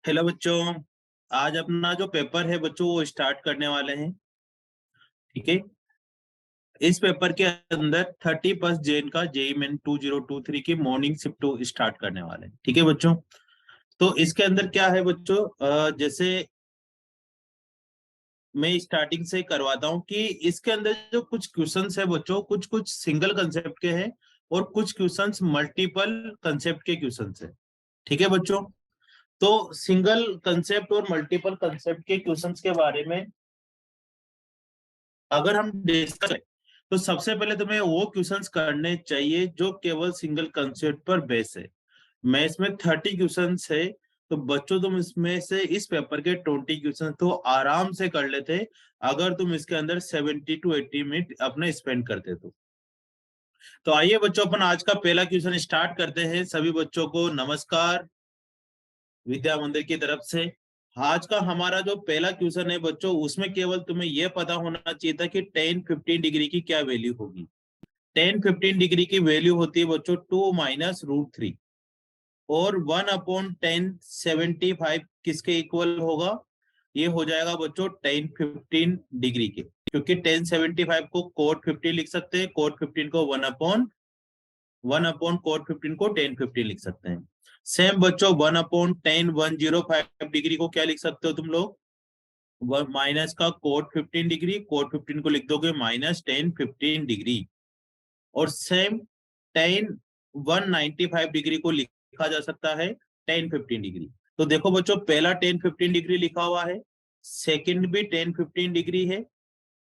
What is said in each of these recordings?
Hello बच्चों। आज अपना जो पेपर है बच्चों वो स्टार्ट करने वाले हैं। ठीक है। इस पेपर के अंदर 30 जैन का जेई मेन 2023 की मॉर्निंग शिफ्ट टू स्टार्ट करने वाले हैं। ठीक है बच्चों। तो इसके अंदर क्या है बच्चों, जैसे मैं स्टार्टिंग से करवाता हूँ कि इसके अंदर जो कुछ क्वेश्चंस है बच्चों, कुछ कुछ सिंगल कंसेप्ट के हैं और कुछ क्वेश्चंस मल्टीपल कंसेप्ट के क्वेश्चंस है। ठीक है बच्चों। तो सिंगल कंसेप्ट और मल्टीपल कंसेप्ट के क्वेश्चंस के बारे में अगर हम डिस्कस करें तो सबसे पहले तुम्हें वो क्वेश्चंस करने चाहिए जो केवल सिंगल कंसेप्ट पर बेस है। मैं इसमें 30 क्वेश्चंस है, तो बच्चों तुम इसमें से इस पेपर के 20 क्वेश्चन तो आराम से कर लेते अगर तुम इसके अंदर 70 to 80 मिनट अपने स्पेंड करते तो आइए बच्चों, अपन आज का पहला क्वेश्चन स्टार्ट करते हैं। सभी बच्चों को नमस्कार विद्या मंदिर की तरफ से। आज का हमारा जो पहला क्वेश्चन है बच्चों, उसमें केवल तुम्हें यह पता होना चाहिए था कि 10-15 डिग्री की क्या वैल्यू होगी। 10-15 डिग्री की वैल्यू होती है बच्चों 2 - √3 और 1/1075 किसके इक्वल होगा? ये हो जाएगा बच्चों 10-15 डिग्री के, क्योंकि 1075 को कोट 50 लिख सकते हैं, कोट 15 को 1/कोट 15 को 10-15 लिख सकते हैं। सेम बच्चों 1/10 105 डिग्री को क्या लिख सकते हो तुम लोग? माइनस का कोट 15 डिग्री, कोट 15 को लिख दोगे -10-15 डिग्री। और सेम 10 195 डिग्री को लिखा जा सकता है 10-15 डिग्री। तो देखो बच्चों, पहला 10-15 डिग्री लिखा हुआ है, सेकंड भी 10-15 डिग्री है,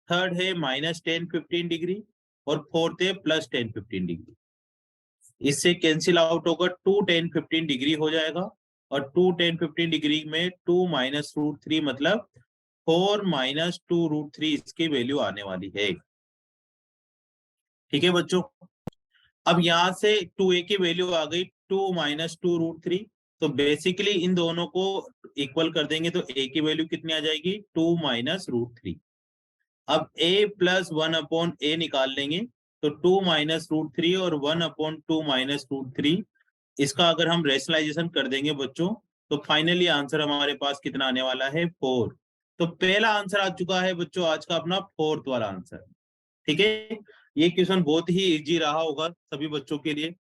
थर्ड है -10-15 डिग्री और फोर्थ है +10-15 डिग्री। इससे कैंसिल आउट होकर 2-10-15 डिग्री हो जाएगा। और 2-10-15 डिग्री में 2 - √3 मतलब 4 - 2 √3 इसकी वैल्यू आने वाली है। ठीक है बच्चों। अब यहां से 2a की वैल्यू आ गई 2 - 2 √3। तो बेसिकली इन दोनों को इक्वल कर देंगे तो a की वैल्यू कितनी आ जाएगी? 2 - √3। अब a प्लस 1/a निकाल लेंगे तो 2 - √3 और 1/2 - √3। इसका अगर हम रेशनलाइजेशन कर देंगे बच्चों तो फाइनली आंसर हमारे पास कितना आने वाला है? 4। तो पहला आंसर आ चुका है बच्चों आज का अपना फोर्थ वाला आंसर। ठीक है। ये क्वेश्चन बहुत ही इजी रहा होगा सभी बच्चों के लिए।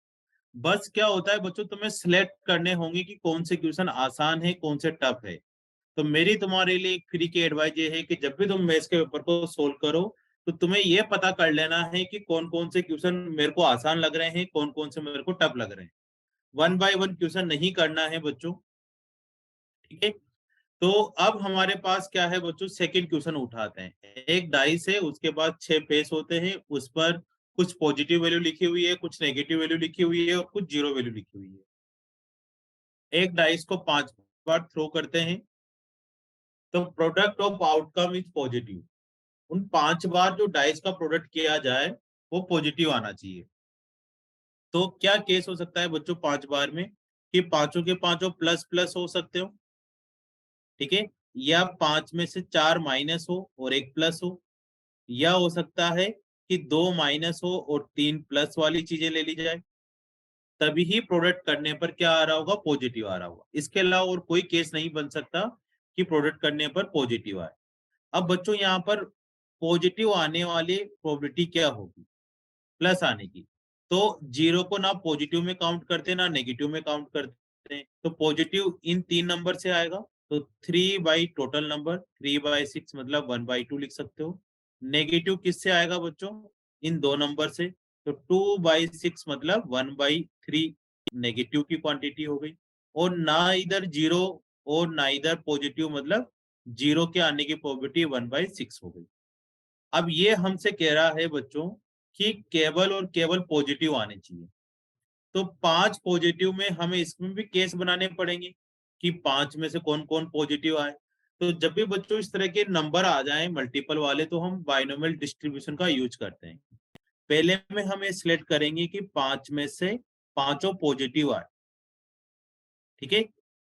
बस क्या होता है बच्चों, तुम्हें सिलेक्ट करने होंगे कि कौन से क्वेश्चन आसान है कौन से टफ है। तो मेरी तुम्हारे लिए एक फ्री की एडवाइस ये है कि जब भी तुम मैथ्स के पेपर को सोल्व करो तो तुम्हें ये पता कर लेना है कि कौन कौन से क्वेश्चन मेरे को आसान लग रहे हैं, कौन कौन से मेरे को टफ लग रहे हैं। वन बाय वन क्वेश्चन नहीं करना है बच्चों। ठीक है। तो अब हमारे पास क्या है बच्चों, सेकंड क्वेश्चन उठाते हैं। एक डाइस है, उसके बाद 6 फेस होते हैं, उस पर कुछ पॉजिटिव वैल्यू लिखी हुई है, कुछ नेगेटिव वैल्यू लिखी हुई है और कुछ जीरो वैल्यू लिखी हुई है। एक डाइस को 5 बार थ्रो करते हैं तो product of outcome is positive. उन 5 बार जो डाइस का प्रोडक्ट किया जाए वो पॉजिटिव आना चाहिए। तो क्या केस हो सकता है बच्चों 5 बार में? कि पांचों के पांचों प्लस प्लस हो सकते हो। ठीक है। या 5 में से 4 माइनस हो और एक प्लस हो। या हो सकता है कि 2 माइनस हो और 3 प्लस वाली चीजें ले ली जाए। तभी ही प्रोडक्ट करने पर क्या आ रहा होगा? पॉजिटिव आ रहा होगा। इसके अलावा और कोई केस नहीं बन सकता कि प्रोडक्ट करने पर पॉजिटिव आए। अब बच्चों यहाँ पर पॉजिटिव आने वाली प्रोबेबिलिटी क्या होगी? प्लस आने की। तो जीरो को ना पॉजिटिव में काउंट करते ना नेगेटिव में काउंट करते हैं, तो पॉजिटिव इन 3 नंबर से आएगा। तो 3 बाई टोटल नंबर 3/6 मतलब 1/2 लिख सकते हो। नेगेटिव किससे आएगा बच्चों? इन 2 नंबर से। तो 2/6 मतलब 1/3 नेगेटिव की क्वांटिटी हो गई। और ना इधर जीरो और ना इधर पॉजिटिव मतलब जीरो के आने की प्रोबेबिलिटी 1/6 हो गई। अब ये हमसे कह रहा है बच्चों कि केवल और केवल पॉजिटिव आने चाहिए। तो 5 पॉजिटिव में हमें इसमें भी केस बनाने पड़ेंगे कि 5 में से कौन कौन पॉजिटिव आए। तो जब भी बच्चों इस तरह के नंबर आ जाएं मल्टीपल वाले तो हम बाइनोमियल डिस्ट्रीब्यूशन का यूज करते हैं। पहले में हम ये सिलेक्ट करेंगे कि 5 में से पांचों पॉजिटिव आए। ठीक है।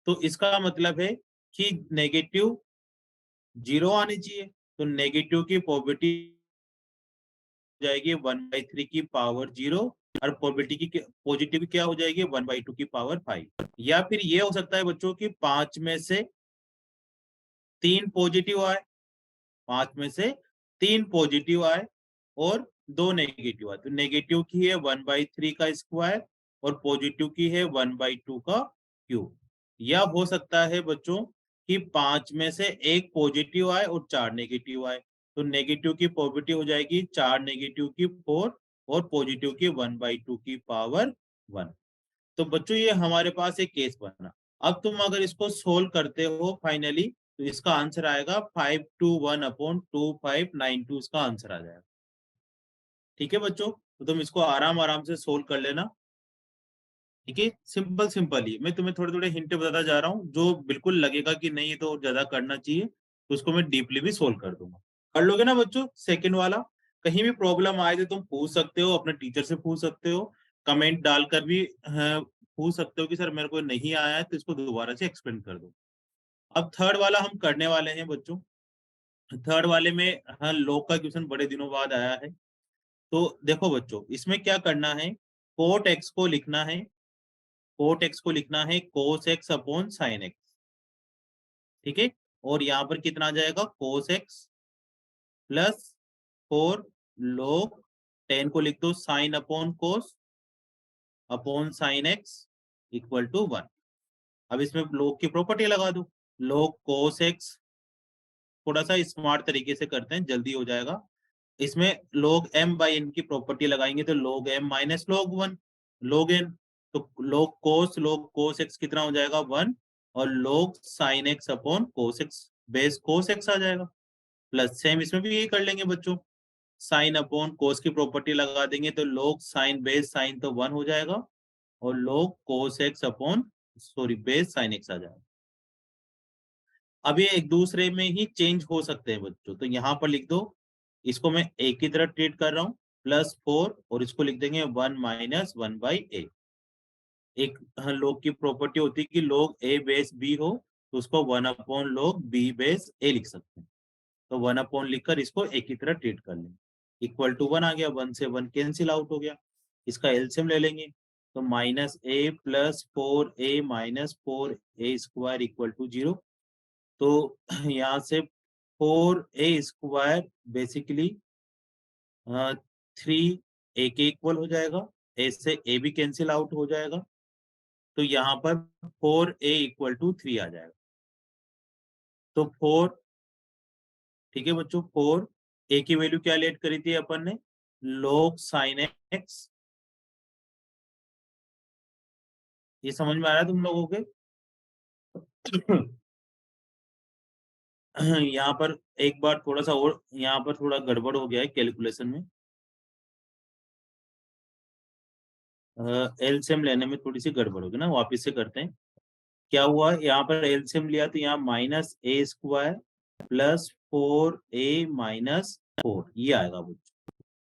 तो इसका मतलब है कि नेगेटिव जीरो आनी चाहिए। तो नेगेटिव की प्रोबेबिलिटी जाएगी 1/3 की पावर 0 और पॉजिटिव की क्या हो जाएगी 1/2 की पावर 5। या फिर ये हो सकता है बच्चों की 5 में से 3 पॉजिटिव आए, 5 में से 3 पॉजिटिव आए और 2 नेगेटिव आए, तो नेगेटिव की है 1/3 का स्क्वायर और पॉजिटिव की है 1/2 का क्यूब। या हो सकता है बच्चों कि 5 में से 1 पॉजिटिव आए और 4 नेगेटिव आए, तो नेगेटिव की पॉजिटिव हो जाएगी 4 नेगेटिव की 4 और पॉजिटिव की 1/2 की पावर 1। तो बच्चों ये हमारे पास एक केस बना। अब तुम अगर इसको सोल्व करते हो फाइनली, तो इसका आंसर आएगा 521/2592, इसका आंसर आ जाएगा। ठीक है बच्चों, तो तुम इसको आराम आराम से सोल्व कर लेना। ठीक है, सिंपल सिंपल ही मैं तुम्हें थोड़े थोड़े हिंट बताता जा रहा हूँ, जो बिल्कुल लगेगा कि नहीं ये तो ज्यादा करना चाहिए, तो उसको मैं डीपली भी सोल्व कर दूंगा। कर लोगे ना बच्चों सेकंड वाला? कहीं भी प्रॉब्लम आए तो तुम पूछ सकते हो, अपने टीचर से पूछ सकते हो, कमेंट डालकर भी पूछ सकते हो कि सर मेरे को नहीं आया है तो इसको दोबारा से एक्सप्लेन कर दो। अब थर्ड वाला हम करने वाले हैं बच्चों। थर्ड वाले में हाँ लॉग का क्वेश्चन बड़े दिनों बाद आया है। तो देखो बच्चों इसमें क्या करना है, कोट एक्स को लिखना है, कोट एक्स को लिखना है cos x upon sine x. ठीक है, और यहाँ पर कितना आ जाएगा कोस एक्स प्लस 4 log 10 को लिख दो sine upon cos upon sine x equal to 1। अब इसमें log की प्रॉपर्टी लगा दो, log कोस एक्स, थोड़ा सा स्मार्ट तरीके से करते हैं जल्दी हो जाएगा। इसमें log m बाई n की प्रॉपर्टी लगाएंगे तो log m minus log 1 log n, तो log cos x कितना हो जाएगा 1 और log sin x upon cos x base cos x आ जाएगा। प्लस सेम इसमें भी यही कर लेंगे बच्चों, साइन अपॉन कोस की प्रॉपर्टी लगा देंगे तो log साइन बेस साइन तो 1 हो जाएगा और log cos x upon sorry base sine x आ जाएगा। अब ये एक दूसरे में ही चेंज हो सकते हैं बच्चों, तो यहाँ पर लिख दो, इसको मैं ए की तरह ट्रीट कर रहा हूँ +4 और इसको लिख देंगे 1 माइनस 1/a। एक log की प्रॉपर्टी होती है कि log a बेस b हो तो उसको 1 upon log b base a लिख सकते हैं, तो 1 अपॉन लिखकर इसको ए की तरह ट्रीट कर लेंगे। इक्वल टू 1 आ गया, 1 से 1 कैंसिल आउट हो गया, इसका एलसीएम ले लेंगे तो -a + 4a - 4a square equal to 0। तो यहाँ से 4a स्क्वायर बेसिकली 3a के इक्वल हो जाएगा, a से a भी कैंसिल आउट हो जाएगा, तो यहाँ पर 4a इक्वल टू 3 आ जाएगा। तो 4, ठीक है बच्चों, 4 a की वैल्यू क्या लेट करी थी अपन ने log sin x, ये समझ में आ रहा है तुम लोगों के? यहाँ पर एक बार थोड़ा सा और, यहाँ पर थोड़ा गड़बड़ हो गया है कैलकुलेशन में, एलसीएम लेने में थोड़ी सी गड़बड़ होगी ना, वापिस से करते हैं। क्या हुआ, यहाँ पर एलसीएम लिया तो यहाँ -a square plus 4a minus 4 ये आएगा वो,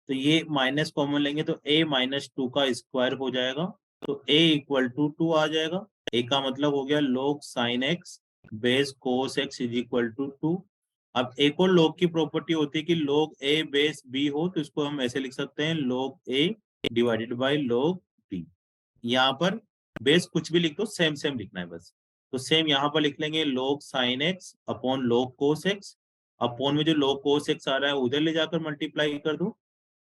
तो ये माइनस कॉमन लेंगे तो a -2 का स्क्वायर हो जाएगा, तो a इक्वल टू 2 आ जाएगा। a का मतलब हो गया log sin x base cos x is equal to 2। अब एक और log की प्रॉपर्टी होती है कि log a बेस b हो तो इसको हम ऐसे लिख सकते हैं log a divided by log b। यहाँ पर बेस कुछ भी लिख दो, सेम सेम लिखना है बस, तो सेम यहाँ पर लिख लेंगे log sin x upon log cos x, upon में जो log cos x आ रहा है उधर ले जाकर मल्टीप्लाई कर दो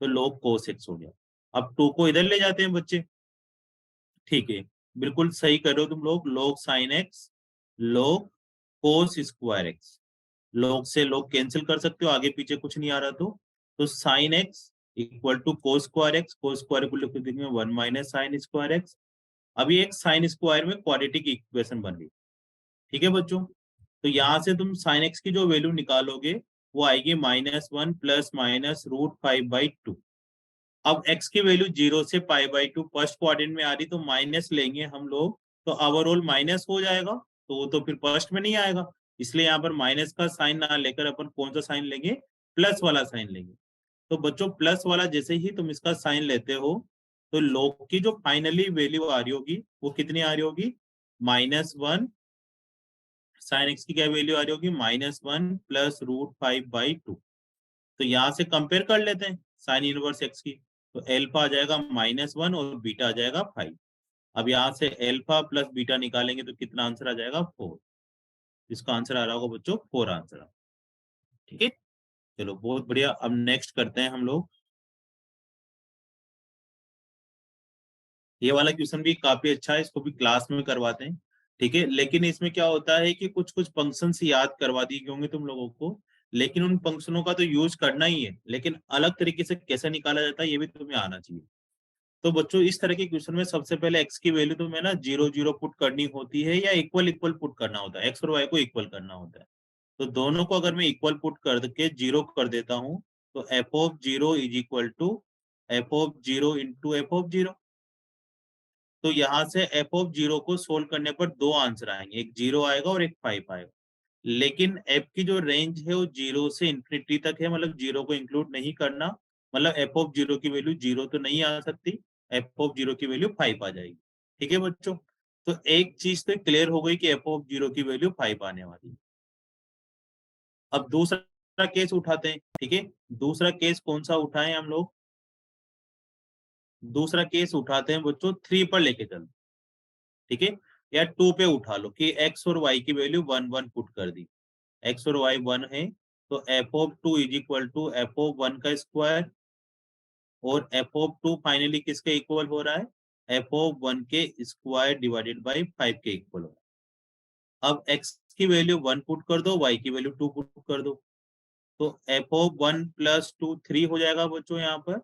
तो log cos x हो गया। अब 2 को इधर ले जाते हैं बच्चे, ठीक है, बिल्कुल सही कर रहे हो तुम लोग, log sin x log cos square x, log से log कैंसिल कर सकते हो, आगे पीछे कुछ नहीं आ रहा तो sin x equal to cos square को लिख देंगे 1 माइनस sin स्क्वायर x। अभी एक साइन स्क्वायर में क्वाड्रेटिक इक्वेशन बन गई। ठीक है बच्चों, तो यहाँ से तुम साइन एक्स की जो वैल्यू निकालोगे वो आएगी -1 प्लस माइनस √5/2। अब x की वैल्यू 0 से π/2 फर्स्ट क्वाड्रेंट में आ रही तो माइनस लेंगे हम लोग तो ओवरऑल माइनस हो जाएगा, तो वो तो फिर फर्स्ट में नहीं आएगा, इसलिए यहाँ पर माइनस का साइन ना लेकर अपन कौन सा साइन लेंगे, प्लस वाला साइन लेंगे। तो बच्चों प्लस वाला जैसे ही तुम इसका साइन लेते हो तो log की जो फाइनली वैल्यू आ रही होगी वो कितनी आ रही होगी, -1, साइन एक्स की क्या वैल्यू आ रही होगी -1 प्लस √5/2। तो यहाँ से कंपेयर कर लेते हैं साइन इनवर्स एक्स की, तो एल्फा आ जाएगा -1 और बीटा आ जाएगा 5। अब यहाँ से एल्फा प्लस बीटा निकालेंगे तो कितना आंसर आ जाएगा 4। इसका आंसर आ रहा होगा बच्चों 4 आंसर। ठीक है, चलो बहुत बढ़िया। अब नेक्स्ट करते हैं हम लोग। ये वाला क्वेश्चन भी काफी अच्छा है, इसको भी क्लास में करवाते हैं। ठीक है, लेकिन इसमें क्या होता है कि कुछ कुछ फंक्शंस याद करवा दिए होंगे तुम लोगों को, लेकिन उन फंक्शनों का तो यूज करना ही है, लेकिन अलग तरीके से कैसे निकाला जाता है ये भी तुम्हें आना चाहिए। तो बच्चों इस तरह के क्वेश्चन में सबसे पहले एक्स की वैल्यू तुम्हें ना 0 0 पुट करनी होती है या इक्वल इक्वल पुट करना होता है, एक्स और वाई को इक्वल करना होता है। तो दोनों को अगर मैं इक्वल पुट करके 0 कर देता हूँ तो f of 0 is equal to f of 0 into f of 0। तो यहाँ से एफ ऑफ 0 को सोल्व करने पर दो आंसर आएंगे, एक 0 आएगा और एक 5 आएगा। लेकिन एफ की जो रेंज है वो 0 से इन्फिनिटी तक है, मतलब 0 को इंक्लूड नहीं करना, मतलब एफ ऑफ 0 की वैल्यू 0 तो नहीं आ सकती, एफ ऑफ 0 की वैल्यू 5 आ जाएगी। ठीक है बच्चों, तो एक चीज तो क्लियर हो गई कि एफ ऑफ 0 की वैल्यू 5 आने वाली है। अब दूसरा केस उठाते हैं। ठीक है, दूसरा केस कौन सा उठाएं हम लोग? दूसरा केस उठाते हैं बच्चों 3 पर लेके चलते। ठीक है, या 2 पे उठा लो कि x और y की वैल्यू 1 1 पुट कर दी, x और y 1 है, तो f of 2 is equal to f of 1 का स्क्वायर, और एफ ऑफ 2 फाइनली किसके इक्वल हो रहा है? एफ ऑफ 1 के स्क्वायर डिवाइडेड बाई 5 के इक्वल हो रहा है। अब x की वैल्यू 1 पुट कर दो, y की वैल्यू 2 पुट कर दो, तो एफ ऑफ 1 प्लस 2 3 हो जाएगा बच्चों यहाँ पर,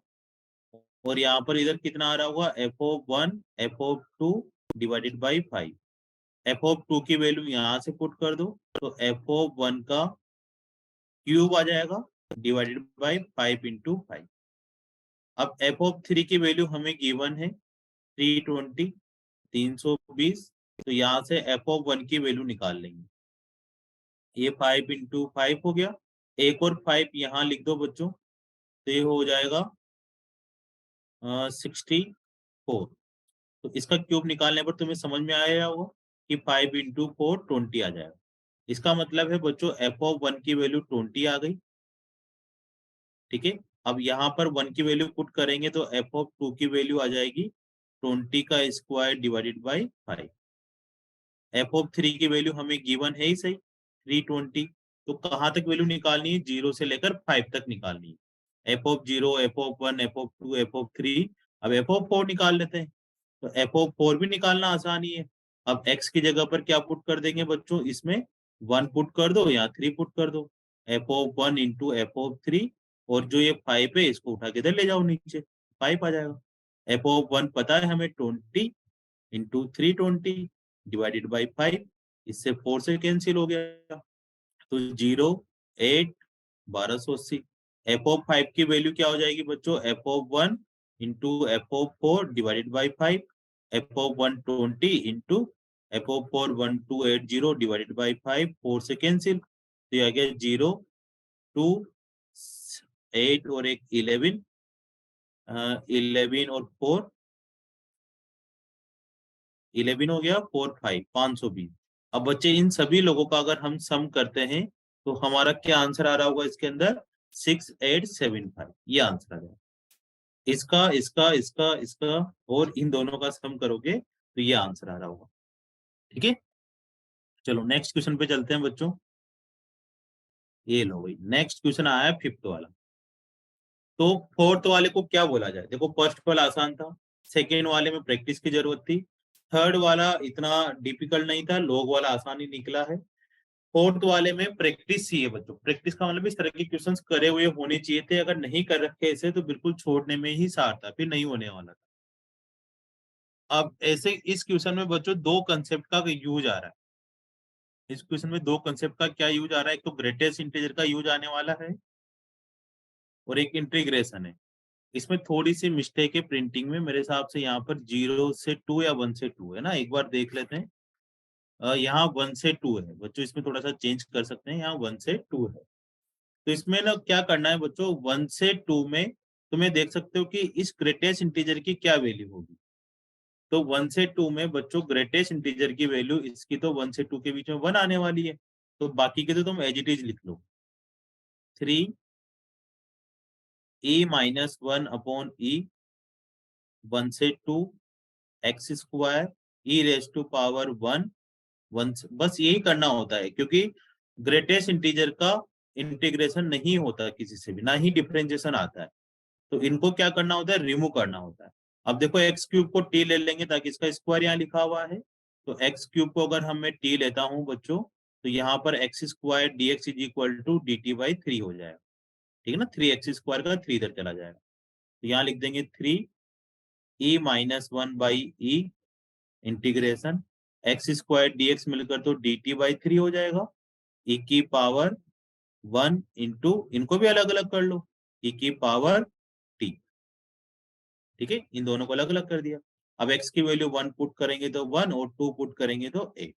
और यहाँ पर इधर कितना आ रहा होगा? F of 1 F of 2 divided by 5। F of 2 की वैल्यू यहाँ से पुट कर दो, तो एफ ऑफ 1 का क्यूब आ जाएगा डिवाइडेड बाई 5 इंटू 5। अब एफ ऑफ 3 की वैल्यू हमें गिवन है 320 320, तो यहाँ से एफ ऑफ 1 की वैल्यू निकाल लेंगे, ये 5 इंटू 5 हो गया, एक और 5 यहाँ लिख दो बच्चों, तो ये हो जाएगा 64। तो इसका क्यूब निकालने पर तुम्हें समझ में आया होगा कि 5 इंटू 4 20 आ जाएगा। इसका मतलब है बच्चों एफ ऑफ 1 की वैल्यू 20 आ गई। ठीक है, अब यहाँ पर 1 की वैल्यू पुट करेंगे तो एफ ऑफ 2 की वैल्यू आ जाएगी 20 का square divided by 5। F of 3 की वैल्यू हमें गिवन है ही सही 320, तो कहाँ तक वैल्यू निकालनी है? 0 से लेकर 5 तक निकालनी है। F of 0, F of 1, F of 2, F of 3। अब एफ ऑफ 4 निकाल लेते हैं, तो एफ ऑफ 4 भी निकालना आसान ही है। अब x की जगह पर क्या पुट कर देंगे बच्चों? इसमें 1 पुट कर दो या 3 पुट कर दो, F of 1 into f of 3, और जो ये 5 है इसको उठा के इधर ले जाओ नीचे, 5 आ जाएगा। एफ ऑफ 1 पता है हमें 20 इंटू 320 डिवाइडेड बाई 5, इससे 4 से कैंसिल हो गया, तो 0 8 1280। एफ ऑफ 5 की वैल्यू क्या हो जाएगी बच्चों? F of 1 into f of 4 divided by 5, F of 1 20 into f of 4 1280 divided by 5, 4 से कैंसिल, तो ये आ गया 0 2 8 और एक 11, 11 और 4 11 हो गया, 4 5 520। अब बच्चे इन सभी लोगों का अगर हम सम करते हैं तो हमारा क्या आंसर आ रहा होगा इसके अंदर? 6875, ये आंसर आ रहा है। इसका इसका इसका इसका और इन दोनों का सम करोगे तो ये आंसर आ रहा होगा। ठीक है, चलो नेक्स्ट क्वेश्चन पे चलते हैं बच्चों। ये लो भाई, नेक्स्ट क्वेश्चन आया है 5th वाला। तो 4th वाले को क्या बोला जाए? देखो फर्स्ट वाला आसान था, सेकेंड वाले में प्रैक्टिस की जरूरत थी, थर्ड वाला इतना डिफिकल्ट नहीं था, लोग वाला आसान ही निकला है। फोर्थ वाले में प्रैक्टिस ही है बच्चों। प्रैक्टिस का मतलब इस तरह के क्वेश्चंस करे हुए होने चाहिए थे, अगर नहीं कर रखे ऐसे तो बिल्कुल छोड़ने में ही सार था, फिर नहीं होने वाला था। अब ऐसे इस क्वेश्चन में बच्चों दो कंसेप्ट का यूज आ रहा है। इस क्वेश्चन में दो कंसेप्ट का क्या यूज आ रहा है? एक तो ग्रेटेस्ट इंटीजर का यूज आने वाला है और एक इंटीग्रेशन है। इसमें थोड़ी सी मिस्टेक है प्रिंटिंग में, मेरे हिसाब से यहाँ पर 0 से 2 या 1 से 2 है ना, एक बार देख लेते हैं। यहाँ 1 से 2 है बच्चों, इसमें थोड़ा सा चेंज कर सकते हैं, यहाँ 1 से 2 है। तो इसमें ना क्या करना है बच्चों, 1 से 2 में तुम्हें देख सकते हो कि इस ग्रेटेस्ट इंटीजर की क्या वैल्यू होगी। तो 1 से 2 में बच्चों ग्रेटेस्ट इंटीजर की वैल्यू इसकी तो 1 से 2 के बीच में 1 आने वाली है, तो बाकी के तो तुम एज इट इज लिख लो, 3 e - 1 अपॉन e 1 से 2 x square e raise to power 1 बस यही करना होता है, क्योंकि ग्रेटेस्ट इंटीजर का इंटीग्रेशन नहीं होता किसी से भी, ना ही डिफरेंशिएशन आता है। तो इनको क्या करना होता है, रिमूव करना होता है। अब देखो एक्स क्यूब को टी ले लेंगे ताकि इसका स्क्वायर यहाँ लिखा हुआ है, तो एक्स क्यूब को अगर हम मैं टी लेता हूँ बच्चों, तो यहाँ पर x square d x is equal to d t by 3 हो जाएगा। ठीक है ना, 3 एक्स स्क्वायर का 3 इधर चला जाएगा, तो यहाँ लिख देंगे 3 e minus 1 by e integration x square d x मिलकर तो डी टी बाई 3 हो जाएगा, ई की पावर 1 इंटू, इनको भी अलग अलग कर लो, ई की पावर टी। ठीक है, इन दोनों को अलग अलग कर दिया। अब x की वैल्यू 1 पुट करेंगे तो 1 और 2 पुट करेंगे तो 8।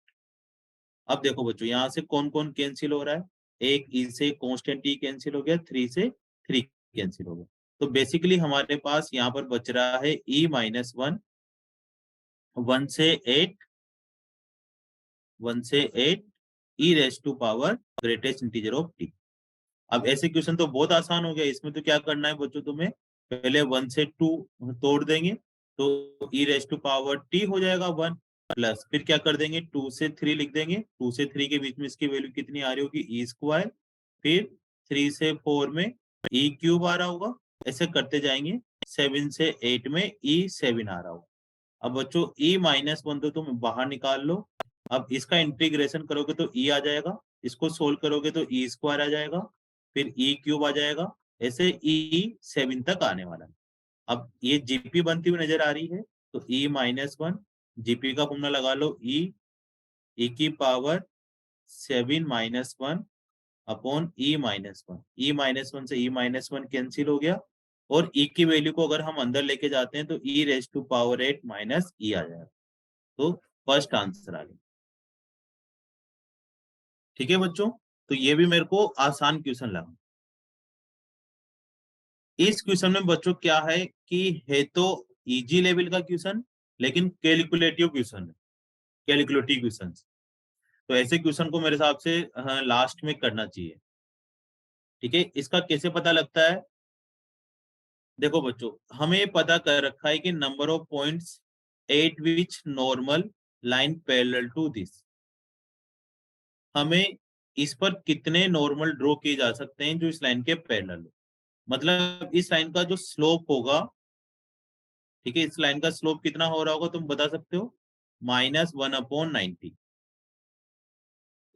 अब देखो बच्चों यहाँ से कौन कौन कैंसिल हो रहा है, एक ई से कांस्टेंट ई कैंसिल हो गया, 3 से 3 कैंसिल हो गया। तो बेसिकली हमारे पास यहाँ पर बच रहा है ई माइनस 1, 1 से 8, 1 से 8 e raise to power greatest integer of t. अब ऐसे क्वेश्चन तो बहुत आसान हो गया, इसमें तो क्या करना है बच्चों, तुम्हें पहले 1 से 2 तोड़ देंगे तो ई रेस टू पावर टी हो जाएगा 1, प्लस फिर क्या कर देंगे 2 से 3 लिख देंगे, 2 से 3 के बीच में इसकी वैल्यू कितनी आ रही होगी ई स्क्वायर, फिर 3 से 4 में ई क्यूब आ रहा होगा, ऐसे करते जाएंगे, 7 से 8 में ई 7 आ रहा होगा। अब बच्चों ई माइनस 1 तो तुम बाहर निकाल लो, अब इसका इंटीग्रेशन करोगे तो ई आ जाएगा, इसको सोल्व करोगे तो ई स्क्वायर आ जाएगा, फिर ई क्यूब आ जाएगा, ऐसे ई 7 तक आने वाला है। अब ये जीपी बनती हुई नजर आ रही है, तो ई माइनस 1 जीपी का फॉर्मूला लगा लो, ई की पावर 7 माइनस 1 अपॉन ई माइनस 1, ई माइनस 1 से ई माइनस 1 कैंसिल हो गया, और ई की वैल्यू को अगर हम अंदर लेके जाते हैं तो e raise to power 8 minus ई आ जाएगा। तो फर्स्ट आंसर आ गया। ठीक है बच्चों, तो ये भी मेरे को आसान क्वेश्चन लगा। इस क्वेश्चन में बच्चों क्या है कि है तो इजी लेवल का क्वेश्चन, लेकिन कैलकुलेटिव क्वेश्चन है, कैलकुलेटिव क्वेश्चन। तो ऐसे क्वेश्चन को मेरे हिसाब से लास्ट में करना चाहिए। ठीक है, इसका कैसे पता लगता है, देखो बच्चों हमें पता कर रखा है कि number of points at which normal line parallel to this, हमें इस पर कितने नॉर्मल ड्रॉ किए जा सकते हैं जो इस लाइन के पैरेलल हो। मतलब इस लाइन का जो स्लोप होगा, ठीक है, इस लाइन का स्लोप कितना हो रहा होगा तुम बता सकते हो, -1/90।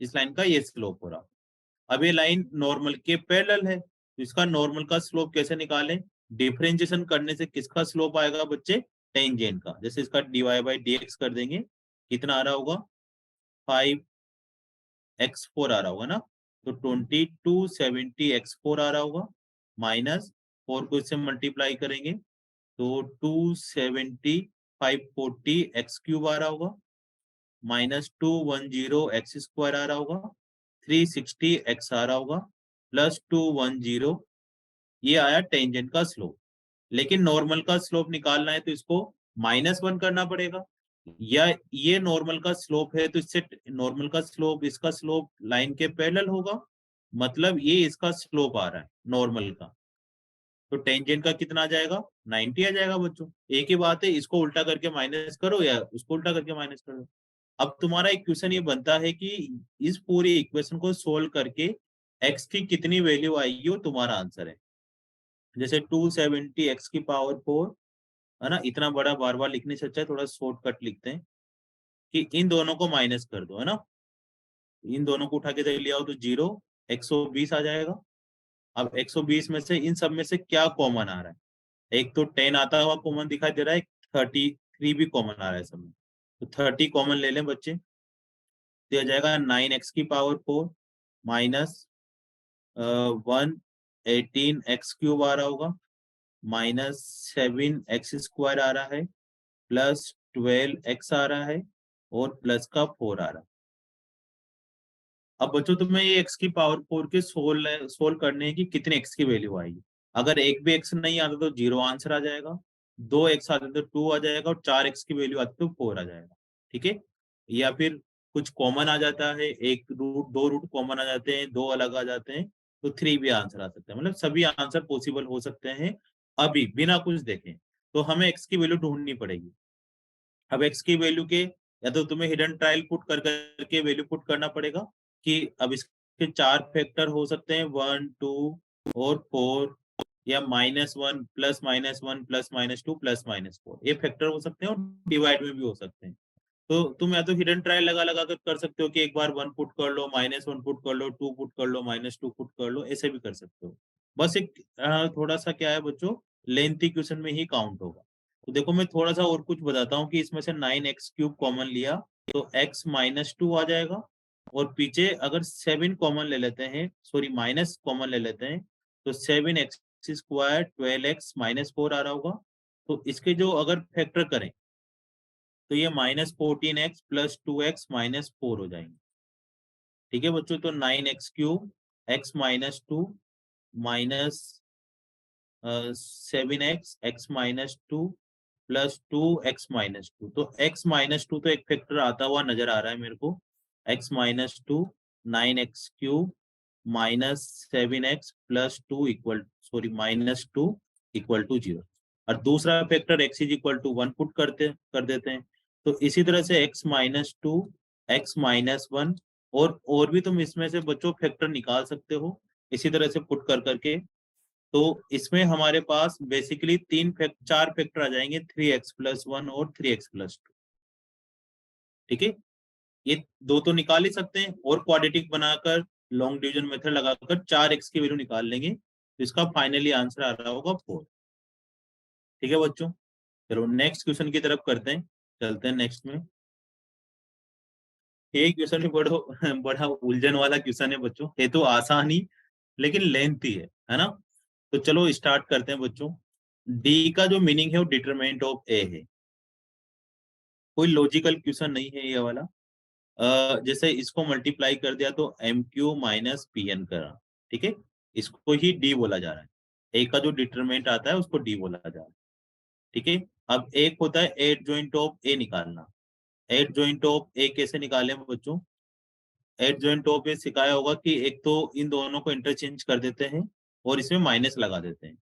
इस लाइन का ये स्लोप हो रहा। अब ये लाइन नॉर्मल के पैरेलल है, तो इसका नॉर्मल का स्लोप कैसे निकालें, डिफरेंशिएशन करने से किसका स्लोप आएगा बच्चे, टेंजेंट का। जैसे इसका dy/dx कर देंगे, कितना आ रहा होगा 5x4 आ रहा होगा ना, तो 2270x4 आ रहा होगा, माइनस 4 को इससे मल्टीप्लाई करेंगे तो 270 540 एक्स क्यूब आ रहा होगा, -210 एक्स स्क्वायर आ रहा होगा, 360 एक्स आ रहा होगा, प्लस 210, ये आया टेंजेंट का स्लोप। लेकिन नॉर्मल का स्लोप निकालना है तो इसको -1 करना पड़ेगा, या ये नॉर्मल का स्लोप है तो इससे नॉर्मल का स्लोप इसका स्लोप लाइन के पैरेलल होगा, मतलब ये इसका स्लोप आ रहा है नॉर्मल का, तो टेंजेंट का कितना आ जाएगा 90 आ जाएगा बच्चों। एक ही बात है, इसको उल्टा करके माइनस करो या उसको उल्टा करके माइनस करो। अब तुम्हारा एक क्वेश्चन ये बनता है कि इस पूरी इक्वेशन को सोल्व करके x की कितनी वैल्यू आएगी वो तुम्हारा आंसर है। जैसे 270 x की पावर 4 है ना, इतना बड़ा बार बार लिखने से अच्छा है थोड़ा शॉर्टकट लिखते हैं कि इन दोनों को माइनस कर दो, है ना, इन दोनों को उठा के ले आओ तो 0, 120 आ जाएगा। अब 120 में से इन सब में से क्या कॉमन आ रहा है, एक तो 10 आता हुआ कॉमन दिखाई दे रहा है, 33 भी कॉमन आ रहा है सब में, तो 30 कॉमन ले लें बच्चे, दिया जाएगा 9x की पावर 4 माइनस 118x³ आ रहा होगा, -7x² आ रहा है, प्लस 12x आ रहा है, और प्लस का 4 आ रहा है। अब बच्चों तुम्हें ये x की पावर 4 के सोल्व करने हैं कि कितने x की वैल्यू आएगी। अगर एक भी x नहीं आता तो 0 आंसर आ जाएगा, 2x आते तो 2 आ जाएगा, और 4x की वैल्यू आती तो 4 आ जाएगा। ठीक है, या फिर कुछ कॉमन आ जाता है, एक रूट दो रूट कॉमन आ जाते हैं, दो अलग आ जाते हैं, तो 3 भी आंसर आ सकता है। मतलब सभी आंसर पॉसिबल हो सकते हैं अभी बिना कुछ देखें। तो हमें x की वैल्यू ढूंढनी पड़ेगी। अब x की वैल्यू के या तो तुम्हें हिडन ट्रायल पुट कर करके वैल्यू पुट करना पड़ेगा कि अब इसके 4 फैक्टर हो सकते हैं, 1 2 और 4, या -1 +-1 +-2 +-4, ये फैक्टर हो सकते हैं और डिवाइड में भी हो सकते हैं। तो तुम या तो हिडन ट्रायल लगा लगा कर सकते हो कि एक बार 1 पुट कर लो, -1 पुट कर लो, 2 पुट कर लो, -2 पुट कर लो, ऐसे भी कर सकते हो। बस एक थोड़ा सा क्या है बच्चों, लेंथी क्वेश्चन में ही काउंट होगा। तो देखो मैं थोड़ा सा और कुछ बताता हूँ कि इसमें से 9x³ कॉमन लिया तो x -2 आ जाएगा, और पीछे अगर 7 कॉमन ले लेते हैं, सॉरी माइनस कॉमन ले लेते हैं, तो 7x² 12x -4 आ रहा होगा। तो इसके जो अगर फैक्टर करें तो ये -14x + 2x -4 हो जाएंगे। ठीक है बच्चों, तो 9x³ x -2 minus 7x x -2 + 2x -2, तो x -2 तो एक फैक्टर आता हुआ नजर आ रहा है मेरे को, x -2 9x³ -7x + 2 equal sorry -2 = 0, और दूसरा फैक्टर x = 1 पुट कर देते हैं। तो इसी तरह से x -2 x -1 और भी तुम इसमें से बच्चों फैक्टर निकाल सकते हो इसी तरह से पुट कर करके। तो इसमें हमारे पास बेसिकली 4 फैक्टर आ जाएंगे, 3x + 1 और 3x + 2। ठीक है, ये दो तो निकाल ही सकते हैं, और क्वाड्रेटिक बनाकर लॉन्ग डिवीजन मेथड लगाकर 4x की वैल्यू निकाल लेंगे, तो इसका फाइनली आंसर आ रहा होगा 4। ठीक है बच्चों, चलो नेक्स्ट क्वेश्चन की तरफ करते हैं, चलते हैं नेक्स्ट में। ये क्वेश्चन भी बड़ा बड़ा उलझन वाला क्वेश्चन है बच्चों, ये तो आसान ही लेकिन लेंथी है ना। तो चलो स्टार्ट करते हैं बच्चों। डी का जो मीनिंग है वो डिटरमिनेंट ऑफ ए है। कोई लॉजिकल क्वेश्चन नहीं है ये वाला। जैसे इसको मल्टीप्लाई कर दिया तो MQ - PN करा, ठीक है, इसको ही डी बोला जा रहा है। ए का जो डिटरमिनेंट आता है उसको डी बोला जा रहा है। ठीक है, अब एक होता है एड जॉइंट ऑफ ए निकालना। एड जॉइंट ऑफ ए कैसे निकालें बच्चों? एड जॉइंट ऑफ ए सिखाया होगा कि एक तो इन दोनों को इंटरचेंज कर देते हैं और इसमें माइनस लगा देते हैं।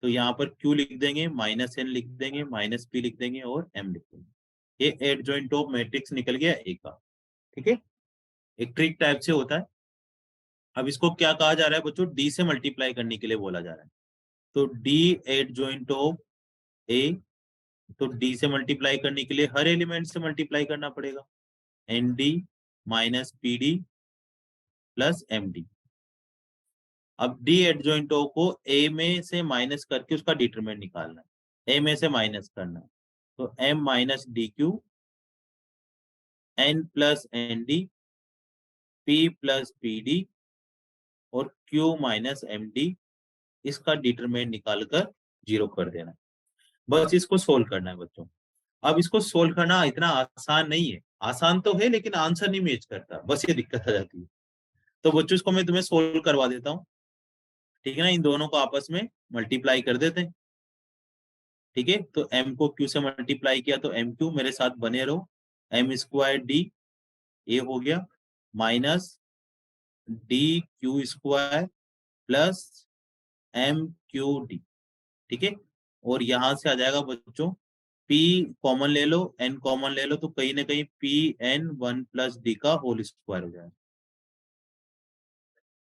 तो यहाँ पर Q लिख देंगे, -N लिख देंगे, -P लिख देंगे और M लिख देंगे। ये एड जॉइंट ऑफ मैट्रिक्स निकल गया ए का। ठीक है, एक ट्रिक टाइप से होता है। अब इसको क्या कहा जा रहा है बच्चों? डी से मल्टीप्लाई करने के लिए बोला जा रहा है। तो डी एड जॉइंट ऑफ ए, तो डी से मल्टीप्लाई करने के लिए हर एलिमेंट से मल्टीप्लाई करना पड़ेगा। ND - PD + MD। अब डी एडजॉइंट ओ को ए में से माइनस करके उसका डिटरमिनेंट निकालना है, ए में से माइनस करना है। तो M - DQ N + ND P + PD और Q - MD, इसका डिटरमिनेंट निकालकर 0 कर देना है। बस इसको सोल्व करना है बच्चों। अब इसको सोल्व करना इतना आसान नहीं है, आसान तो है लेकिन आंसर नहीं मैच करता, बस ये दिक्कत आ जाती है। तो बच्चों इसको मैं तुम्हें सोल्व करवा देता हूँ। ठीक है ना, इन दोनों को आपस में मल्टीप्लाई कर देते हैं। ठीक है, तो M को Q से मल्टीप्लाई किया तो MQ, मेरे साथ बने रहो, M² D ये हो गया -DQ² + MQD। ठीक है, और यहां से आ जाएगा बच्चों P कॉमन ले लो, N कॉमन ले लो, तो कहीं ना कहीं PN 1 + D का होल स्क्वायर हो जाएगा।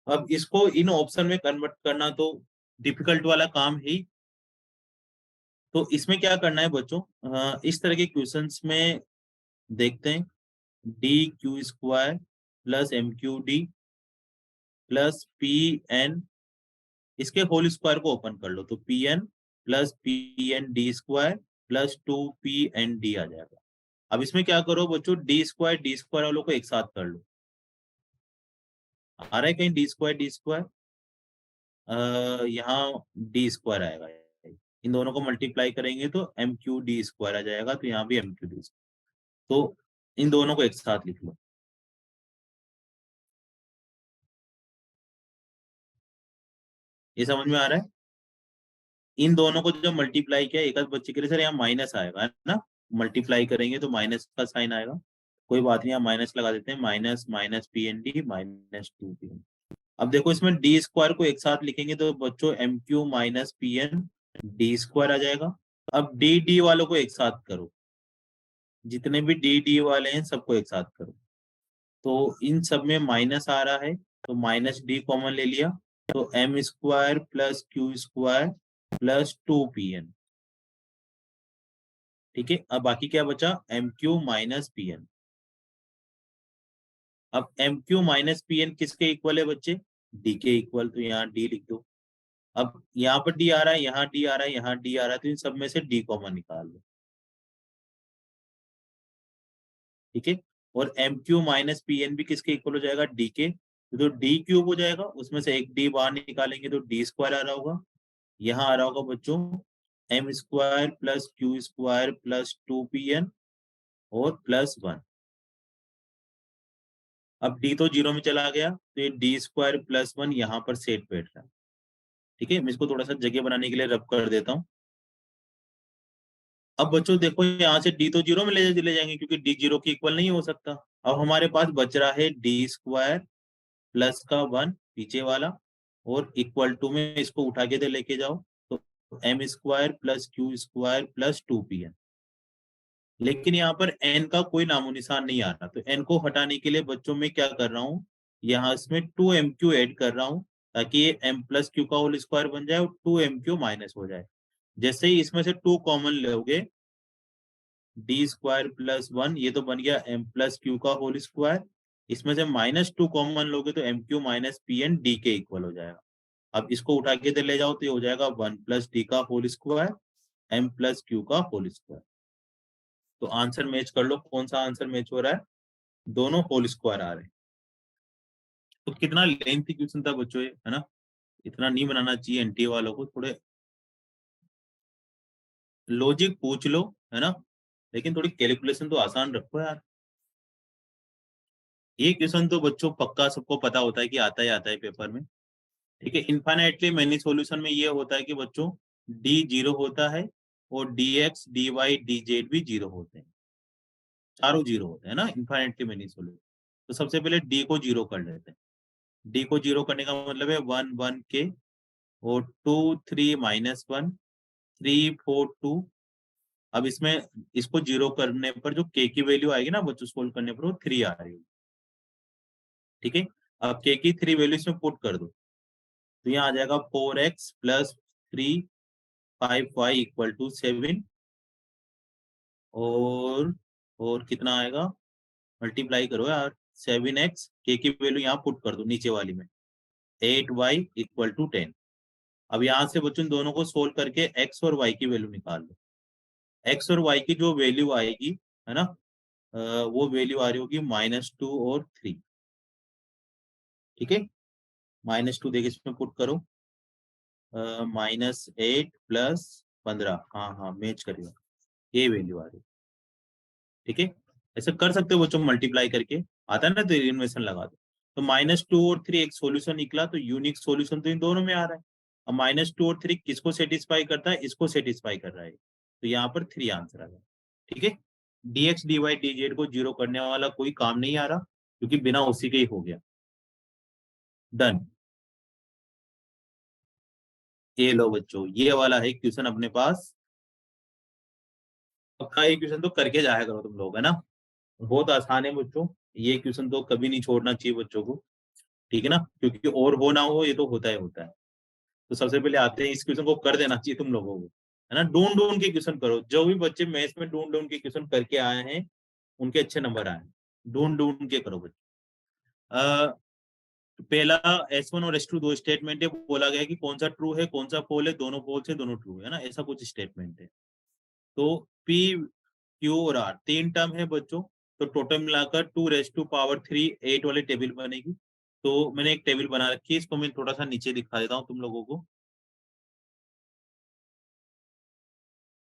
अब इसको इन ऑप्शन में कन्वर्ट करना तो डिफिकल्ट वाला काम ही। तो इसमें क्या करना है बच्चों, इस तरह के क्वेश्चंस में देखते हैं, DQ² + MQD + PN, इसके होल स्क्वायर को ओपन कर लो तो PN + PND² + 2PND आ जाएगा। अब इसमें क्या करो बच्चों, D² वालों को एक साथ कर लो। आ रहा है कहीं D²? यहाँ D² आएगा, इन दोनों को मल्टीप्लाई करेंगे तो MQD² आ जाएगा, तो यहाँ भी MQD। तो इन दोनों को एक साथ लिख लो। ये समझ में आ रहा है? इन दोनों को जब मल्टीप्लाई किया एक आध बच्चे के लिए, सर यहाँ माइनस आएगा है ना, मल्टीप्लाई करेंगे तो माइनस का साइन आएगा, कोई बात नहीं, यहाँ माइनस लगा देते हैं, -PND -2PN। अब देखो इसमें D² को एक साथ लिखेंगे तो बच्चों MQ - PN D² आ जाएगा। अब डी डी वालों को एक साथ करो, जितने भी डी डी वाले हैं सबको एक साथ करो। तो इन सब में माइनस आ रहा है, तो माइनस डी कॉमन ले लिया, तो m square plus q square plus 2pn। ठीक है, अब बाकी क्या बचा, m q minus p n. अब m q minus p n किसके इक्वल है बच्चे, डी के इक्वल, तो यहाँ डी लिख दो। अब यहाँ पर डी आ रहा है, यहाँ डी आ रहा है, यहाँ डी आ रहा है, तो इन सब में से डी कॉमन निकाल लो। ठीक है, और m q minus p n भी किसके इक्वल हो जाएगा, डी के, तो डी क्यूब हो जाएगा, उसमें से एक डी बाहर निकालेंगे तो डी स्क्वायर आ रहा होगा। यहाँ आ रहा होगा बच्चों m square plus q square plus 2pn और प्लस 1। अब डी तो जीरो में चला गया, तो ये डी स्क्वायर प्लस 1 यहाँ पर सेट बैठ रहा है। ठीक है, मैं इसको थोड़ा सा जगह बनाने के लिए रब कर देता हूँ। अब बच्चों देखो, यहाँ से डी तो जीरो में ले जाएंगे, क्योंकि डी जीरो के इक्वल नहीं हो सकता। अब हमारे पास बच रहा है डी स्क्वायर प्लस का 1 पीछे वाला, और इक्वल टू में इसको उठा के दे लेके जाओ, तो m square plus q square plus 2pn। लेकिन यहाँ पर n का कोई नामो निशान नहीं आ रहा, तो n को हटाने के लिए बच्चों में क्या कर रहा हूँ, यहाँ इसमें 2mq ऐड कर रहा हूँ, ताकि ये m प्लस क्यू का होल स्क्वायर बन जाए और 2mq माइनस हो जाए। जैसे ही इसमें से 2 कॉमन लोगे, डी स्क्वायर प्लस 1 ये तो बन गया m प्लस क्यू का होल स्क्वायर, इसमें से -2 कॉमन लोगे तो m q minus p n d के इक्वल हो जाएगा। अब इसको उठा के इधर ले जाओ तो ये हो जाएगा 1 प्लस डी का whole square m plus q का होल स्क्वायर। तो आंसर मैच कर लो, कौन सा आंसर मैच हो रहा है, दोनों होल स्क्वायर आ रहे हैं। तो कितना लेंथी क्वेश्चन था बच्चों ये, है ना, इतना नहीं बनाना चाहिए एनटीए वालों को, थोड़े लॉजिक पूछ लो, है ना, लेकिन थोड़ी कैलकुलेशन तो आसान रखो यार। ये क्वेश्चन तो बच्चों पक्का सबको पता होता है कि आता है पेपर में। ठीक है, इनफाइनाइटली मैनी सॉल्यूशन में ये होता है कि बच्चों डी जीरो होता है और d x d y d z भी जीरो होते हैं, चारों जीरो होते हैं ना इनफाइनाइटली मैनी सॉल्यूशन। तो सबसे पहले डी को जीरो कर लेते हैं। डी को जीरो करने का मतलब है 1 1 के, और 2 3 -1 3 4 2। अब इसमें इसको जीरो करने पर जो के की वैल्यू आएगी ना बच्चों, सोल्व करने पर वो 3 आ रही है। ठीक है, अब के की 3 वैल्यू इसमें पुट कर दो, तो यहाँ आ जाएगा 4x plus 3 5y equal to 7, और कितना आएगा, मल्टीप्लाई करो यार, 7x के की वैल्यू यहाँ पुट कर दो नीचे वाली में, 8y इक्वल टू 10। अब यहाँ से बच्चों दोनों को सोल्व करके x और y की वैल्यू निकाल लो। x और y की जो वैल्यू आएगी, है ना, वो वैल्यू आ रही होगी -2 और 3। ठीक है, -2 देखिए इसमें पुट करो, -8 प्लस 15, हाँ हाँ मैच करेगा, ये वैल्यू आ रही है। ठीक है, ऐसे कर सकते हो बच्चों, मल्टीप्लाई करके आता है ना, तो इन्वेशन लगा दो। तो -2 और 3 एक सॉल्यूशन निकला, तो यूनिक सॉल्यूशन तो इन दोनों में आ रहा है। अब -2 और 3 किसको सेटिस्फाई करता है, इसको सेटिस्फाई कर रहा है, तो यहाँ पर 3 आंसर आ गया। ठीक है, dx dy dz को जीरो करने वाला कोई काम नहीं आ रहा, क्योंकि बिना उसी के ही हो गया। डन, ये लो बच्चों, ये वाला है क्वेश्चन अपने पास। पक्का ये क्वेश्चन तो करके जाया करो तुम लोग, है ना, बहुत आसान है बच्चों, ये क्वेश्चन तो कभी नहीं छोड़ना चाहिए बच्चों को। ठीक है ना, क्योंकि और हो ना हो ये तो होता ही होता है। तो सबसे पहले आते हैं, इस क्वेश्चन को कर देना चाहिए तुम लोगों को, है ना, ढूंढ ढूंढ के क्वेश्चन करो, जो भी बच्चे मैथ्स में ढूंढ ढूंढ के क्वेश्चन करके आए हैं उनके अच्छे नंबर आए हैं, ढूंढ ढूंढ के करो बच्चे। पहला S1 और S2 दो स्टेटमेंट है, बोला गया है कि कौन सा ट्रू है कौन सा फॉल है, दोनों फॉल्स है दोनों ट्रू है ना, ऐसा कुछ स्टेटमेंट है। तो P Q और R तीन टर्म है बच्चों, तो टोटल मिलाकर 2⁻³ 8 वाली टेबल बनेगी। तो मैंने एक टेबल बना रखी है, इसको मैं थोड़ा सा नीचे दिखा देता हूँ तुम लोगों को,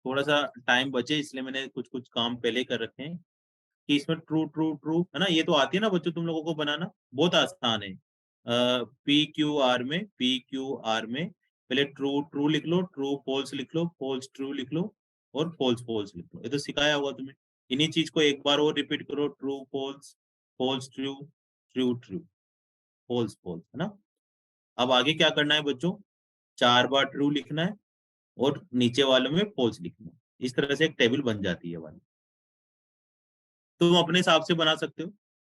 थोड़ा सा टाइम बचे इसलिए मैंने कुछ कुछ काम पहले कर रखे हैं, कि इसमें ट्रू ट्रू ट्रू है ना, ये तो आती है ना बच्चों तुम लोगों को बनाना, बहुत आसान है। पी क्यू आर में पहले ट्रू ट्रू लिख लो, ट्रू फॉल्स लिख लो, फॉल्स ट्रू लिख लो, और फॉल्स फॉल्स लिख लो, ये तो सिखाया होगा तुम्हें। इन्हीं चीज को एक बार और रिपीट करो, true false, false true, true true, false false, है ना। अब आगे क्या करना है बच्चों, 4 बार ट्रू लिखना है, और नीचे वालों में फॉल्स लिखना। इस तरह से एक टेबल बन जाती है वाली। तुम अपने हिसाब से बना सकते हो,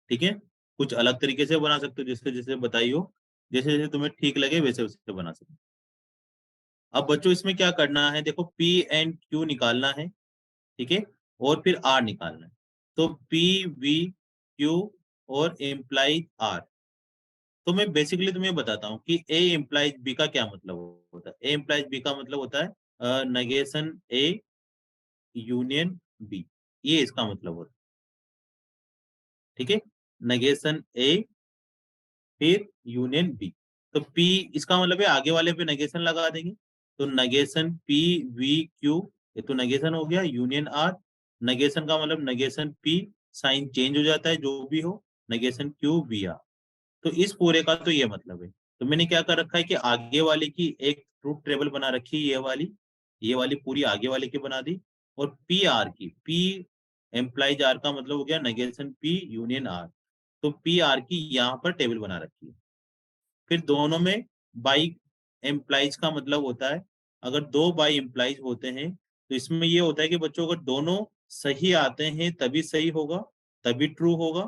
ठीक है, कुछ अलग तरीके से बना सकते हो, जैसे जैसे बताई हो, जैसे जैसे तुम्हें ठीक लगे वैसे वैसे बना सकते हो। अब बच्चों इसमें क्या करना है, देखो पी एंड क्यू निकालना है, ठीक है, और फिर आर निकालना है। तो पी वी क्यू और इम्प्लाइज आर। तो मैं बेसिकली तुम्हें बताता हूँ कि ए इम्प्लाइज बी का क्या मतलब होता है। ए इम्प्लाइज बी का मतलब होता है नेगेशन ए यूनियन बी, ये इसका मतलब होता है, ठीक है, नेगेशन ए फिर यूनियन बी। तो पी इसका मतलब है आगे वाले पे नेगेशन लगा देंगे, तो नेगेशन पी वी क्यू, ये तो नेगेशन हो गया, यूनियन आर, नेगेशन का मतलब नेगेशन पी, साइन चेंज हो जाता है जो भी हो, नेगेशन क्यू वी आर। तो इस पूरे का तो ये मतलब है। तो मैंने क्या कर रखा है कि आगे वाले की एक ट्रूथ टेबल बना रखी है, ये वाली पूरी आगे वाले की बना दी, और पी आर की, पी एम्प्लाइज आर का मतलब हो गया नेगेशन पी यूनियन आर, तो पी आर की यहाँ पर टेबल बना रखी है। फिर दोनों में बाई एम्प्लाइज का मतलब होता है, अगर दो बाई एम्प्लाइज होते हैं तो इसमें ये होता है कि बच्चों अगर दोनों सही आते हैं तभी सही होगा, तभी ट्रू होगा।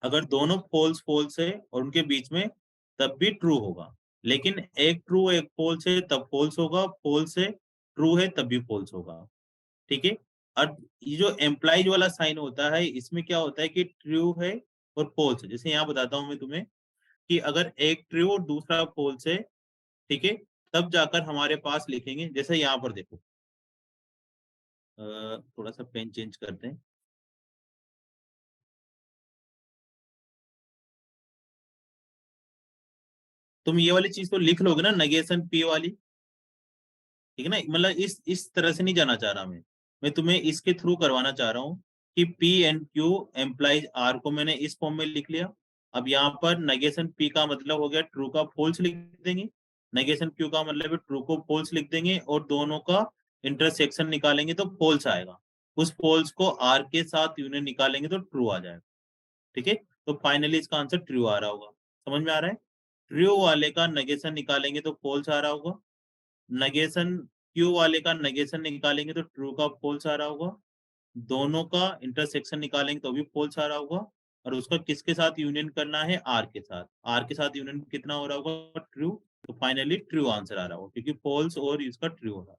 अगर दोनों फॉल्स फॉल्स है और उनके बीच में, तब भी ट्रू होगा। लेकिन एक ट्रू एक फॉल्स है तब फॉल्स होगा, फॉल्स है ट्रू है तब भी फॉल्स होगा, ठीक है। और ये जो एम्प्लाइज वाला साइन होता है इसमें क्या होता है कि ट्रू है और फॉल्स है। जैसे यहाँ बताता हूँ मैं तुम्हें कि अगर एक ट्रू और दूसरा फॉल्स है, ठीक है, तब जाकर हमारे पास लिखेंगे। जैसे यहाँ पर देखो, थोड़ा सा पेन चेंज करते हैं। तुम ये वाली चीज तो लिख लोगे ना, नेगेशन पी वाली, ठीक है ना, मतलब इस तरह से नहीं जाना चाह रहा मैं तुम्हें इसके थ्रू करवाना चाह रहा हूँ कि p and q implies r को मैंने इस फॉर्म में लिख लिया। अब यहाँ पर नेगेशन पी का मतलब हो गया ट्रू का फॉल्स लिख देंगे, नेगेशन क्यू का मतलब है ट्रू को फॉल्स लिख देंगे, और दोनों का इंटरसेक्शन निकालेंगे तो फॉल्स आएगा। उस फॉल्स को आर के साथ यूनियन निकालेंगे तो ट्रू आ जाएगा, ठीक है। तो फाइनली इसका आंसर ट्रू आ रहा होगा, समझ में आ रहा है। ट्रू वाले का नेगेशन निकालेंगे तो फॉल्स आ रहा होगा, नेगेशन क्यू वाले का नेगेशन निकालेंगे तो ट्रू का फॉल्स आ रहा होगा, दोनों का इंटरसेक्शन निकालेंगे तो भी फॉल्स आ रहा होगा, और उसका किसके साथ यूनियन करना है, आर के साथ, आर के साथ यूनियन कितना हो रहा होगा, ट्रू। तो फाइनली ट्रू आंसर आ रहा होगा क्योंकि फॉल्स और इसका ट्रू हो रहा है।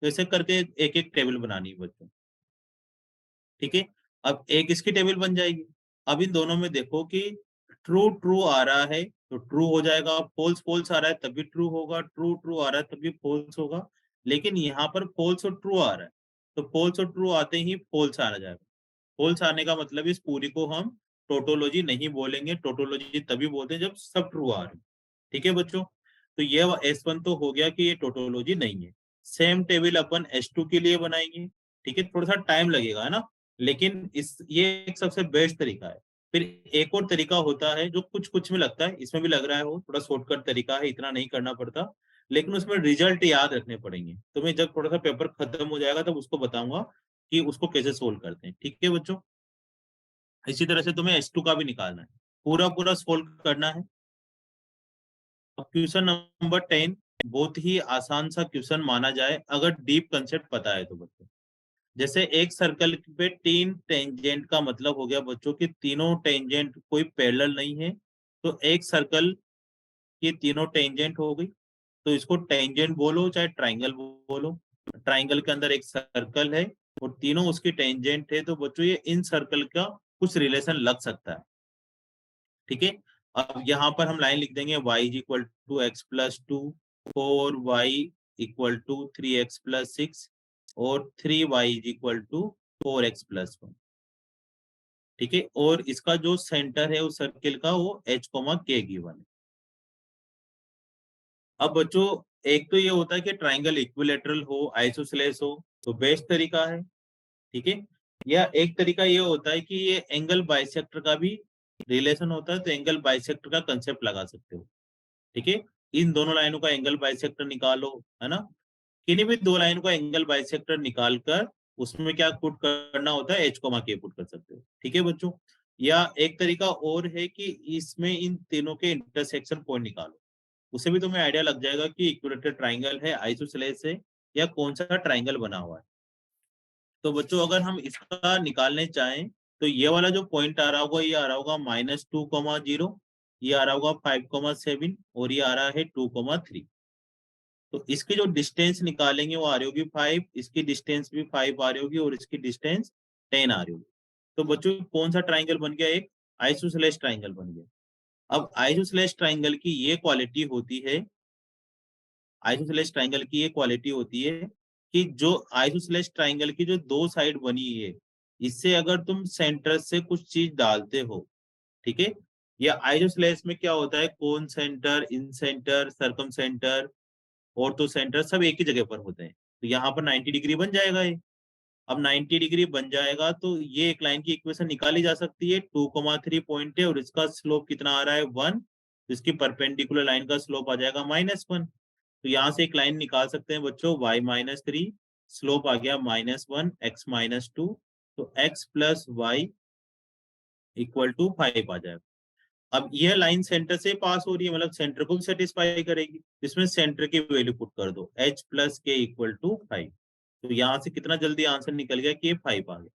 तो ऐसे करके एक एक टेबल बनानी है बच्चों, ठीक है। अब एक इसकी टेबल बन जाएगी। अब इन दोनों में देखो कि ट्रू ट्रू आ रहा है तो ट्रू हो जाएगा, फॉल्स फॉल्स आ रहा है तभी ट्रू होगा, ट्रू ट्रू आ रहा है तभी फॉल्स होगा। लेकिन यहाँ पर फॉल्स और ट्रू आ रहा है, तो फॉल्स और ट्रू आते ही फॉल्स आ जाएगा। फॉल्स आने का मतलब इस पूरी को हम टोटोलॉजी नहीं बोलेंगे, टोटोलॉजी तभी बोलते हैं जब सब ट्रू आ रहे हैं, ठीक है बच्चों। तो ये S1 तो हो गया कि ये टोटोलॉजी नहीं है। सेम टेबल अपन S2 के लिए बनाएंगे, ठीक है, थोड़ा सा टाइम लगेगा, है ना, लेकिन इस ये एक सबसे बेस्ट तरीका है। फिर एक और तरीका होता है जो कुछ कुछ में लगता है, इसमें भी लग रहा है, वो थोड़ा शॉर्टकट तरीका है, इतना नहीं करना पड़ता, लेकिन उसमें रिजल्ट याद रखने पड़ेंगे। तो मैं जब थोड़ा सा पेपर खत्म हो जाएगा तब उसको बताऊंगा कि उसको कैसे सोल्व करते हैं, ठीक है बच्चों। इसी तरह से तुम्हें S2 का भी निकालना है, पूरा पूरा सोल्व करना है। अब क्वेश्चन नंबर 10 बहुत ही आसान सा क्वेश्चन माना जाए अगर डीप कंसेप्ट पता है तो बच्चों। जैसे एक सर्कल पे तीन टेंजेंट का मतलब हो गया बच्चों कि तीनों टेंजेंट कोई पैरेलल नहीं है, तो एक सर्कल की तीनों टेंजेंट हो गई, तो इसको टेंजेंट बोलो चाहे ट्राइंगल बोलो। ट्राइंगल के अंदर एक सर्कल है और तीनों उसकी टेंजेंट है, तो बच्चों ये इन सर्कल का कुछ रिलेशन लग सकता है, ठीक है। अब यहाँ पर हम लाइन लिख देंगे y is equal to x plus two, 4y equal to 3x plus 6, और 3y is equal to 4x plus 1, ठीक है। और इसका जो सेंटर है उस सर्किल का वो h कोमा k गिवन है। अब बच्चों एक तो ये होता है कि ट्राइंगल इक्विलेटरल हो, आइसोसेलेस हो, तो बेस्ट तरीका है, ठीक है। या एक तरीका ये होता है कि ये एंगल बाइसेक्टर का भी रिलेशन होता है, तो एंगल बाइसेक्टर का कंसेप्ट लगा सकते हो, ठीक है। इन दोनों लाइनों का एंगल बाइसेक्टर निकालो, है ना, किन्हीं भी दो लाइन का एंगल बाइसेक्टर निकाल कर उसमें क्या पुट करना होता है, h कोमा k पुट कर सकते हो, ठीक है बच्चों। या एक तरीका और है कि इसमें इन तीनों के इंटरसेक्शन पॉइंट निकालो, उससे भी तुम्हें आइडिया लग जाएगा कि इक्विलेटरल ट्राइंगल है, आइसोसेलेस है, या कौन सा ट्राइंगल बना हुआ है। तो बच्चों अगर हम इसका निकालने चाहें तो ये वाला जो पॉइंट आ रहा होगा ये आ रहा होगा -2,0, ये आ रहा होगा 5,7 और ये आ रहा है 2,3। तो इसकी जो डिस्टेंस निकालेंगे वो आ रही होगी 5, इसकी डिस्टेंस भी 5 आ रही होगी और इसकी डिस्टेंस 10 आ रही होगी। तो बच्चों कौन सा ट्राइंगल बन गया, एक आइसोसेलेस ट्राइंगल बन गया। अब आइसोसेलेस ट्राइंगल की ये क्वालिटी होती है, आइसोसेलेस ट्राइंगल की ये क्वालिटी होती है कि जो आइसोसेलेस ट्राइंगल की जो दो साइड बनी है, इससे अगर तुम सेंटर से कुछ चीज डालते हो, ठीक है, या आइसोसेलेस में क्या होता है, कोन centre, incentre, circumcentre, orthocentre सब एक ही जगह पर होते हैं। तो यहाँ पर 90 डिग्री बन जाएगा ये। अब 90 डिग्री बन जाएगा तो ये एक लाइन की इक्वेशन निकाली जा सकती है। 2,3 पॉइंट है और इसका स्लोप कितना आ रहा है 1, तो इसकी परपेंडिकुलर लाइन का स्लोप आ जाएगा -1। तो यहाँ से एक लाइन निकाल सकते हैं बच्चों, y-3, स्लोप आ गया -1, x-2, तो x plus y equal to 5 आ जाएगा। अब यह लाइन सेंटर से पास हो रही है, मतलब सेंटर को भी सेटिस्फाई करेगी। इसमें सेंटर की वैल्यू पुट कर दो, h प्लस के इक्वल टू 5। तो यहाँ से कितना जल्दी आंसर निकल गया कि ये 5 आ गया।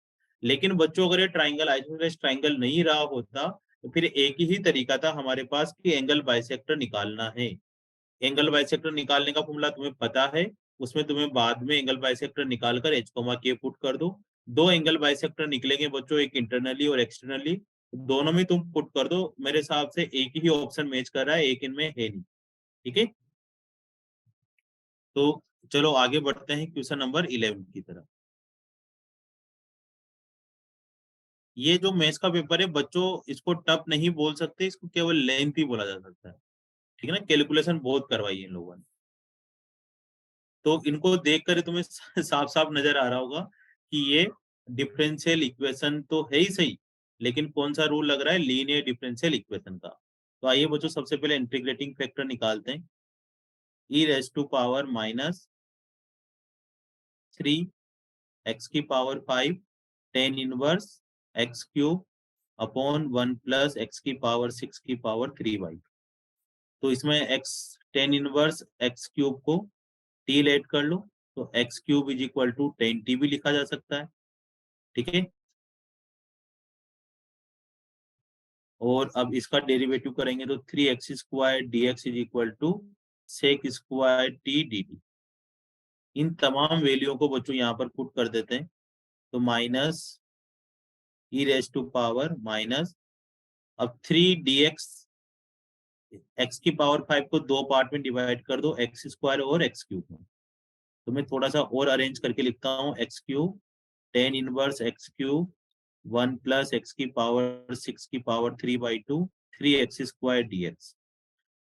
लेकिन बच्चों अगर ये ट्राइंगल आइसोसेलेस ट्राइंगल नहीं रहा होता तो फिर एक ही तरीका था हमारे पास कि एंगल बाइसेक्टर निकालना है। एंगल बाइसेक्टर निकालने का फॉर्मूला तुम्हें पता है, उसमें तुम्हें बाद में एंगल बाइसेक्टर निकालकर h, k पुट कर दो। दो एंगल बाइसेक्टर निकलेंगे बच्चों, एक इंटरनली और एक्सटर्नली, दोनों में तुम पुट कर दो। मेरे हिसाब से एक ही ऑप्शन मैच कर रहा है, एक इनमें है नहीं। ठीक है, तो चलो आगे बढ़ते हैं क्वेश्चन नंबर 11 की तरफ। ये जो मैथ्स का पेपर है बच्चों, इसको टफ नहीं बोल सकते, इसको केवल लेंथ ही बोला जा सकता है। ठीक है ना, कैलकुलेशन बहुत करवाई है इन लोगों ने। तो इनको देखकर तुम्हें साफ साफ नजर आ रहा होगा कि ये डिफरेंशियल इक्वेशन तो है ही सही, लेकिन कौन सा रूल लग रहा है, लीनियर डिफरेंशियल इक्वेशन का। तो आइए बच्चों सबसे पहले इंटीग्रेटिंग फैक्टर निकालते हैं। E raise to power -3 x की power 5 tan inverse x cube upon 1 plus x की पावर 6 की पावर 3/। तो इसमें x tan inverse x cube को टी लेट कर लो, तो x cube is equal to 10t भी लिखा जा सकता है। ठीक है, और अब इसका डेरिवेटिव करेंगे तो 3x² dx is equal to sec² t dt। इन तमाम वैल्यू को बच्चों यहाँ पर पुट कर देते हैं, तो minus e raise to power minus, अब 3 dx, x की पावर 5 को दो पार्ट में डिवाइड कर दो, x² और x क्यूब में। तो मैं थोड़ा सा और अरेंज करके लिखता हूँ, x cube tan inverse x cube 1 plus x की पावर 6 की पावर 3/2 3x² dx।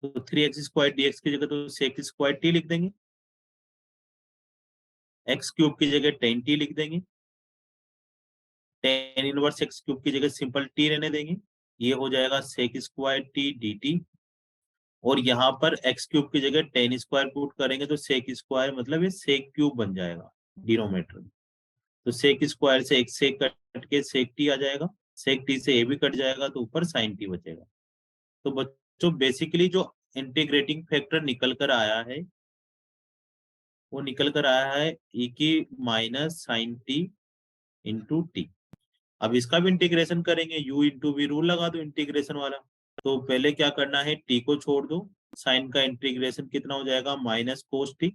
तो 3x² dx की जगह तो sec² t लिख देंगे, x क्यूब की जगह 10t लिख देंगे, टेन इनवर्स एक्स क्यूब की जगह सिंपल t रहने देंगे, ये हो जाएगा sec² t dt। और यहाँ पर x क्यूब की जगह 10² पुट करेंगे तो sec² मतलब ये sec क्यूब बन जाएगा डिनोमिनेटर में। तो sec² से एक sec कट के sec t आ जाएगा, sec t से a भी कट जाएगा तो ऊपर sin t बचेगा। तो बच्चों बेसिकली जो इंटीग्रेटिंग फैक्टर निकल कर आया है वो निकल कर आया है e की minus sine t into t. अब इसका भी इंटीग्रेशन करेंगे, u इंटू वी रूल लगा दो इंटीग्रेशन वाला। तो पहले क्या करना है, t को छोड़ दो, साइन का इंटीग्रेशन कितना हो जाएगा -cos t,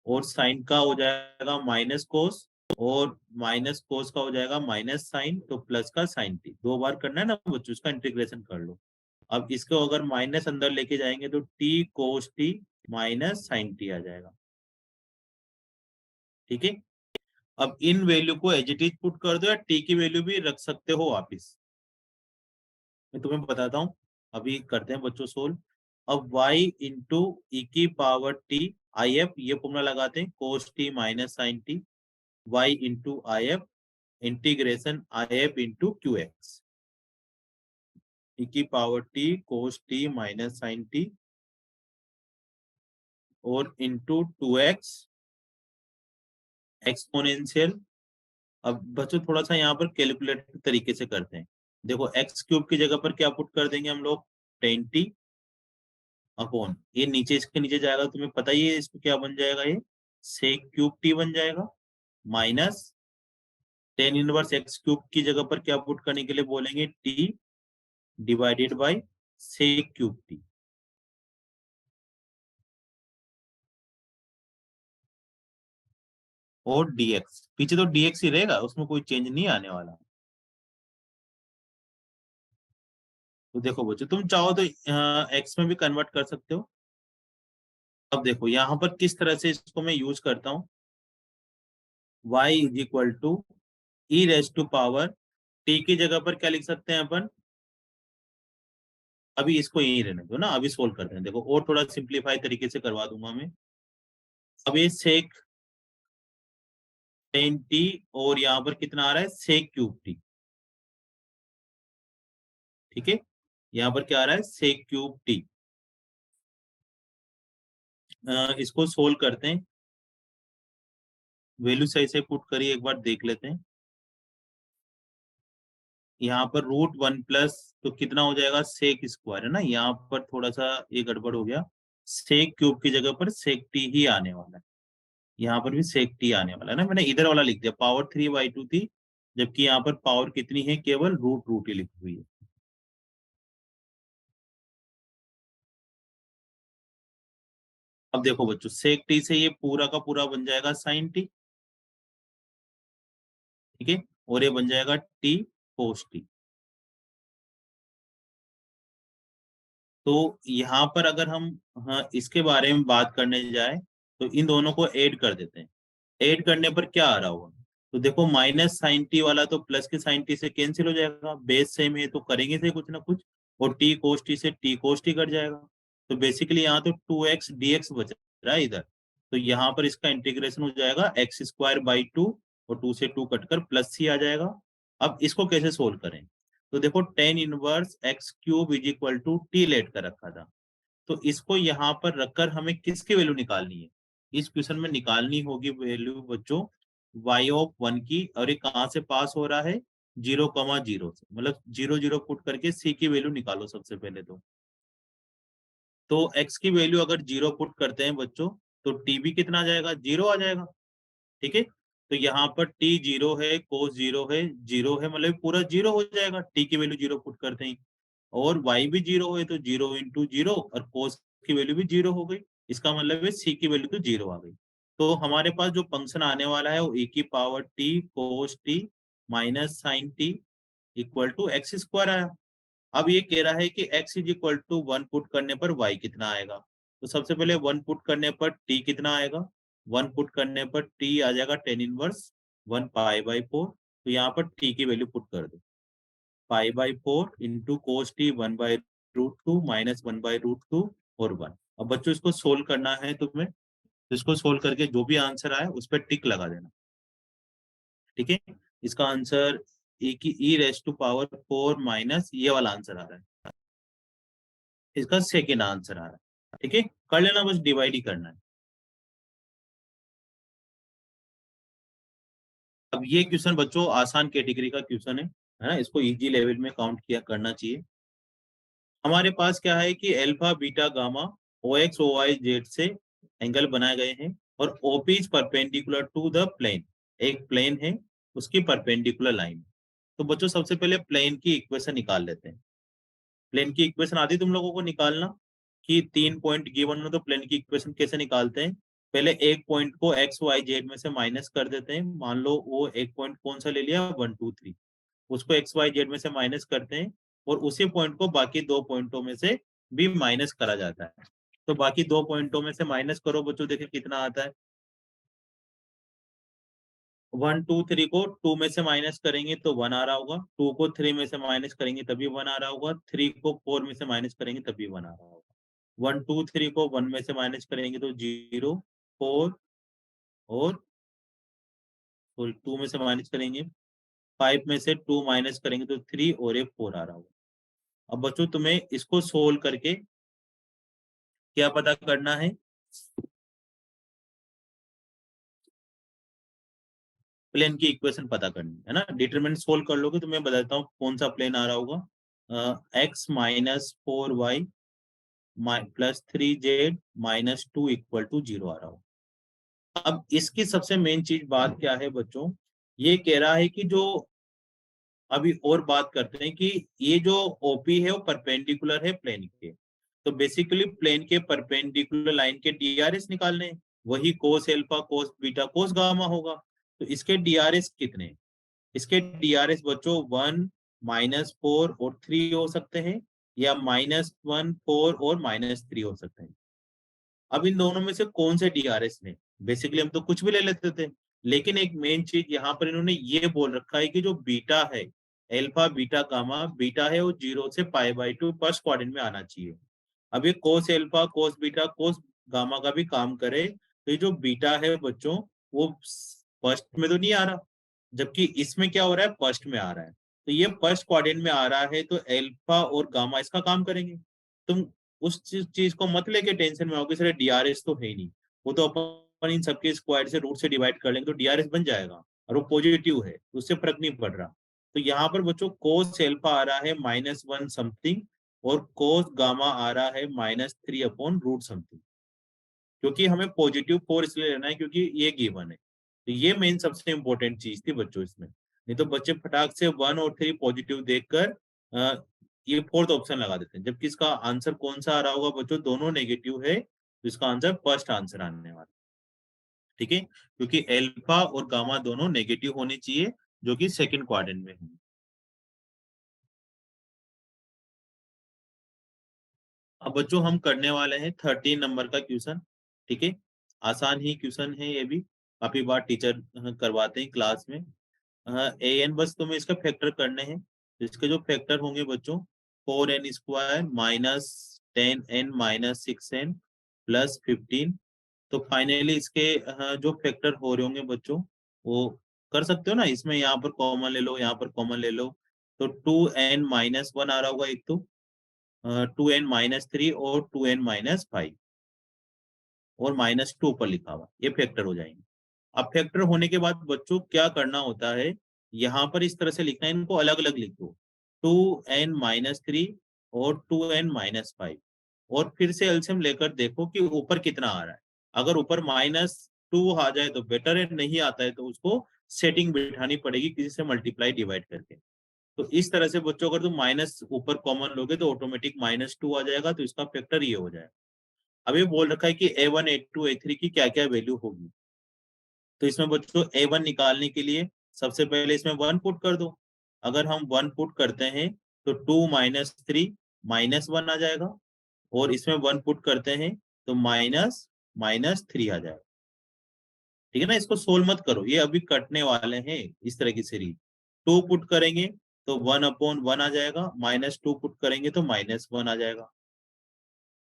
और साइन का हो जाएगा -cos, और -cos का हो जाएगा -sin, तो प्लस का sin t। दो बार करना है ना बच्चों, इसका इंटीग्रेशन कर लो। अब इसको अगर माइनस अंदर लेके जाएंगे तो t cos t minus sin t आ जाएगा। ठीक है, अब इन वैल्यू को एज इट इज पुट कर दो, या t की वैल्यू भी रख सकते हो वापिस, मैं तुम्हें बताता हूँ। अभी करते हैं बच्चों सोल्व। अब y इंटू ई की पावर t आई एफ, ये फॉर्मूला लगाते हैं, cos t minus sine t, y into I F integration I F into Q x, e की power t cos t minus sine t और into 2x exponential. अब बच्चों थोड़ा सा यहाँ पर कैलकुलेटर तरीके से करते हैं। देखो एक्स क्यूब की जगह पर क्या पुट कर देंगे हम लोग, 10t, अपॉन ये नीचे इसके नीचे जाएगा, तुम्हें पता ही है इसको क्या बन जाएगा, ये सेक क्यूब टी बन जाएगा, minus ten inverse x cube की जगह पर क्या पुट करने के लिए बोलेंगे, t divided by sec cube t. और डीएक्स, पीछे तो डीएक्स ही रहेगा, उसमें कोई चेंज नहीं आने वाला। तो देखो बच्चों, तुम चाहो तो एक्स में भी कन्वर्ट कर सकते हो। अब देखो यहाँ पर किस तरह से इसको मैं यूज करता हूँ, y is equal to e raise to power t की जगह पर क्या लिख सकते हैं अपन, अभी इसको यही रहने दो ना, अभी सोल्व करते हैं। देखो और थोड़ा सिंप्लीफाई तरीके से करवा दूंगा मैं। अब ये सेक टेन टी और यहाँ पर कितना आ रहा है, सेक क्यूब टी। ठीक है, यहाँ पर क्या आ रहा है, सेक क्यूब टी। इसको सोल्व करते हैं, वैल्यू सही से पुट करिए, एक बार देख लेते हैं। यहाँ पर रूट वन प्लस तो कितना हो जाएगा, सेक स्क्वायर है ना, यहाँ पर थोड़ा सा ये गड़बड़ हो गया, सेक क्यूब की जगह पर सेक टी ही आने वाला है। यहाँ पर भी सेक टी आने वाला है ना, मैंने इधर वाला लिख दिया, पावर 3/2 थी, जबकि यहाँ पर पावर कितनी है, केवल रूट रूट ही लिखी हुई है। अब देखो बच्चों, सेक टी से ये पूरा का पूरा बन जाएगा साइन टी। ठीक है, और ये बन जाएगा टी कोस टी। तो यहाँ पर अगर हम, हाँ, इसके बारे में बात करने जाए तो इन दोनों को ऐड कर देते हैं। ऐड करने पर क्या आ रहा होगा, तो देखो माइनस साइन टी वाला तो प्लस के साइन टी से कैंसिल हो जाएगा, बेस सेम है तो करेंगे से कुछ ना कुछ, और टी कोस टी से टी कोस टी कट जाएगा। तो बेसिकली यहाँ तो 2x dx बच रहा है इधर। तो यहाँ पर इसका इंटीग्रेशन हो जाएगा एक्स स्क्वायर बाई टू, और टू से टू कटकर प्लस सी आ जाएगा। अब इसको कैसे सोल्व करें, तो देखो tan inverse x cube is equal to t let कर रखा था, तो इसको यहाँ पर रखकर हमें किसकी वैल्यू निकालनी है, इस क्वेश्चन में निकालनी होगी वैल्यू बच्चों y ऑफ वन की। और ये कहाँ से पास हो रहा है, 0,0 से, मतलब 0 0 पुट करके c की वैल्यू निकालो सबसे पहले। तो x की वैल्यू अगर 0 पुट करते हैं बच्चों, तो t भी कितना आ जाएगा, 0 आ जाएगा। ठीक है, तो यहाँ पर t 0 है, cos 0 है, 0 है, मतलब पूरा 0 हो जाएगा, t की वैल्यू 0 पुट करते हैं। और y भी 0 है, तो 0 × 0, और cos की वैल्यू भी 0 हो गई, इसका मतलब है c की वैल्यू तो 0 आ गई। तो हमारे पास जो फंक्शन आने वाला है वो e की power t cos t minus sine t equal to x square आया। अब ये कह रहा है कि x is equal to one put करने पर y कितना आएगा, तो सबसे पहले वन पुट करने पर t कितना आएगा, वन पुट करने पर t आ जाएगा tan inverse one pi by four. तो यहाँ पर t की वैल्यू पुट कर दो, pi by four into cos t one by root two minus one by root two और वन। अब बच्चों इसको सोल्व करना है तुम्हें, तो इसको सोल्व करके जो भी आंसर आए उस पर टिक लगा देना। ठीक है, इसका आंसर ए की e raise to power four minus ये वाला आंसर आ रहा है, इसका सेकेंड आंसर आ रहा है। ठीक है, कर लेना, बस डिवाइड ही करना है। अब ये क्वेश्चन बच्चों आसान कैटेगरी का क्वेश्चन है ना, इसको इजी लेवल में काउंट किया करना चाहिए। हमारे पास क्या है कि alpha beta gamma o x o y z से एंगल बनाए गए हैं, और OP is perpendicular to the plane, एक प्लेन है उसकी परपेंडिकुलर लाइन। तो बच्चों सबसे पहले प्लेन की इक्वेशन निकाल लेते हैं। प्लेन की इक्वेशन आती तुम लोगों को निकालना, कि तीन पॉइंट गिवन हो तो प्लेन की इक्वेशन कैसे निकालते हैं। पहले एक पॉइंट को एक्स वाई जेड में से माइनस कर देते हैं, मान लो वो एक पॉइंट कौन सा ले लिया, वन टू थ्री, उसको एक्स वाई जेड में से माइनस करते हैं, और उसी पॉइंट को बाकी दो पॉइंटों में से भी माइनस करा जाता है। तो बाकी दो पॉइंटों में से माइनस करो बच्चों, देखिए कितना आता है, वन टू थ्री को टू में से माइनस करेंगे तो वन आ रहा होगा, टू को थ्री में से माइनस करेंगे तभी वन आ रहा होगा, थ्री को फोर में से माइनस करेंगे तभी वन आ रहा होगा, वन टू थ्री को वन में से माइनस करेंगे तो जीरो, फोर, और टू में से माइनस करेंगे, फाइव में से टू माइनस करेंगे तो थ्री, और एक फोर आ रहा होगा। अब बच्चों तुम्हें इसको सोल्व करके क्या पता करना है, प्लेन की इक्वेशन पता करनी है ना। डिटरमिनेंट सोल्व कर लोगे तो मैं बताता हूँ कौन सा प्लेन आ रहा होगा, x minus four y plus 3z minus 2 equal to 0 आ रहा हो। अब इसकी सबसे मेन चीज बात क्या है बच्चों, ये कह रहा है कि जो अभी और बात करते हैं कि ये जो ओपी है वो परपेंडिकुलर है प्लेन के, तो बेसिकली प्लेन के परपेंडिकुलर लाइन के डीआरएस निकालने हैं। वही कोस alpha cos beta cos gamma होगा। तो इसके डीआरएस कितने हैं? इसके डीआरएस बच्चों 1 -4 और 3 हो सकते हैं, या -1 4 और -3 हो सकते हैं। अब इन दोनों में से कौन से डीआरएस ने, बेसिकली हम तो कुछ भी ले लेते थे, लेकिन एक मेन चीज यहाँ पर इन्होंने ये बोल रखा है कि जो बीटा है, एल्फा बीटा गामा, बीटा है वो 0 से π/2 फर्स्ट क्वाड्रेंट में आना चाहिए। अब ये कोस alpha cos beta cos gamma का भी काम करे, तो ये जो बीटा है बच्चों वो फर्स्ट में तो नहीं आ रहा, जबकि इसमें क्या हो रहा है, फर्स्ट में आ रहा है। तो ये फर्स्ट क्वाड्रेंट में आ रहा है, तो एल्फा और गामा इसका काम करेंगे। तुम उस चीज को मत लेके टेंशन में आओगे सर डीआरएस तो है ही नहीं, वो तो अपन इन सबके स्क्वायर से रूट से डिवाइड कर लेंगे तो डीआरएस बन जाएगा, और वो पॉजिटिव है, उससे फर्क नहीं पड़ रहा। तो यहाँ पर बच्चों कोस एल्फा आ रहा है -1 समथिंग, और कोस गामा आ रहा है -3/रूट समथिंग, क्योंकि हमें पॉजिटिव 4 इसलिए लेना है क्योंकि ये गिवन है। तो ये मेन सबसे इंपॉर्टेंट चीज थी बच्चों इसमें, नहीं तो बच्चे फटाक से 1 और 3 पॉजिटिव देखकर ये फोर्थ ऑप्शन लगा देते हैं, जबकि इसका आंसर कौन सा आ रहा होगा बच्चों, दोनों नेगेटिव है, तो इसका आंसर फर्स्ट आंसर आने वाला। ठीक है, क्योंकि एल्फा और गामा दोनों नेगेटिव होने चाहिए, जो कि सेकंड क्वाड्रेंट में है। अब बच्चों हम करने वाले हैं 13 नंबर का क्वेश्चन। ठीक है, आसान ही क्वेश्चन है ये भी, काफी बार टीचर करवाते हैं क्लास में। ए एन बस तुम्हें इसका फैक्टर करने हैं, तो इसके जो फैक्टर होंगे बच्चों, 4n² minus 10n minus 6n plus 15। तो फाइनली इसके जो फैक्टर हो रहे होंगे बच्चों, वो कर सकते हो ना, इसमें यहाँ पर कॉमन ले लो, यहाँ पर कॉमन ले लो, तो 2n-1 आ रहा होगा एक, तो 2n-3 और 2n-5 और -2 पर लिखा हुआ, ये फैक्टर हो जाएंगे। अब फैक्टर होने के बाद बच्चों क्या करना होता है, यहाँ पर इस तरह से लिखना है, इनको अलग अलग लिख दो, 2n-3 और 2n-5, और फिर से एलसीएम लेकर देखो कि ऊपर कितना आ रहा है। अगर ऊपर -2 आ जाए तो बेटर है, नहीं आता है तो उसको सेटिंग बिठानी पड़ेगी किसी से मल्टीप्लाई डिवाइड करके। तो इस तरह से बच्चों अगर तुम माइनस ऊपर कॉमन लोगे तो ऑटोमेटिक -2 आ जाएगा, तो इसका फैक्टर ये हो जाएगा। अब ये बोल रखा है कि A1 A2 A3 की क्या क्या वैल्यू होगी, तो इसमें बच्चों A1 निकालने के लिए सबसे पहले इसमें 1 पुट कर दो। अगर हम 1 पुट करते हैं तो 2-3 -1 आ जाएगा, और इसमें 1 पुट करते हैं तो -3 आ जाएगा। ठीक है ना, इसको सोल्व मत करो, ये अभी कटने वाले हैं इस तरह की सीरीज। 2 पुट करेंगे तो 1/1 आ जाएगा, -2 पुट करेंगे तो -1 आ जाएगा,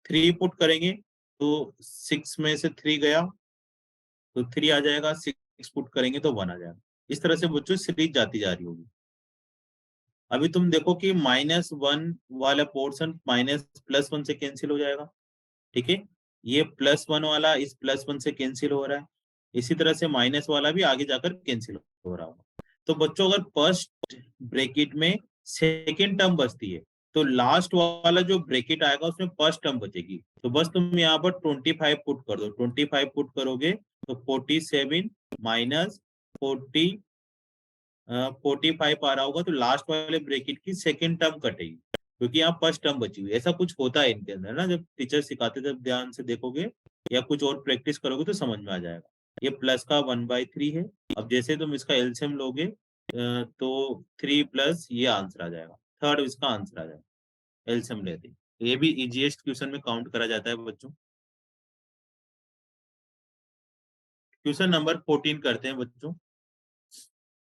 3 पुट करेंगे तो 6 में से 3 गया तो 3 आ जाएगा, 6 पुट करेंगे तो 1 आ जाएगा। इस तरह से बच्चों सीरीज जाती जा रही होगी। अभी तुम देखो कि -1 वाला पोर्शन +1 से कैंसिल हो जाएगा। ठीक है, ये +1 वाला इस +1 से कैंसिल हो रहा है, इसी तरह से माइनस वाला भी आगे जाकर कैंसिल हो रहा होगा। तो बच्चों अगर फर्स्ट ब्रैकेट में सेकेंड टर्म बचती है, तो लास्ट वाला जो ब्रैकेट आएगा उसमें फर्स्ट टर्म बचेगी। तो बस तुम यहाँ पर 25 पुट कर दो, 25 पुट करोगे तो 47 माइनस 45 आ रहा होगा, तो लास्ट वाले ब्रैकेट की सेकेंड टर्म कटेगी, क्योंकि यहाँ फर्स्ट टर्म बची हुई है। ऐसा कुछ होता है इनके अंदर ना, जब टीचर सिखाते जब ध्यान से देखोगे या कुछ और प्रैक्टिस करोगे तो समझ में आ जाएगा। ये प्लस का 1/3 है। अब जैसे तुम इसका एलसीएम लोगे तो 3 प्लस ये आंसर आ जाएगा, थर्ड इसका आंसर आ जाएगा एलसीएम लेते ही। ये भी इजीएस्ट क्वेश्चन में काउंट करा जाता है बच्चों। क्वेश्चन नंबर 14 करते हैं बच्चों।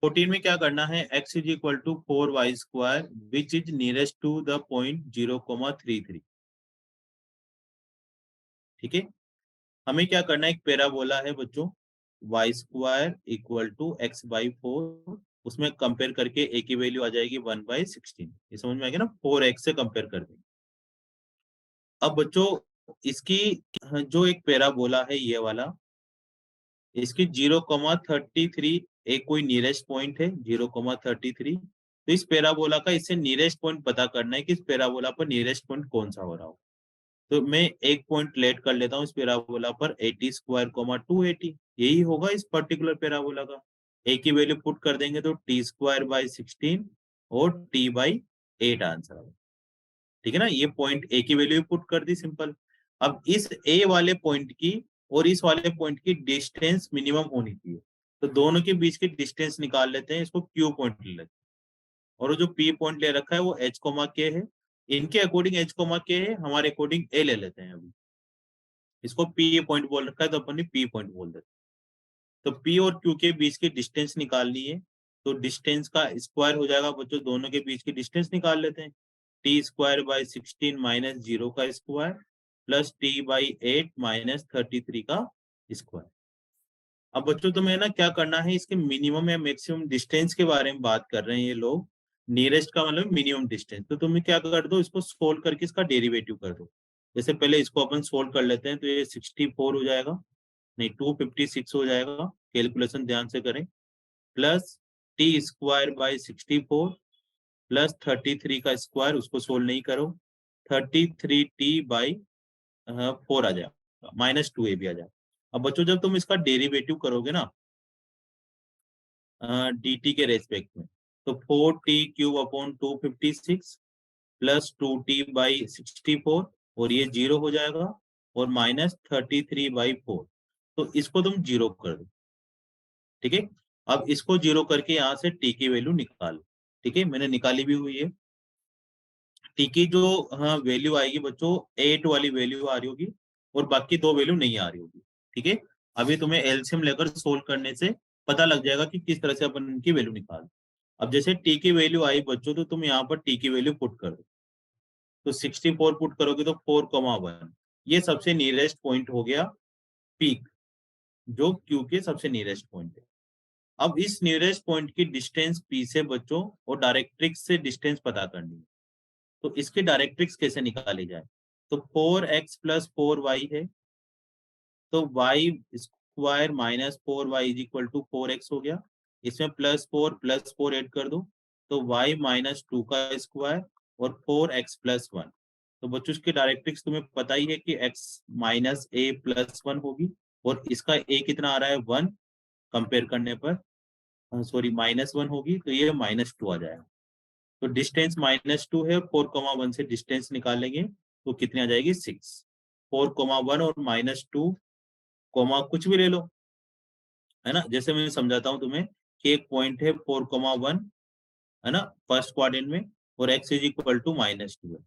14 में क्या करना है, x is equal to 4y² which is nearest to the point 0,33। ठीक है, हमें क्या करना है, एक पैराबोला है बच्चों, y² इक्वल टू x/4, उसमें कंपेयर करके a की वैल्यू आ जाएगी 1/16। ये समझ में आ गया ना, 4x से कंपेयर कर देंगे। अब बच्चों इसकी जो एक पैराबोला है ये वाला, इसकी 0,33 एक कोई नियरेस्ट पॉइंट है 0,33, तो इस पैराबोला का इससे नियरेस्ट पॉइंट पता करना है कि इस पैराबोला पर नियरेस्ट पॉइंट कौन सा हो रहा हो। तो मैं एक पॉइंट लेट कर लेता हूँ इस पैराबोला पर 80 स्क्वायर 280, यही होगा इस पर्टिकुलर पैराबोला का। ए की वैल्यू पुट कर देंगे तो टी स्क्वायर बाई 16 और टी बाई 8 आंसर आएगा। ठीक है ना, ये पॉइंट ए की वैल्यू पुट कर दी, सिंपल। अब इस ए वाले पॉइंट की और इस वाले पॉइंट की डिस्टेंस मिनिमम होनी चाहिए, तो दोनों के बीच की डिस्टेंस निकाल लेते हैं, इसको क्यू पॉइंट ले लेते हैं। और वो जो पी पॉइंट ले रखा है वो एच कोमा के है, इनके अकॉर्डिंग एच कोमा के है, हमारे अकॉर्डिंग ए ले लेते हैं अभी। इसको पी पॉइंट बोल रखा है तो अपन पी पॉइंट बोल देते हैं। तो पी और क्यू के बीच की डिस्टेंस निकालनी है, तो डिस्टेंस का स्क्वायर हो जाएगा बच्चों, दोनों के बीच की डिस्टेंस निकाल लेते हैं। टी स्क्वायर बाई 16 माइनस 0 का square plus T by 8 minus 33 का स्क्वायर। अब बच्चों तुम्हें ना क्या करना है, इसके मिनिमम या मैक्सिमम डिस्टेंस के बारे में बात कर रहे हैं ये लोग। नियरेस्ट का मतलब मिनिमम डिस्टेंस, तो तुम्हें क्या कर दो, इसको सोल्व करके इसका डेरिवेटिव कर दो। जैसे पहले इसको अपन सोल्व कर लेते हैं, तो ये 64 हो जाएगा, नहीं 256 हो जाएगा, कैलकुलेशन ध्यान से करें। Plus T square by 64 plus 33 का स्क्वायर, उसको सोल्व नहीं करो, 33t बाई 4 आ जाएगा, माइनस 2a भी आ जाएगा। अब बच्चों जब तुम इसका डेरिवेटिव करोगे ना dt के रेस्पेक्ट में, तो 4t³ upon 256 plus 2t by 64 और ये 0 हो जाएगा, और माइनस 33/4, तो इसको तुम 0 कर दो। ठीक है, अब इसको 0 करके यहाँ से t की वैल्यू निकालो। ठीक है, मैंने निकाली भी हुई है। टी की जो हाँ वैल्यू आएगी बच्चों, 8 वाली वैल्यू आ रही होगी और बाकी दो वैल्यू नहीं आ रही होगी। ठीक है, अभी तुम्हें एलसीएम लेकर सोल्व करने से पता लग जाएगा कि किस तरह से अपन इनकी वैल्यू निकाल। अब जैसे टी की वैल्यू आई बच्चों, तो तुम यहाँ पर टी की वैल्यू पुट कर दो, तो 64 पुट करोगे तो 4,1, ये सबसे नियरेस्ट पॉइंट हो गया पीक, जो क्यू के सबसे नियरेस्ट पॉइंट है। अब इस नियरेस्ट पॉइंट की डिस्टेंस पी से बच्चों और डायरेक्ट्रिक्स से डिस्टेंस पता करनी है, तो इसकी डायरेक्ट्रिक्स कैसे निकाली जाए, तो 4x प्लस 4y है, तो y square minus 4y is equal to 4x हो गया। इसमें +4 ऐड कर दो, तो y माइनस 2 का स्क्वायर और 4x+1। तो बच्चों इसकी डायरेक्ट्रिक्स तुम्हें पता ही है कि x माइनस a प्लस 1 होगी, और इसका a कितना आ रहा है 1, कंपेयर करने पर सॉरी -1 होगी, तो ये -2 आ जाएगा। तो डिस्टेंस -2 है, 4,1 से डिस्टेंस निकालेंगे तो कितनी आ जाएगी 6। 4,1 और -2 कॉमा कुछ भी ले लो, है ना, जैसे मैं समझाता हूँ तुम्हें कि एक पॉइंट है 4,1, है ना, फर्स्ट क्वाड्रेंट में, और x इज इक्वल टू -2 है।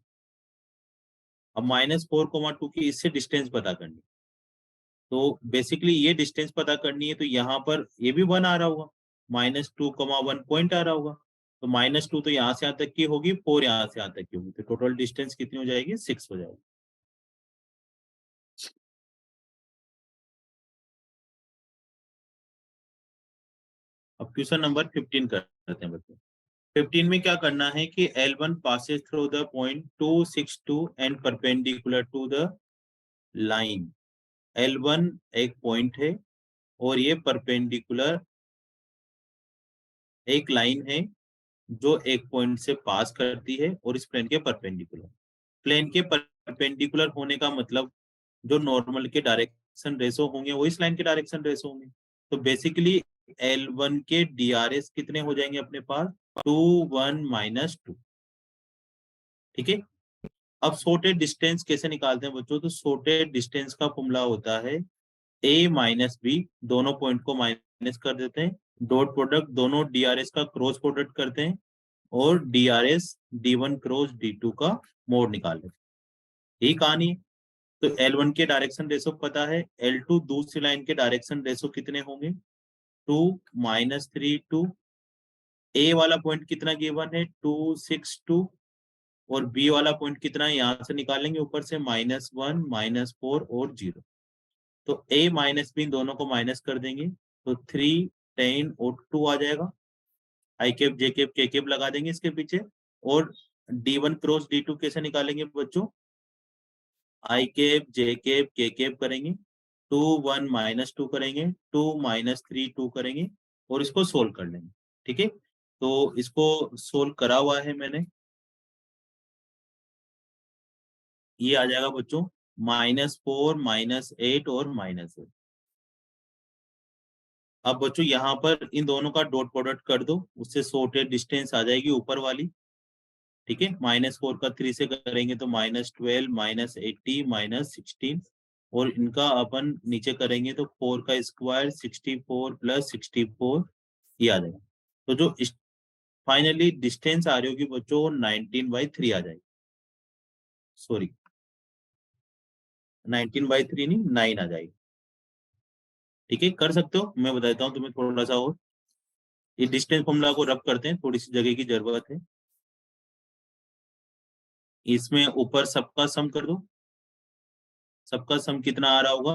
अब -4,2 की इससे डिस्टेंस पता करनी, तो बेसिकली ये डिस्टेंस पता करनी है, तो यहाँ पर ये भी 1 आ रहा होगा, -2,1 पॉइंट आ रहा होगा, तो -2 तो यहाँ से यहाँ तक की होगी, 4 यहाँ से यहाँ तक की होगी, तो टोटल डिस्टेंस कितनी हो जाएगी 6 हो जाएगी। अब क्वेश्चन नंबर 15 करते हैं बच्चों। 15 में क्या करना है कि L1 passes through the point 262 and perpendicular to the line। L1 एक पॉइंट है और ये परपेंडिकुलर एक लाइन है जो एक पॉइंट से पास करती है और इस प्लेन के परपेंडिकुलर। प्लेन के परपेंडिकुलर होने का मतलब जो नॉर्मल के डायरेक्शन रेशो होंगे वो इस लाइन के डायरेक्शन रेशो होंगे। तो बेसिकली L1 के DRS कितने हो जाएंगे अपने पास, 2 1 -2। ठीक है, अब शॉर्टेड डिस्टेंस कैसे निकालते हैं बच्चों, तो शॉर्टेड डिस्टेंस का फॉर्मूला होता है a माइनस बी, दोनों पॉइंट को माइनस कर देते हैं, डॉट प्रोडक्ट दोनों DRS का क्रॉस प्रोडक्ट करते हैं, और DRS D1 क्रॉस D2 का मोड निकाल लेते हैं। यही कहानी है। तो L1 के डायरेक्शन रेशो पता है, L2 दूसरी लाइन के डायरेक्शन रेशो कितने होंगे, 2 -3 2। ए वाला पॉइंट कितना गिवन है 262, और बी वाला पॉइंट कितना है, यहाँ से निकालेंगे ऊपर से -1 -4 और 0। तो a माइनस बी दोनों को माइनस कर देंगे, तो 3 10 और 2 आ जाएगा। आई कैप जे कैप के कैप लगा देंगे इसके पीछे, और D1 क्रॉस D2 कैसे निकालेंगे बच्चों, आई कैप जे कैप के कैप करेंगे, 2 1 -2 करेंगे, 2 -3 2 करेंगे, और इसको सोल्व कर लेंगे। ठीक है, तो इसको सोल्व करा हुआ है मैंने। ये आ जाएगा बच्चों -4 -8 और -8। अब बच्चों यहाँ पर इन दोनों का डॉट प्रोडक्ट कर दो, उससे सॉर्टेड डिस्टेंस आ जाएगी ऊपर वाली। ठीक है, -4 का 3 से करेंगे तो -12 -80 -16, और इनका अपन नीचे करेंगे तो 4 का स्क्वायर 64 + 64 ये आ जाएगा। तो जो फाइनली डिस्टेंस आ रही होगी बच्चों 19/3 आ जाएगी। सॉरी, 19/3 नहीं, 9 आ जाएगी। ठीक है, कर सकते हो, मैं बताता हूँ तुम्हें थोड़ा सा और। ये डिस्टेंस फॉर्मूला को रब करते हैं, थोड़ी सी जगह की जरूरत है। इसमें ऊपर सबका सम कर दो। सबका सम कितना आ रहा होगा?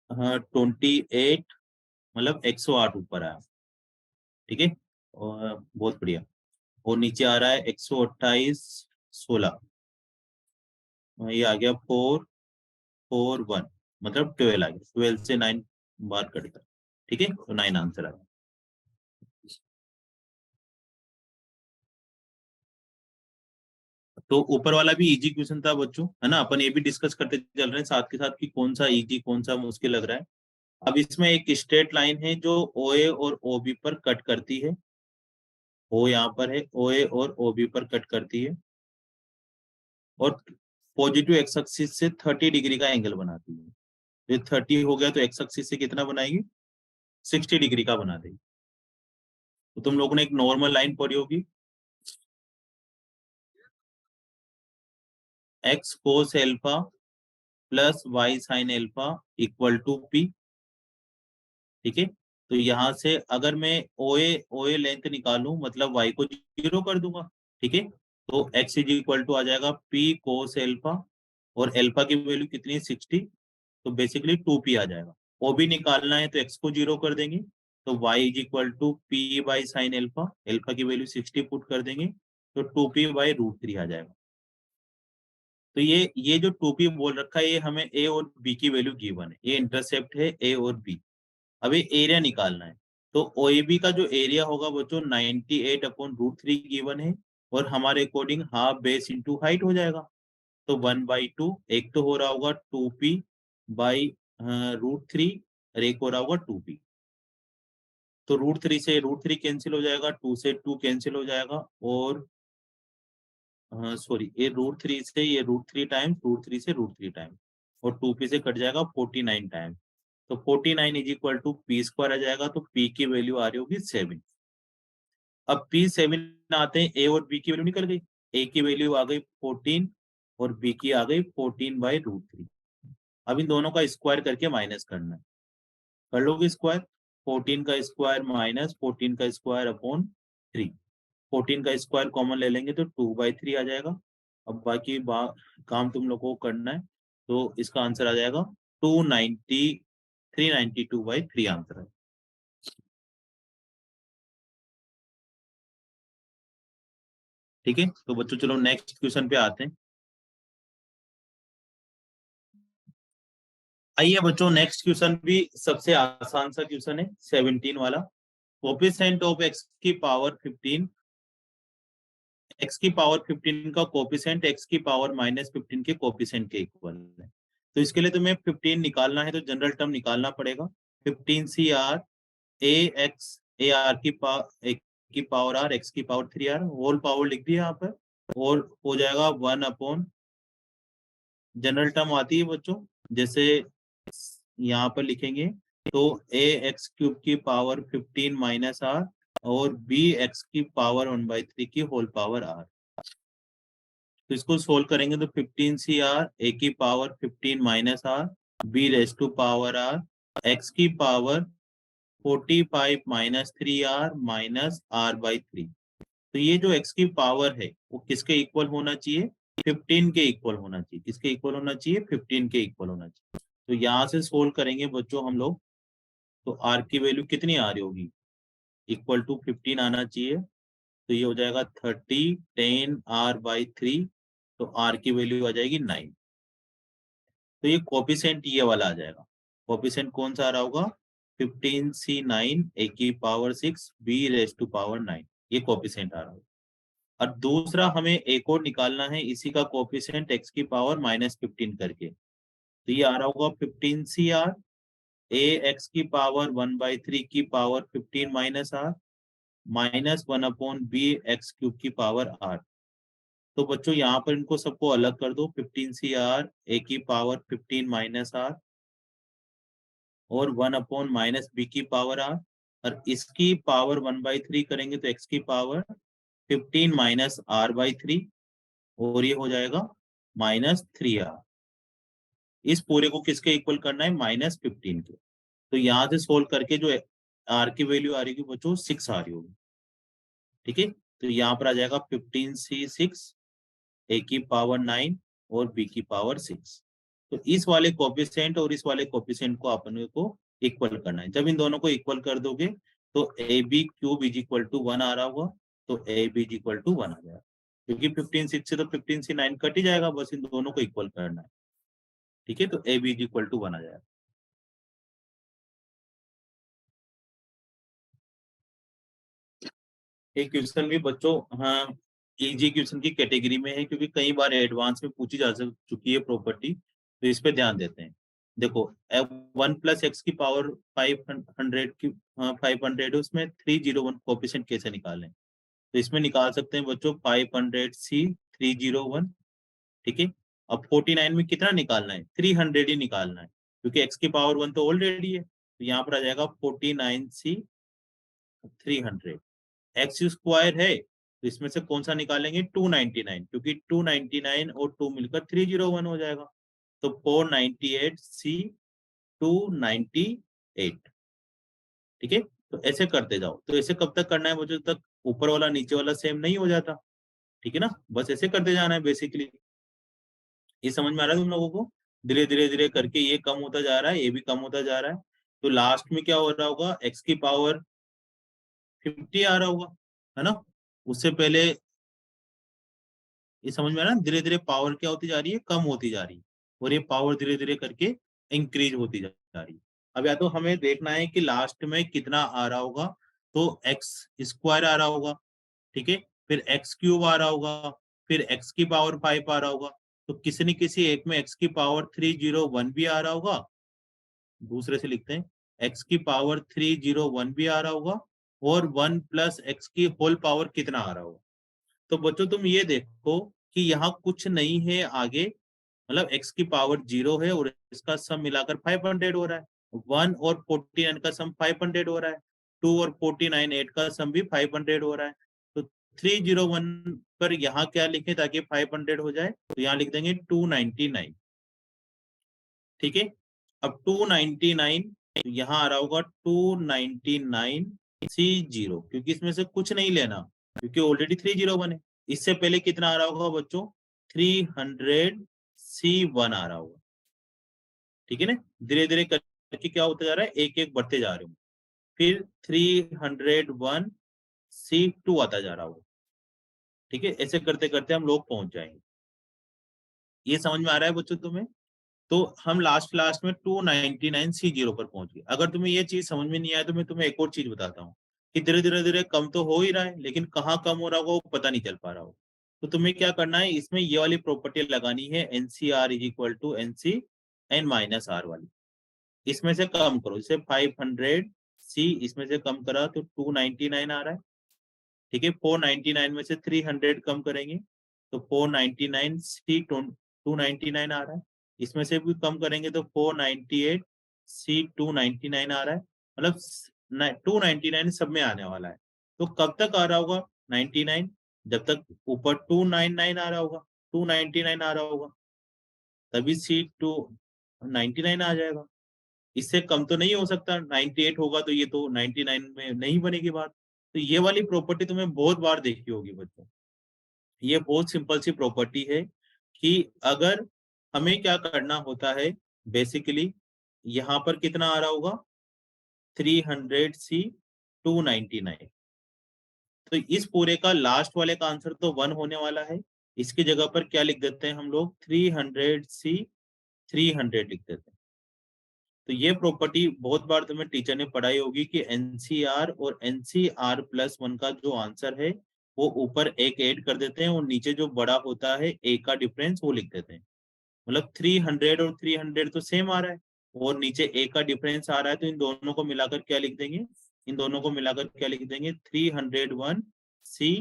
हाँ, 28, मतलब 108 ऊपर आया। ठीक है, और बहुत बढ़िया। और नीचे आ रहा है 128 16, ये आ गया 441, मतलब 12 आ गया। 12 से 9 बार कटेगा। ठीक है, तो 9 आंसर आ गया। तो ऊपर वाला भी इजी क्वेश्चन था बच्चों, है ना। अपन ये भी डिस्कस करते चल रहे हैं साथ के साथ कि कौन सा इजी कौन सा मुश्किल लग रहा है। अब इसमें एक स्ट्रेट लाइन है जो ओए और ओबी पर कट करती है। ओ यहाँ पर है, ओए और ओबी पर कट करती है, और पॉजिटिव एक्स एक्सिस से 30 डिग्री का एंगल बनाती है। ये 30 हो गया तो एक्स एक्सिस से कितना बनाएगी? 60 डिग्री का बना देगी। तो तुम लोगों ने एक नॉर्मल लाइन पढ़ी होगी, x cos alpha plus y sine alpha equal to p. ठीक है, तो यहाँ से अगर मैं ओए ओए लेंथ निकालूं, मतलब वाई को 0 कर दूंगा। ठीक है, तो एक्स इज इक्वल टू आ जाएगा पी कोस एल्फा, और एल्फा की वैल्यू कितनी है? 60, तो बेसिकली 2p आ जाएगा। ओ भी निकालना है तो एक्स को 0 कर देंगे, तो y is equal to p by sine alpha, alpha की वैल्यू 60 पुट कर देंगे, तो 2p/√3 आ जाएगा। तो ये जो 2p बोल रखा है, ये हमें ए और बी की वैल्यू गिवन है, ये इंटरसेप्ट है ए और बी। अभी एरिया निकालना है, तो OAB का जो एरिया होगा वो जो 98/√3 गिवन है, और हमारे according half base into height हो जाएगा। तो 1/2, एक तो हो रहा होगा 2p/√3, और एक हो रहा होगा 2p। तो √3 से √3 कैंसिल हो जाएगा, 2 से 2 कैंसिल हो जाएगा, और सॉरी, ये √3 से ये √3 टाइम्स, √3 से √3 टाइम्स, और 2p से कट जाएगा 49 टाइम्स। तो 49 इज इक्वल टू p² आ जाएगा, तो p की वैल्यू आ रही होगी 7। अब p7 आते हैं, ए और बी की वैल्यू निकल गई। ए की वैल्यू आ गई 14, और बी की आ गई 14/√3। अब इन दोनों का स्क्वायर करके माइनस करना है। कर लोगे स्क्वायर? 14 का स्क्वायर माइनस 14 का स्क्वायर अपॉन 3। 14 का स्क्वायर कॉमन ले लेंगे तो 2/3 आ जाएगा। अब बाकी काम तुम लोग को करना है, तो इसका आंसर आ जाएगा 392/3 आंसर है। ठीक है, तो बच्चों चलो नेक्स्ट क्वेश्चन पे आते हैं। आइए बच्चों, नेक्स्ट क्वेश्चन भी सबसे आसान सा क्वेश्चन है, 17 वाला। कोपिसेंट ऑफ एक्स की पावर 15 का कोपिसेंट एक्स की पावर -15 के कोपिसेंट के इक्वल है। तो इसके लिए तुम्हें 15 निकालना है, तो जनरल टर्म निकालना पड़ेगा। 15 CR A x, A R की पावर, की पावर आर, एक्स की पावर 3R, होल पावर लिख दिया यहाँ पर, और हो जाएगा 1 जनरल टर्म आती है बच्चों, जैसे यहाँ पर लिखेंगे, तो ax³ की पावर 15 - r, और bx की पावर 1/3 की होल पावर r। तो इसको सोल्व करेंगे तो 15 CR, a की power 15 - r, b raise to power r, x की पावर 45 - 3r -r/3। तो ये जो x की पावर है वो किसके इक्वल होना चाहिए? 15 के इक्वल होना चाहिए। किसके इक्वल होना चाहिए? 15 के इक्वल होना चाहिए। तो यहाँ से सोल्व करेंगे बच्चों हम लोग, तो r की वैल्यू कितनी आ रही होगी? इक्वल टू 15 आना चाहिए, तो ये हो जाएगा 30 10r/3, तो r की वैल्यू आ जाएगी 9। तो ये कोपिसेंट ये वाला आ जाएगा। कोपिसेंट कौन सा आ रहा होगा? 15 C 9, a की power 6, b raise to power 9, ये कोपिसेंट आ रहा होगा। और दूसरा हमें एक और निकालना है इसी का कोफिशिएंट x की पावर -15 करके, तो ये आ रहा होगा 15 CR a x की पावर 1/3 की power 15 minus r minus 1/b x cube की पावर r। तो बच्चों यहाँ पर इनको सबको अलग कर दो, 15 CR a की पावर 15 माइनस r और 1/-b की पावर r, और इसकी पावर 1/3 करेंगे तो x की पावर 15 माइनस r/3 और ये हो जाएगा -3r। इस पूरे को किसके इक्वल करना है, -15 के। तो यहाँ से सोल्व करके जो r की वैल्यू आ रही होगी बच्चों 6 आ रही होगी। ठीक है, तो यहाँ पर आ जाएगा 15C6 a की पावर 9 और b की पावर 6। तो इस वाले कोफिशिएंट और इस वाले कोफिशिएंट को अपन को इक्वल करना है। जब इन दोनों को इक्वल कर दोगे तो ab cube is equal to 1 आ रहा होगा, तो ab इज इक्वल टू 1 आ जाएगा, क्योंकि 15C6 से तो 15C9 कट ही जाएगा, बस इन दोनों को इक्वल करना है। ठीक है, तो ab इज इक्वल टू 1 आ जाएगा। एक क्वेश्चन भी बच्चों, हाँ, इजी क्वेश्चन की कैटेगरी में है, क्योंकि कई बार एडवांस में पूछी जा चुकी है प्रॉपर्टी, तो इस पे ध्यान देते हैं। देखो, 1 + x की पावर 500 की 500 है, उसमें 301 कोफिशिएंट कैसे निकालें? तो इसमें निकाल सकते हैं बच्चों 500C 301। ठीक है, अब 49 में कितना निकालना है, 300 ही निकालना है, क्योंकि x की पावर 1 तो ऑलरेडी है, तो यहाँ पर आ जाएगा 49C 300। एक्स स्क्वायर है तो इसमें से कौन सा निकालेंगे, 299, क्योंकि 299 और 2 मिलकर 301 हो जाएगा, तो 498C 298। ठीक है, तो ऐसे करते जाओ। तो ऐसे कब तक करना है मुझे, तक ऊपर वाला नीचे वाला सेम नहीं हो जाता। ठीक है ना, बस ऐसे करते जाना है बेसिकली। ये समझ में आ रहा है तुम लोगों को? धीरे धीरे धीरे करके ये कम होता जा रहा है, ये भी कम होता जा रहा है, तो लास्ट में क्या हो रहा होगा, एक्स की पावर 50 आ रहा होगा, है ना? उससे पहले ये समझ में आ रहा है, धीरे धीरे पावर क्या होती जा रही है, कम होती जा रही है, और ये पावर धीरे धीरे करके इंक्रीज होती जा रही है। अब या तो हमें देखना है कि लास्ट में कितना आ रहा होगा, तो एक्स स्क्वायर आ रहा होगा, ठीक है, फिर एक्स क्यूब आ रहा होगा, फिर एक्स की पावर 5 आ रहा होगा, तो किसी न किसी एक में एक्स की पावर 301 भी आ रहा होगा। दूसरे से लिखते हैं, एक्स की पावर 301 भी आ रहा होगा, और 1 + एक्स की होल पावर कितना आ रहा होगा। तो बच्चों तुम ये देखो कि यहाँ कुछ नहीं है आगे, मतलब x की पावर 0 है और इसका सम मिलाकर 500 हो रहा है। 1 और 49 का सम 500 हो रहा है। 2 और 49 8 का सम भी 500 हो रहा है। तो 301 पर यहाँ क्या लिखें ताकि 500 हो जाए, तो यहाँ लिख देंगे 299। ठीक है, अब 299 यहाँ आ रहा होगा 299C0, क्योंकि इसमें से कुछ नहीं लेना, क्योंकि ऑलरेडी 301 है। इससे पहले कितना आ रहा होगा बच्चों, 300C1 आ रहा होगा। ठीक है ना, धीरे धीरे करके क्या होता जा रहा है, एक एक बढ़ते जा रहे हो, फिर 301C2 आता जा रहा होगा। ठीक है, ऐसे करते करते हम लोग पहुंच जाएंगे। ये समझ में आ रहा है बच्चों तुम्हें? तो हम लास्ट लास्ट में 299C0 पर पहुंच गए। अगर तुम्हें ये चीज समझ में नहीं आया तो मैं तुम्हें एक और चीज बताता हूँ कि धीरे धीरे धीरे कम तो हो ही रहा है, लेकिन कहाँ कम हो रहा होगा वो पता नहीं चल पा रहा हो। तो तुम्हें क्या करना है, इसमें ये वाली प्रॉपर्टी लगानी है, NCR is equal to NC(n-r) वाली। इसमें से कम करो, जैसे 500C इसमें से कम करा तो 299 आ रहा है। ठीक है, 499 में से 300 कम करेंगे तो 499C 299 आ रहा है। इसमें से भी कम करेंगे तो 498C 299 आ रहा है, मतलब 299 सब में आने वाला है। तो कब तक आ रहा होगा 99, जब तक ऊपर 299 आ रहा होगा, 299 आ रहा होगा, तभी C 299 आ जाएगा। इससे कम तो नहीं हो सकता, 98 होगा तो ये तो 99 में नहीं बनेगी बात। तो ये वाली प्रॉपर्टी तुम्हें बहुत बार देखी होगी बच्चों। ये बहुत सिंपल सी प्रॉपर्टी है कि अगर हमें क्या करना होता है, बेसिकली यहाँ पर कितना आ रहा होगा, 300C 299। तो इस पूरे का लास्ट वाले का आंसर तो 1 होने वाला है। इसकी जगह पर क्या लिख देते हैं हम लोग, 300C 300 लिख देते हैं। तो ये प्रॉपर्टी बहुत बार तुम्हें टीचर ने पढ़ाई होगी कि NCR और NCR+1 का जो आंसर है वो ऊपर एक ऐड कर देते हैं और नीचे जो बड़ा होता है ए का डिफरेंस वो लिख देते हैं। मतलब 300 और 300 तो सेम आ रहा है और नीचे ए का डिफरेंस आ रहा है, तो इन दोनों को मिलाकर क्या लिख देंगे, इन दोनों को मिलाकर क्या लिख देंगे, 301 सी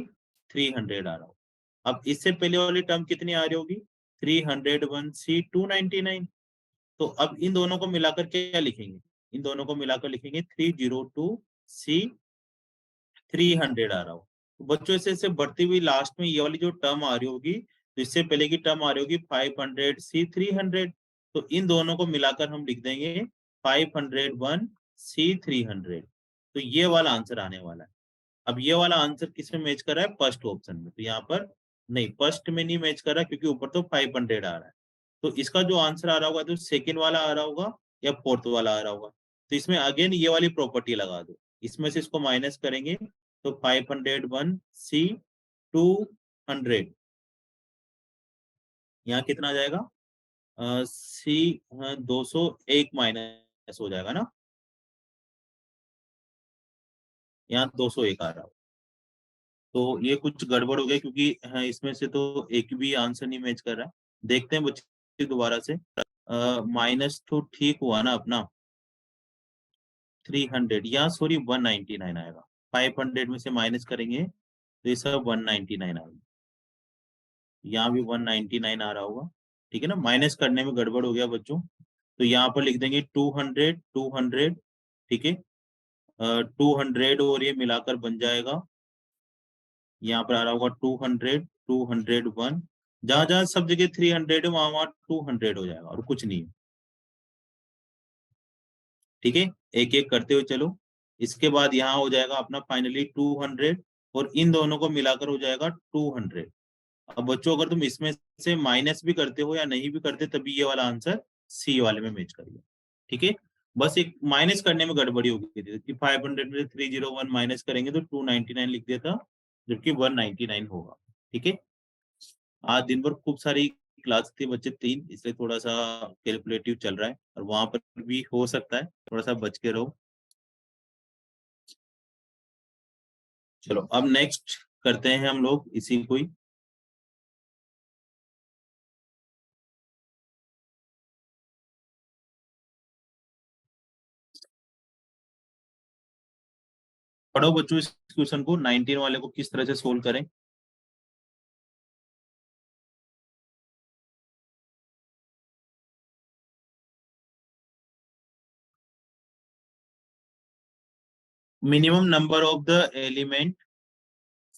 300 आ रहा हो। अब इससे पहले वाली टर्म कितनी आ रही होगी, 301 सी 299। तो अब इन दोनों को मिलाकर क्या लिखेंगे, इन दोनों को मिलाकर लिखेंगे 302 सी 300 आ रहा हो। तो बच्चों ऐसे ऐसे बढ़ती हुई लास्ट में ये वाली जो टर्म आ रही होगी, तो इससे पहले की टर्म आ रही होगी 500 सी 300। तो इन दोनों को मिलाकर हम लिख देंगे 501 सी 300। तो ये वाला आंसर आने वाला है। अब ये वाला आंसर किसमें मैच कर रहा है, फर्स्ट ऑप्शन में। तो यहाँ पर नहीं, फर्स्ट में नहीं मैच कर रहा क्योंकि ऊपर तो 500 आ रहा है। तो इसका जो आंसर आ रहा होगा तो सेकेंड वाला आ रहा होगा या फोर्थ वाला आ रहा होगा। तो इसमें अगेन ये वाली प्रॉपर्टी लगा दो, इसमें से इसको माइनस करेंगे तो 501 सी 200, यहाँ कितना आ जाएगा, सी 201 माइनस हो जाएगा ना, यहाँ 201 आ रहा हो। तो ये कुछ गड़बड़ हो गया क्योंकि इसमें से तो एक भी आंसर नहीं मैच कर रहा है। देखते हैं बच्चे दोबारा से, माइनस तो ठीक हुआ ना अपना 300, यहाँ सॉरी 199 आएगा। 500 में से माइनस करेंगे तो ये सब 199 आएगा, यहाँ भी 199 आ रहा होगा। ठीक है ना, माइनस करने में गड़बड़ हो गया बच्चों। तो यहाँ पर लिख देंगे 200 200। ठीक है, 200 और ये मिलाकर बन जाएगा, यहाँ पर आ रहा होगा 200 201। जहां जहां सब जगह 300 है वहां वहां 200 हो जाएगा और कुछ नहीं है। ठीक है, एक एक करते हुए चलो। इसके बाद यहाँ हो जाएगा अपना फाइनली 200 और इन दोनों को मिलाकर हो जाएगा 200। अब बच्चों अगर तुम इसमें से माइनस भी करते हो या नहीं भी करते तभी ये वाला आंसर सी वाले में मैच करेगा। ठीक है, बस एक माइनस करने में गड़बड़ी हो गई थी कि 500 में 301 माइनस करेंगे तो 299 लिख दिया था, जबकि 199 होगा। ठीक है, आज दिन भर खूब सारी क्लास थी बच्चे, 3, इसलिए थोड़ा सा कैलकुलेटिव चल रहा है और वहां पर भी हो सकता है, थोड़ा सा बच के रहो। चलो अब नेक्स्ट करते हैं हम लोग इसी को ही। पढ़ो बच्चों इस क्वेश्चन को, 19 वाले को किस तरह से सोल्व करें। Minimum number of the element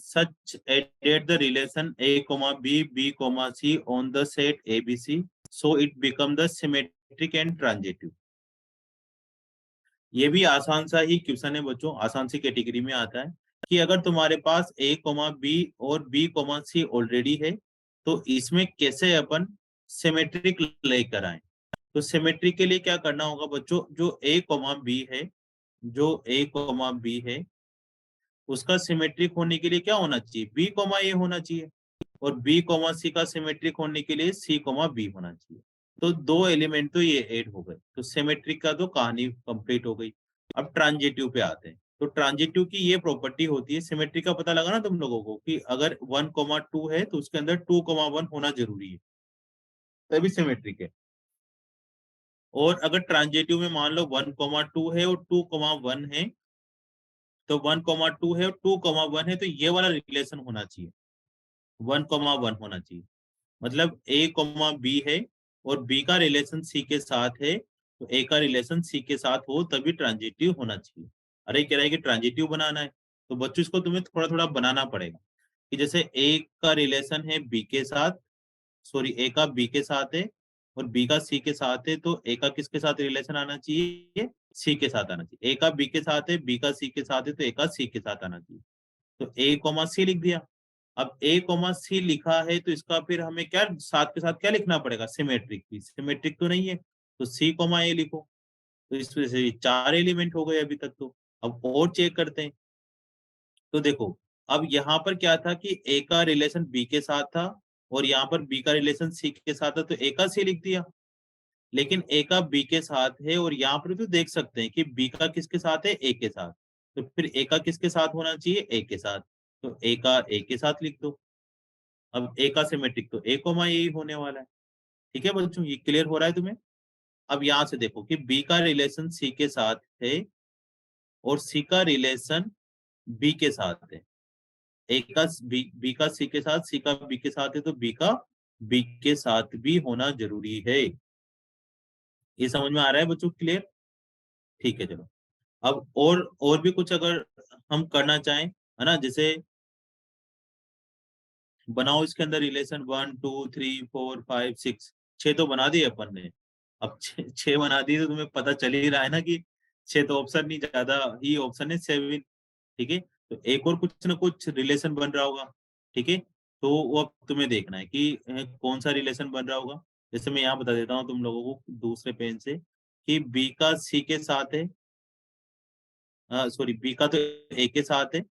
such added the relation a comma b comma c on the set abc, so it become the symmetric and transitive। ये भी आसान सा ही क्वेश्चन है बच्चों, आसान सी कैटेगरी में आता है कि अगर तुम्हारे पास a कॉमा बी और b कॉमा सी ऑलरेडी है तो इसमें कैसे अपन सिमेट्रिक लेकर आए। तो सिमेट्रिक के लिए क्या करना होगा बच्चों, जो a कॉमा बी है, जो a कॉमा बी है उसका सिमेट्रिक होने के लिए क्या होना चाहिए, बी कॉमा ए होना चाहिए, और बी कॉमा सी का सिमेट्रिक होने के लिए सी कॉमा बी होना चाहिए। तो दो एलिमेंट तो ये ऐड हो गए, तो सिमेट्रिक का तो कहानी कंप्लीट हो गई। अब ट्रांजिटिव पे आते हैं। तो ट्रांजिटिव की ये प्रॉपर्टी होती है, सिमेट्रिक का पता लगा ना तुम लोगों को कि अगर 1,2 है तो उसके अंदर 2,1 होना जरूरी है, तभी सिमेट्रिक है। और अगर ट्रांजिटिव में मान लो 1,2 है और 2,1 है, तो 1,2 है और 2,1 है, तो ये वाला रिलेशन होना चाहिए, 1,1 होना चाहिए। मतलब ए कॉमा बी है और बी का रिलेशन सी के साथ है, तो ए का रिलेशन सी के साथ हो तभी ट्रांजिटिव होना चाहिए। अरे कह रहा है कि ट्रांजिटिव बनाना है, तो बच्चों इसको तुम्हें थोड़ा थोड़ा बनाना पड़ेगा कि जैसे ए का रिलेशन है बी के साथ, सॉरी ए का बी के साथ है और बी का सी के साथ है, तो ए का किसके साथ रिलेशन आना चाहिए, सी के साथ आना चाहिए। ए का बी के साथ है, बी का सी के साथ है, तो ए का सी के साथ आना चाहिए। तो ए कॉमा सी लिख दिया। अब ए कॉमा सी लिखा है तो इसका फिर हमें क्या साथ के साथ क्या लिखना पड़ेगा, सिमेट्रिक भी, सिमेट्रिक तो नहीं है तो सी कॉमा ए लिखो। तो इस वजह से 4 एलिमेंट हो गए अभी तक। तो अब और चेक करते हैं। तो देखो, अब यहाँ पर क्या था कि ए का रिलेशन बी के साथ था और यहाँ पर बी का रिलेशन सी के साथ था, तो ए का सी लिख दिया। लेकिन ए का बी के साथ है और यहाँ पर भी तो देख सकते हैं कि बी का किसके साथ है, ए के साथ, तो फिर ए का किसके साथ होना चाहिए, ए के साथ। तो ए का ए के साथ लिख दो। अब ए का सिमेट्रिक तो ए कोमा ए ही होने वाला है। ठीक है बच्चों, ये क्लियर हो रहा है तुम्हें? अब यहाँ से देखो कि बी का रिलेशन सी के साथ है और सी का रिलेशन बी के साथ है। ए का बी का सी के साथ, सी का बी के साथ है, तो बी का बी के साथ भी होना जरूरी है। ये समझ में आ रहा है बच्चों? क्लियर? ठीक है चलो। अब और भी कुछ अगर हम करना चाहें, है ना, जैसे बनाओ इसके अंदर रिलेशन 1 2 3 4 5 6, 6 तो बना दिए अपन ने। अब 6 बना दिए तो तुम्हें पता चल ही रहा है ना कि 6 तो ऑप्शन नहीं, ज्यादा ही ऑप्शन है 7। ठीक है, तो एक और कुछ ना कुछ रिलेशन बन रहा होगा। ठीक है, तो वो अब तुम्हें देखना है कि कौन सा रिलेशन बन रहा होगा। जैसे मैं यहाँ बता देता हूँ तुम लोगों को दूसरे पेन से कि बी का सी के साथ है, सॉरी बी का तो ए के साथ है,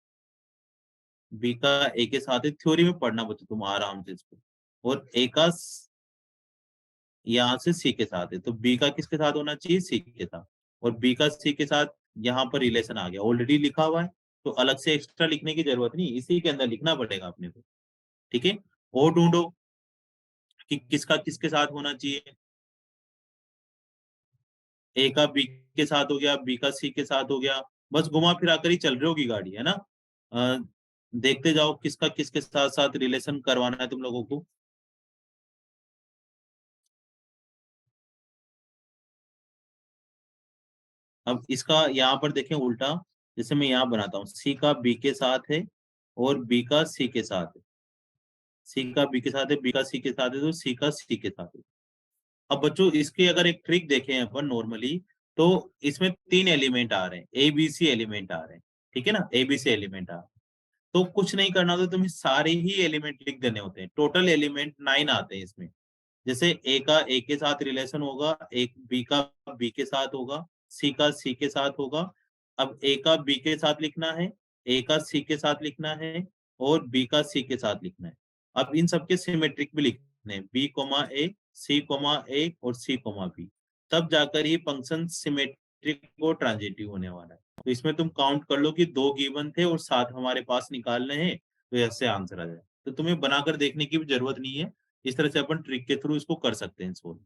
बी का ए के साथ है, थ्योरी में पढ़ना बच्चों तुम आराम से इसको। और ए का यहाँ से सी के साथ है, तो बी का किसके साथ होना चाहिए? सी के साथ। और बी का सी के साथ यहाँ पर रिलेशन आ गया, ऑलरेडी लिखा हुआ है, तो अलग से एक्स्ट्रा लिखने की जरूरत नहीं, इसी के अंदर लिखना पड़ेगा अपने को। ठीक है, और ढूंढो कि किसका किसके साथ होना चाहिए। ए का बी के साथ हो गया, बी का सी के साथ हो गया, बस घुमा फिरा कर ही चल रही होगी गाड़ी, है ना। अ, देखते जाओ किसका किसके साथ साथ रिलेशन करवाना है तुम लोगों को। अब इसका यहाँ पर देखें उल्टा, जैसे मैं यहाँ बनाता हूँ, सी का बी के साथ है और बी का सी के साथ है, सी का बी के साथ है, बी का सी के साथ है, तो सी का सी के साथ है। अब बच्चों इसके अगर एक ट्रिक देखें अपन नॉर्मली, तो इसमें 3 एलिमेंट आ रहे हैं, ए बी सी एलिमेंट आ रहे हैं। ठीक है ना, ए बी सी एलिमेंट आ रहे हैं। तो कुछ नहीं करना होता, तुम्हें सारे ही एलिमेंट लिख देने होते हैं। टोटल एलिमेंट 9 आते हैं इसमें। जैसे ए का ए के साथ रिलेशन होगा, एक बी का बी के साथ होगा, सी का सी के साथ होगा। अब ए का बी के साथ लिखना है, ए का सी के साथ लिखना है, और बी का सी के साथ लिखना है। अब इन सबके सिमेट्रिक भी लिखने हैं, बी कोमा ए, सी कोमा ए और सी कोमा बी। तब जाकर ये फंक्शन सिमेट्रिक और ट्रांजिटिव होने वाला है। तो इसमें तुम काउंट कर लो कि 2 गिवन थे और 7 हमारे पास निकालने हैं, तो ऐसे आंसर आ जाए। तो तुम्हें बनाकर देखने की भी जरूरत नहीं है, इस तरह से अपन ट्रिक के थ्रू इसको कर सकते हैं सोल्व।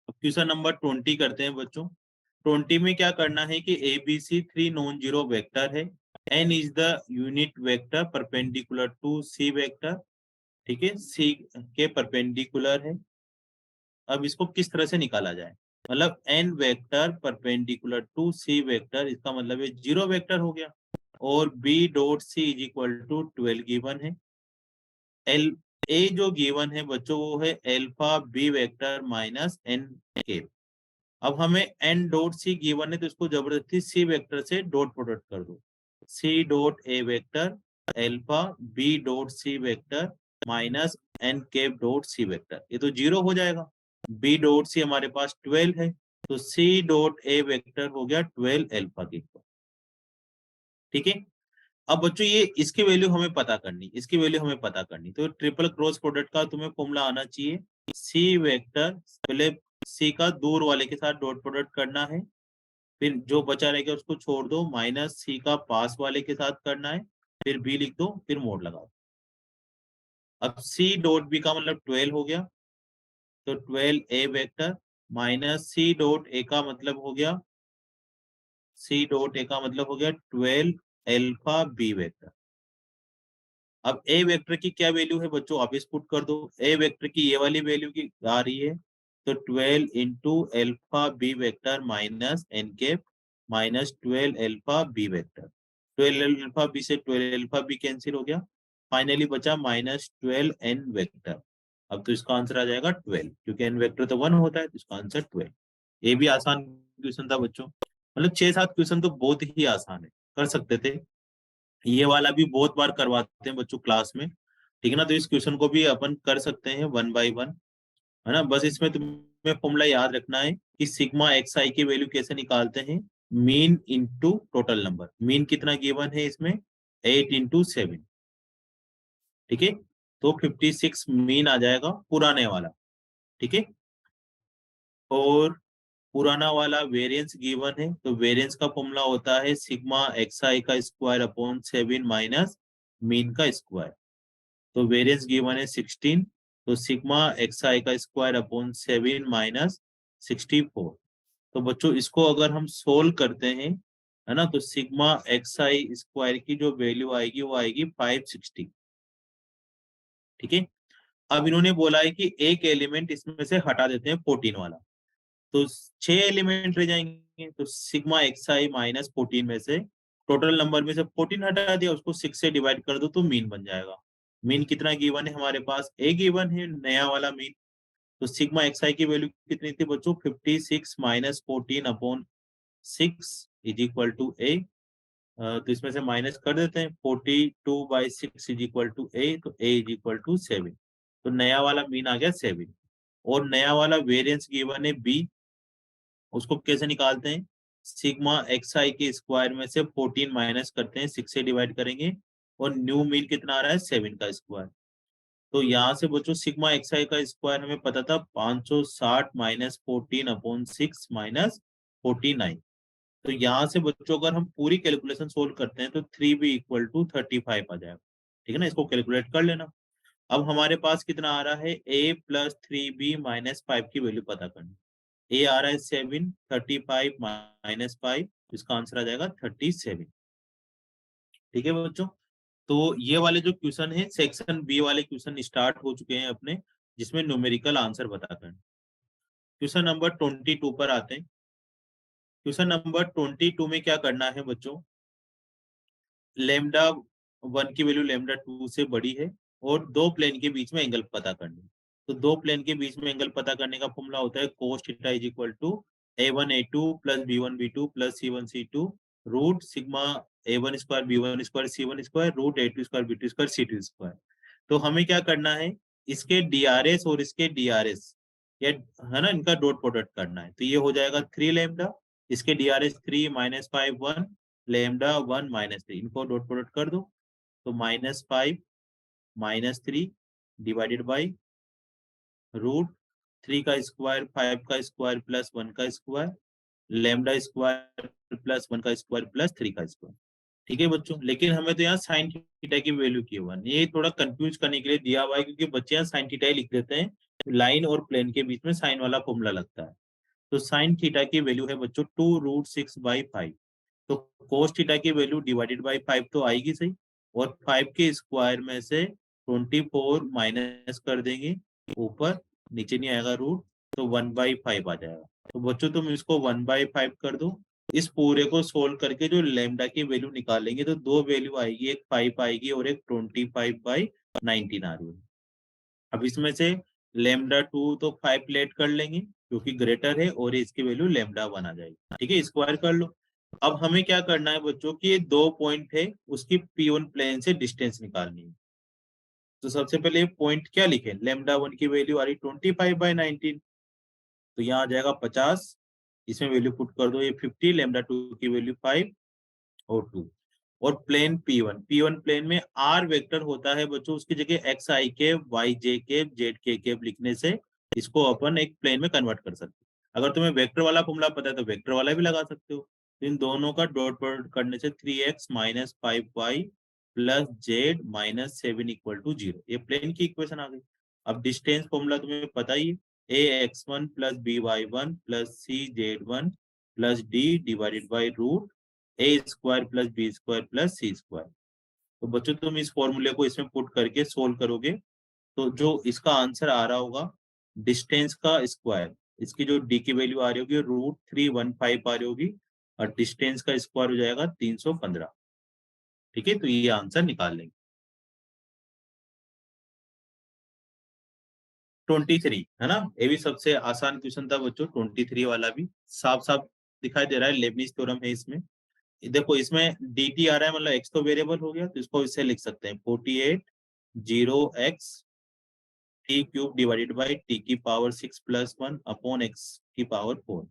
अब क्वेश्चन नंबर 20 करते हैं बच्चों। 20 में क्या करना है कि a b c 3 non zero vector है, n is the unit vector perpendicular to c vector. ठीक है, सी के परपेंडिकुलर है। अब इसको किस तरह से निकाला जाए, मतलब n vector perpendicular to c vector, इसका मतलब ये जीरो वेक्टर हो गया। और b dot c is equal to 12 given है। एल ए जो गिवन है बच्चों वो है alpha b vector minus n के। अब हमें एन डॉट सी गिवन है, तो इसको जबरदस्ती सी वेक्टर से डॉट प्रोडक्ट कर दो। C dot a vector alpha b dot c vector minus n cap dot c vector, ये तो जीरो हो जाएगा। बी डॉट सी हमारे पास 12 है, तो सी डॉट ए वेक्टर हो गया 12 एल्फा के इक्वल। ठीक है, अब बच्चों ये इसकी वैल्यू हमें पता करनी, इसकी वैल्यू हमें पता करनी, तो ट्रिपल क्रॉस प्रोडक्ट का तुम्हें फॉर्मूला आना चाहिए। सी वेक्टर पहले सी का दूर वाले के साथ डॉट प्रोडक्ट करना है, फिर जो बचा रहेगा उसको छोड़ दो, माइनस सी का पास वाले के साथ करना है, फिर बी लिख दो, फिर मोड लगाओ। अब सी डॉट बी का मतलब 12 हो गया, तो 12 a vector minus c dot a का मतलब हो गया, सी डॉट ए का मतलब हो गया 12 एल्फा बी वेक्टर। अब ए वेक्टर की क्या वैल्यू है बच्चों, आप इस पुट कर दो। ए वेक्टर की ये वाली वैल्यू की आ रही है, तो 12 into alpha b vector minus n के minus 12 alpha b vector. 12 alpha b से 12 एल्फा बी कैंसिल हो गया, फाइनली बचा माइनस 12 एन वेक्टर। अब तो इसका आंसर आ जाएगा 12, क्योंकि एन वेक्टर तो 1 होता है, तो इसका आंसर 12। ये भी आसान क्वेश्चन था बच्चों, मतलब 6-7 क्वेश्चन तो बहुत ही आसान है, कर सकते थे। ये वाला भी बहुत बार करवाते हैं बच्चों क्लास में। ठीक है ना, तो इस क्वेश्चन को भी अपन कर सकते हैं 1 बाय 1, है ना। बस इसमें तुम्हें फॉर्मूला याद रखना है कि सिग्मा एक्स आई की वैल्यू कैसे निकालते हैं, mean into total number. Mean कितना गिवन है इसमें, 8 इंटू 7। ठीक है, तो 56 मीन आ जाएगा पुराने वाला। ठीक है, और पुराना वाला वेरिएंस गिवन है, तो वेरिएंस का फॉर्मूला होता है सिग्मा xi का स्क्वायर अपॉन 7 माइनस मीन का स्क्वायर। तो वेरिएंस गिवन है 16, तो सिग्मा xi का स्क्वायर अपॉन 7 माइनस 64। तो बच्चों इसको अगर हम सोल्व करते हैं, है ना, तो सिग्मा xi स्क्वायर की जो वैल्यू आएगी वो आएगी 560। ठीक है। अब इन्होंने बोला है कि एक एलिमेंट इसमें से हटा देते हैं 14 वाला, तो 6 एलिमेंट रह जाएंगे। तो सिग्मा xi माइनस 14 में से टोटल नंबर में से 14 हटा दिया, उसको 6 से डिवाइड कर दो तो मीन बन जाएगा। मीन कितना गिवन है हमारे पास, ए गिवन है, नया वाला मीन। तो सिग्मा xi की वैल्यू कितनी थी बच्चों, 56 minus 14 upon 6 is equal to a. तो इसमें से माइनस कर देते हैं, 42/6 इज इक्वल टू ए, तो ए इज इक्वल टू 7। तो नया वाला मीन आ गया 7। और नया वाला वेरिएंस गिवन है बी, उसको कैसे निकालते हैं, सिग्मा xi के स्क्वायर में से 14 माइनस करते हैं, 6 से डिवाइड करेंगे, और न्यू मीन कितना आ रहा है 7 का स्क्वायर। तो यहाँ से बच्चों सिग्मा xi का स्क्वायर हमें पता था 560 माइनस 14 अपॉन 6 माइनस 49। तो यहाँ से बच्चों अगर हम पूरी कैलकुलेशन सोल्व करते हैं तो 3b इक्वल टू 35 आ जाएगा। ठीक है ना, इसको कैलकुलेट कर लेना। अब हमारे पास कितना आ रहा है, a प्लस 3b माइनस 5 की वैल्यू पता करनी। ए आ रहा है 7, 35 माइनस 5, इसका आंसर आ जाएगा 37। ठीक है बच्चों। तो ये वाले जो क्वेश्चन है सेक्शन बी वाले क्वेश्चन स्टार्ट हो चुके हैं अपने, जिसमें न्यूमेरिकल आंसर बता करना। क्वेश्चन नंबर 22 पर आते हैं। क्वेश्चन नंबर 22 में क्या करना है बच्चों, लेमडा 1 की वैल्यू लेमडा 2 से बड़ी है और दो प्लेन के बीच में एंगल पता करना है। तो दो प्लेन के बीच में एंगल पता करने का फॉर्मूला होता है cos theta is equal to a1 a2 plus b1 b2 plus c1 c2 root sigma a1 square b1 square c1 square root a2 square b2 square c2 square. तो हमें क्या करना है, इसके डीआरएस और इसके डीआरएस, ये है ना, इनका डॉट प्रोडक्ट करना है। तो ये हो जाएगा 3 लेमडा, इसके डीआरएस 3 माइनस 5 1, लेमडा 1 माइनस 3, इनको डॉट प्रोडक्ट कर दो। तो -5 -3 डिवाइडेड बाई रूट 3 का स्क्वायर 5 का स्क्वायर प्लस 1 का स्क्वायर, लेमडा स्क्वायर प्लस 1 का स्क्वायर प्लस 3 का स्क्वायर। ठीक है बच्चों, लेकिन हमें तो यहाँ साइन थीटा की वैल्यू की हुआ, ये थोड़ा कंफ्यूज करने के लिए दिया हुआ है, क्योंकि बच्चे यहाँ साइन थीटा ही लिख देते हैं, लाइन और प्लेन के बीच में साइन वाला फॉर्मूला लगता है। तो साइन थीटा की वैल्यू है बच्चों 2√6/5। तो कोस थीटा की वैल्यू डिवाइडेड बाई 5 तो आएगी सही, और 5 के स्क्वायर में से 24 माइनस कर देंगे, ऊपर नीचे नहीं आएगा रूट, तो 1/5 आ जाएगा। तो बच्चों तुम इसको 1/5 कर दो। इस पूरे को सोल्व करके जो लेमडा की वैल्यू निकालेंगे तो दो वैल्यू आएगी, एक 5 आएगी और एक 25/19 आ रही है। अब इसमें से लेमडा 2 तो 5 लेट कर लेंगे क्योंकि ग्रेटर है, और इसकी वैल्यू लेमडा 1 आ जाएगी। ठीक है, स्क्वायर कर लो। अब हमें क्या करना है बच्चों की, ये दो पॉइंट है, उसकी P1 प्लेन से डिस्टेंस निकालनी है। तो सबसे पहले पॉइंट क्या लिखे, लेमडा 1 की वैल्यू आ रही 25/19, तो यहाँ आ जाएगा 50, इसमें वैल्यू पुट कर दो, ये 50, लेमडा 2 की वैल्यू 5 और 2। और प्लेन P1 प्लेन में R वेक्टर होता है बच्चों, उसकी जगह एक्स आई कैप, वाई जे कैप, जेड के कैप लिखने से इसको अपन एक प्लेन में कन्वर्ट कर सकते हैं। अगर तुम्हें वेक्टर वाला फॉर्मूला पता है तो वेक्टर वाला भी लगा सकते हो। तो इन दोनों का डॉट प्रोडक्ट करने से 3x minus 5y plus z minus 7 equal to 0, ये प्लेन की इक्वेशन आ गई। अब डिस्टेंस फॉर्मूला तुम्हें पता ही है, ax1 plus by1 plus cz1 plus d divided by root a square plus b square plus c square. तो बच्चों तुम इस फॉर्मूले को इसमें पुट करके सोल्व करोगे, तो जो इसका आंसर आ रहा होगा डिस्टेंस का स्क्वायर, इसकी जो डी की वैल्यू आ रही होगी √315 आ रही होगी, और डिस्टेंस का स्क्वायर हो जाएगा 315। ठीक है, तो ये आंसर निकाल लेंगे। 23 है ना, ये भी सबसे आसान क्वेश्चन था बच्चों, 23 वाला भी साफ साफ दिखाई दे रहा है, लेबनिज थ्योरम है इसमें। देखो इसमें dt आ रहा है, मतलब x तो वेरिएबल हो गया, तो इसको इससे लिख सकते हैं 48 0x t cube divided by t की पावर 6 प्लस 1 अपॉन x की पावर 4।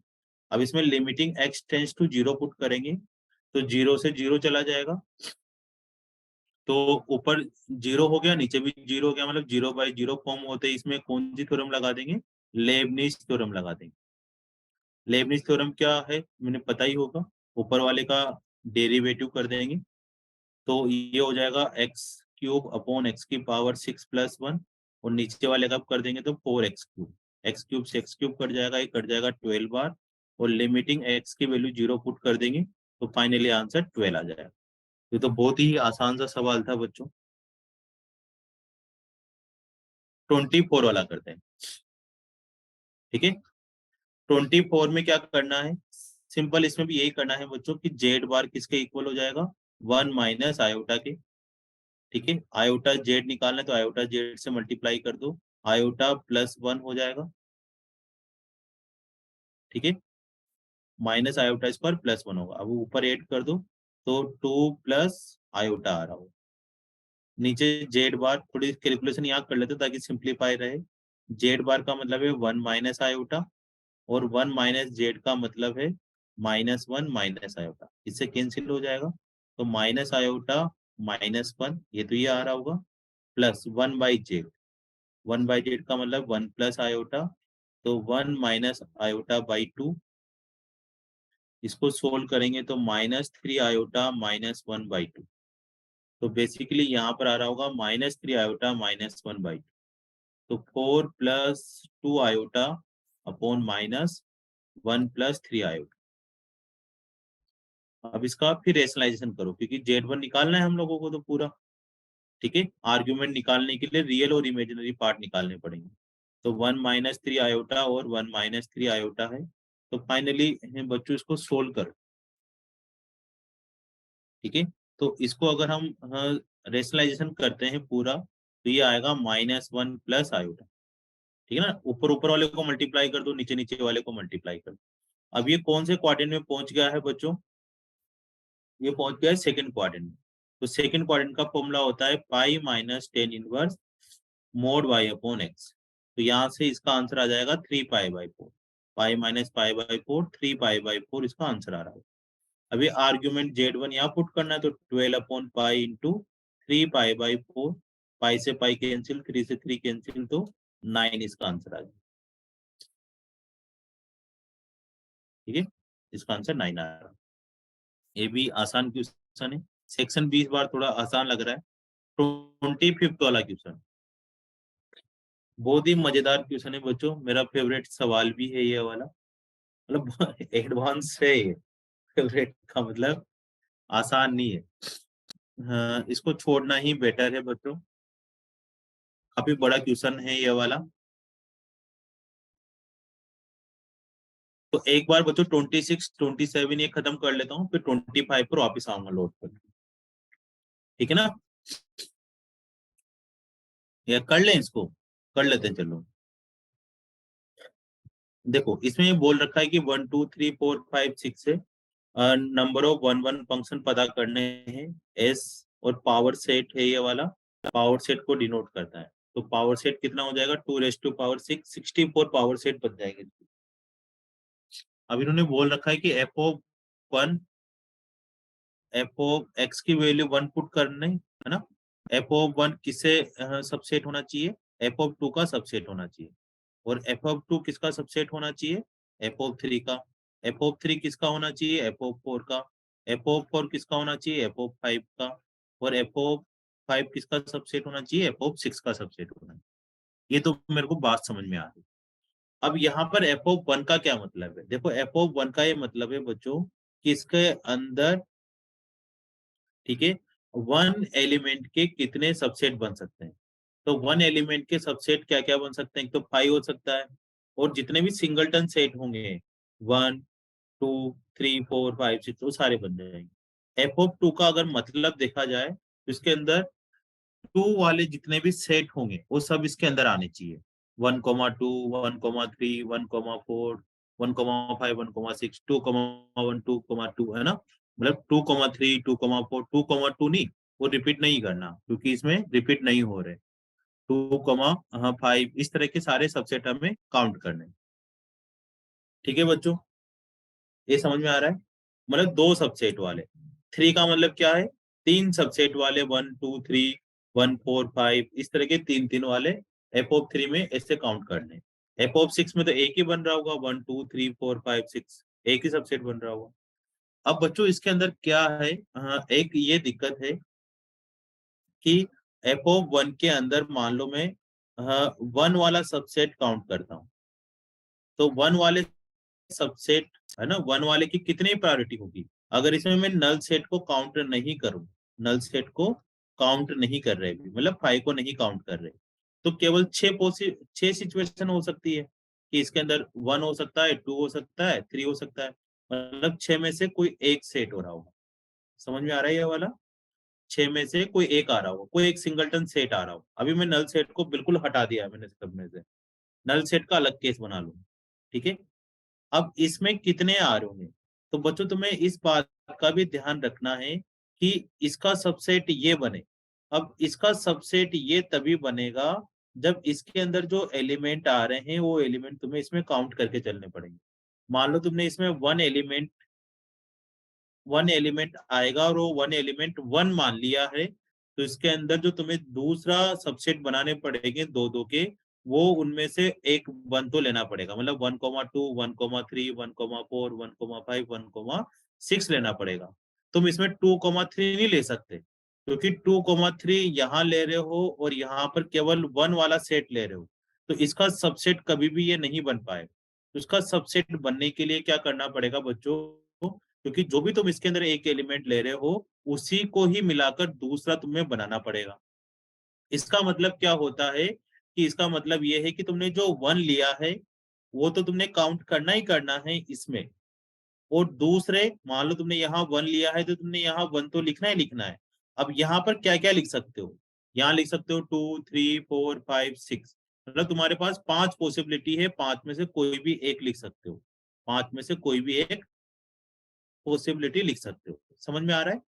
अब इसमें limiting x tends to 0 put करेंगे, तो 0 से 0 चला जाएगा, तो ऊपर 0 हो गया, नीचे भी 0 हो गया, मतलब 0/0 फॉर्म होते हैं। इसमें कौन सी थ्योरम लगा देंगे, लेबनिज थ्योरम लगा देंगे। लेबनिज थ्योरम क्या है मैंने पता ही होगा, ऊपर वाले का डेरिवेटिव कर देंगे तो ये हो जाएगा एक्स क्यूब अपॉन एक्स की पावर 6+1, और नीचे वाले का कर देंगे तो 4x3, एक्स क्यूब से एक्स क्यूब कट जाएगा, ये कट जाएगा 12 बार, और लिमिटिंग एक्स की वैल्यू 0 पुट कर देंगे तो फाइनली आंसर 12 आ जाएगा। ये तो बहुत ही आसान सा सवाल था बच्चों। 24 वाला करते हैं, ठीक है। 24 में क्या करना है, सिंपल इसमें भी यही करना है बच्चों कि जेड बार किसके इक्वल हो जाएगा, 1 माइनस आयोटा के, ठीक है। आयोटा जेड निकालना है तो आयोटा जेड से मल्टीप्लाई कर दो, आयोटा +1 हो जाएगा, ठीक है। माइनस आयोटा स्क्वायर +1 होगा, अब ऊपर ऐड कर दो तो 2 प्लस आयोटा आ रहा हो, नीचे जेड बार, थोड़ी कैलकुलेशन याद कर लेते ताकि सिंप्लीफाई रहे। जेड बार का मतलब है 1 माइनस आयोटा, और 1 माइनस जेड का मतलब है -1 माइनस आयोटा, इससे कैंसिल हो जाएगा तो माइनस आयोटा -1, ये तो ये आ रहा होगा, प्लस 1/जेड, 1/जेड का मतलब 1 प्लस आयोटा, तो 1 माइनस आयोटा बाई 2, इसको सोल्व करेंगे तो -3 आयोटा -1/2, तो बेसिकली यहाँ पर आ रहा होगा -3 आयोटा -1/2, तो 4 प्लस 2 आयोटा अपॉन -1 + 3 आयोटा। अब इसका फिर रेशनलाइजेशन करो क्योंकि Z1 निकालना है हम लोगों को तो पूरा, ठीक है। आर्ग्यूमेंट निकालने के लिए रियल और इमेजिनरी पार्ट निकालने पड़ेंगे, तो 1 - 3 आयोटा और 1 - 3 आयोटा है, तो फाइनली बच्चों इसको सोल्व करो, ठीक है। तो इसको अगर हम रेशनलाइजेशन करते हैं पूरा तो ये आएगा -1 प्लस आयोटा, ठीक है ना। ऊपर ऊपर वाले को मल्टीप्लाई कर दो, नीचे नीचे वाले को मल्टीप्लाई कर दो। अब ये कौन से क्वाड्रेंट में पहुंच गया है बच्चों, ये पहुंच गया है सेकंड क्वाड्रेंट में। तो सेकंड क्वाड्रेंट का फॉर्मूला होता है pi minus ten inverse mod y upon x, तो यहाँ से इसका आंसर आ जाएगा 3 पाई/4, पाई माइनस पाई/4, 3 पाई/4 इसका आंसर आ रहा है। अभी आर्ग्यूमेंट Z1 यहाँ पुट करना है तो 12/पाई इंटू 3 पाई/4, पाई से पाई कैंसिल, 3 से 3 कैंसिल, तो 9 इसका आंसर आ जाएगा, ठीक है। इसका आंसर 9 आ रहा है। ये भी आसान क्वेश्चन है, सेक्शन 20 बार थोड़ा आसान लग रहा है। 25th वाला क्वेश्चन बहुत ही मजेदार क्वेश्चन है बच्चों, मेरा फेवरेट सवाल भी है ये वाला, मतलब एडवांस है ये, फेवरेट का मतलब आसान नहीं है। हाँ, इसको छोड़ना ही बेटर है बच्चों, काफी बड़ा क्वेश्चन है ये वाला। तो एक बार बच्चों 26 27 ये खत्म कर लेता हूँ, फिर 25 पर वापिस आऊंगा लोड पर, ठीक है ना। या कर लें इसको, कर लेते हैं चलो। देखो इसमें ये बोल रखा है कि 1 2 3 4 5 6 से number of one one function पता करने हैं, एस, और पावर सेट है ये वाला, पावर सेट को डिनोट करता है, तो पावर सेट कितना हो जाएगा, 2⁶ 64 पावर सेट बन जाएंगे। अब इन्होंने बोल रखा है कि f(1), f(x) की वैल्यू 1 पुट करने है ना, f(1) किससे सबसेट होना चाहिए, f(2) का सबसेट होना चाहिए, और f(2) किसका सबसेट होना चाहिए, f(3) का, f(3) किसका होना चाहिए, f(4) का, f(4) किसका होना चाहिए, f(5) का, और f(5) किसका सबसेट होना चाहिए, f(6) का सबसेट होना चाहिए। ये तो मेरे को बात समझ में आ रही। अब यहाँ पर f(1) का क्या मतलब है, देखो f(1) का ये मतलब है बच्चों कि इसके अंदर, ठीक है, वन एलिमेंट के कितने सबसेट बन सकते हैं, तो वन एलिमेंट के सबसेट क्या क्या बन सकते हैं, एक तो 5 हो सकता है, और जितने भी सिंगलटन सेट होंगे 1 2 3 4 5 6 वो सारे बन जाएंगे। f(2) का अगर मतलब देखा जाए तो इसके अंदर 2 वाले जितने भी सेट होंगे वो सब इसके अंदर आने चाहिए, 1,2 1,3 1,4 1,5 1,6 2,1 2,2 है ना, मतलब 2,3 2,4 2,2 नहीं, वो रिपीट नहीं करना क्योंकि इसमें रिपीट नहीं हो रहे, 2,5 इस तरह के सारे सबसेट हमें काउंट करने, ठीक है बच्चों, ये समझ में आ रहा है। मतलब दो सबसेट वाले, 3 का मतलब क्या है, तीन सबसेट वाले, 1 2 3 1 4 5 इस तरह के तीन तीन वाले f(3) में ऐसे काउंट करने, एफ ऑफ 6 में तो एक ही बन रहा होगा, 1 2 3 4 5 6, एक ही सबसेट बन रहा होगा। अब बच्चों इसके अंदर क्या है, एक ये दिक्कत है कि एफ ऑफ 1 के अंदर मान लो मैं 1 वाला सबसेट काउंट करता हूँ, तो 1 वाले सबसेट है ना, 1 वाले की कितनी प्रायोरिटी होगी? अगर इसमें मैं नल सेट को काउंट नहीं करूं, नल सेट को काउंट नहीं कर रहे भी, मतलब 5 को नहीं काउंट कर रहे, तो केवल 6 सिचुएशन हो सकती है कि इसके अंदर 1 हो सकता है, 2 हो सकता है, 3 हो सकता है, मतलब 6 में से कोई एक सेट हो रहा होगा। समझ में आ रहा है ये वाला? 6 में से कोई एक आ रहा होगा, कोई एक सिंगलटन सेट आ रहा हो। अभी मैं नल सेट को बिल्कुल हटा दिया है मैंने सब में से, नल सेट का अलग केस बना लूं, ठीक है। अब इसमें कितने आ रहे होंगे? तो बच्चों तुम्हें इस बात का भी ध्यान रखना है कि इसका सबसेट ये बने। अब इसका सबसेट ये तभी बनेगा जब इसके अंदर जो एलिमेंट आ रहे हैं वो एलिमेंट तुम्हें इसमें काउंट करके चलने पड़ेंगे। मान लो तुमने इसमें वन एलिमेंट आएगा और वो वन एलिमेंट 1 मान लिया है, तो इसके अंदर जो तुम्हें दूसरा सबसेट बनाने पड़ेंगे दो दो के, वो उनमें से एक 1 तो लेना पड़ेगा, मतलब 1,2 1,3 1,4 1,5 1,6 लेना पड़ेगा। तुम इसमें 2,3 नहीं ले सकते, क्योंकि 2,3 यहाँ ले रहे हो और यहाँ पर केवल 1 वाला सेट ले रहे हो, तो इसका सबसेट कभी भी ये नहीं बन पाए। तो इसका सबसेट बनने के लिए क्या करना पड़ेगा बच्चों, क्योंकि जो भी तुम इसके अंदर एक एलिमेंट ले रहे हो उसी को ही मिलाकर दूसरा तुम्हें बनाना पड़ेगा। इसका मतलब क्या होता है कि इसका मतलब ये है कि तुमने जो 1 लिया है वो तो तुमने काउंट करना ही करना है इसमें, और दूसरे मान लो तुमने यहाँ 1 लिया है तो तुमने यहाँ 1 तो लिखना ही लिखना है। अब यहाँ पर क्या क्या लिख सकते हो? यहाँ लिख सकते हो 2 3 4 5 6, मतलब तुम्हारे पास 5 पॉसिबिलिटी है, 5 में से कोई भी एक लिख सकते हो, 5 में से कोई भी एक पॉसिबिलिटी लिख सकते हो। समझ में आ रहा है?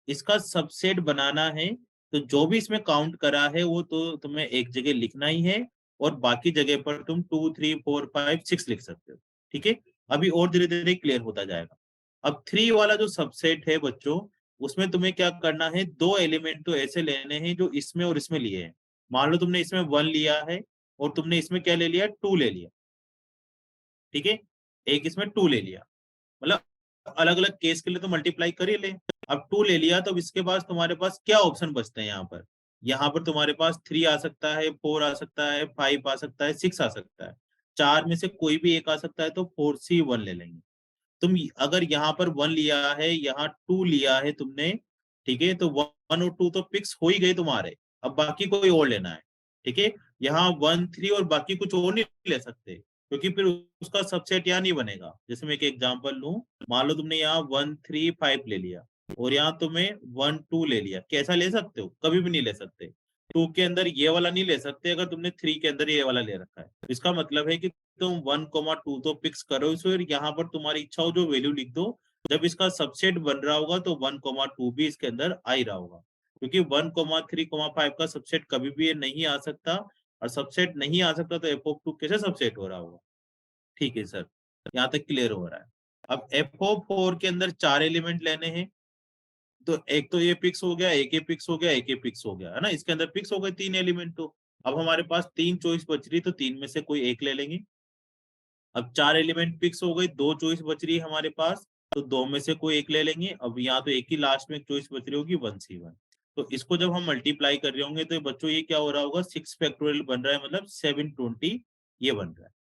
इसका सबसेट बनाना है तो जो भी इसमें काउंट करा है वो तो तुम्हें एक जगह लिखना ही है, और बाकी जगह पर तुम 2 3 4 5 6 लिख सकते हो, ठीक है। अभी और धीरे धीरे क्लियर होता जाएगा। अब 3 वाला जो सबसेट है बच्चों, उसमें तुम्हें क्या करना है, दो एलिमेंट तो ऐसे लेने हैं जो इसमें और इसमें लिए हैं। मान लो तुमने इसमें 1 लिया है और तुमने इसमें क्या ले लिया, 2 ले लिया, ठीक है। एक इसमें 2 ले लिया, मतलब अलग अलग केस के लिए तो मल्टीप्लाई कर ही ले। अब 2 ले लिया तो इसके पास तुम्हारे पास क्या ऑप्शन बचते हैं यहाँ पर? यहाँ पर तुम्हारे पास 3 आ सकता है, 4 आ सकता है, 5 आ सकता है, 6 आ सकता है। 4 में से कोई भी एक आ सकता है, तो 4C1 ले लेंगे। तुम अगर यहाँ पर 1 लिया है, यहाँ 2 लिया है तुमने, ठीक है, तो 1 और 2 तो फिक्स हो ही गए तुम्हारे। अब बाकी कोई और लेना है, ठीक है। यहाँ 1 3 और बाकी कुछ और नहीं ले सकते, क्योंकि फिर उसका सबसेट यहाँ नहीं बनेगा। जैसे मैं एक एग्जांपल लूं, मान लो तुमने यहाँ 1 3 5 ले लिया और यहाँ तुम्हें 1 2 ले लिया, कैसा ले सकते हो? कभी भी नहीं ले सकते। 2 के अंदर ये वाला नहीं ले सकते अगर तुमने 3 के अंदर ये वाला ले रखा है। इसका मतलब है कि तुम 1,2 तो फिक्स करो इसे, और यहाँ पर तुम्हारी इच्छा हो जो वैल्यू लिख दो। जब इसका सबसेट बन रहा होगा तो 1,2 भी इसके अंदर आ ही रहा होगा, क्योंकि 1,3,5 का सबसेट कभी भी ये नहीं आ सकता, और सबसेट नहीं आ सकता तो एफ ऑफ 2 कैसे सबसेट हो रहा होगा? ठीक है सर, यहाँ तक क्लियर हो रहा है। अब एफ ऑफ 4 के अंदर 4 एलिमेंट लेने हैं, तो एक तो ये फिक्स हो गया, एक ये फिक्स हो गया, एक ये फिक्स हो गया, है ना। इसके अंदर फिक्स हो गए 3 एलिमेंट। तो अब हमारे पास 3 चॉइस बच रही, तो 3 में से कोई एक ले लेंगे। अब 4 एलिमेंट फिक्स हो गई, 2 चॉइस बच रही है हमारे पास, तो 2 में से कोई एक ले लेंगे। अब यहाँ तो एक ही लास्ट में चॉइस बच रही होगी, 1C1। तो इसको जब हम मल्टीप्लाई कर रहे होंगे तो बच्चों ये क्या हो रहा होगा, 6 फैक्टोरियल बन रहा है, मतलब 720 ये बन रहा है।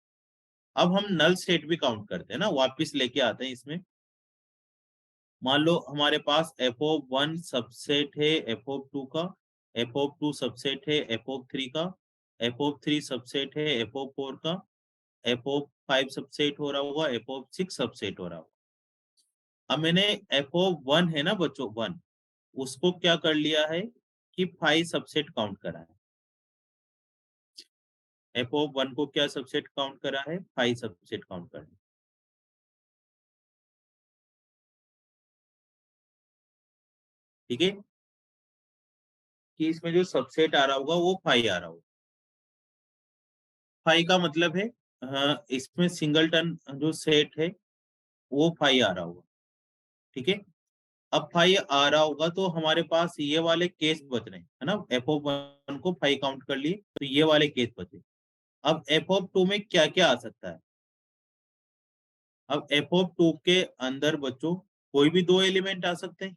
अब हम नल स्टेट भी काउंट करते हैं ना, वापिस लेके आते हैं इसमें। मान लो हमारे पास एफ ऑफ 1 सबसेट है एफ ऑफ 2 का, एफ ऑफ 2 सबसेट है एफ ऑफ 3 का, एफ ऑफ 3 सबसेट है एफ ऑफ 4 का, एफ ऑफ 5 सबसेट हो रहा होगा, एफ ऑफ 6 सबसेट हो रहा होगा। अब मैंने एफ ऑफ 1 है ना बच्चों, 1, उसको क्या कर लिया है कि 5 सबसेट काउंट करा है। एफ ऑफ 1 को क्या सबसेट काउंट करा है, 5 सबसेट काउंट करा है, ठीक है। कि इसमें जो सबसेट आ रहा होगा वो 5 आ रहा होगा। 5 का मतलब है, हाँ, इसमें सिंगलटन जो सेट है वो 5 आ रहा होगा, ठीक है। अब 5 आ रहा होगा तो हमारे पास ये वाले केस बच रहे हैं, है ना। एफ ऑफ 1 को 5 काउंट कर लिए तो ये वाले केस बचे। अब f(2) में क्या क्या आ सकता है? अब f(2) के अंदर बच्चों कोई भी दो एलिमेंट आ सकते हैं,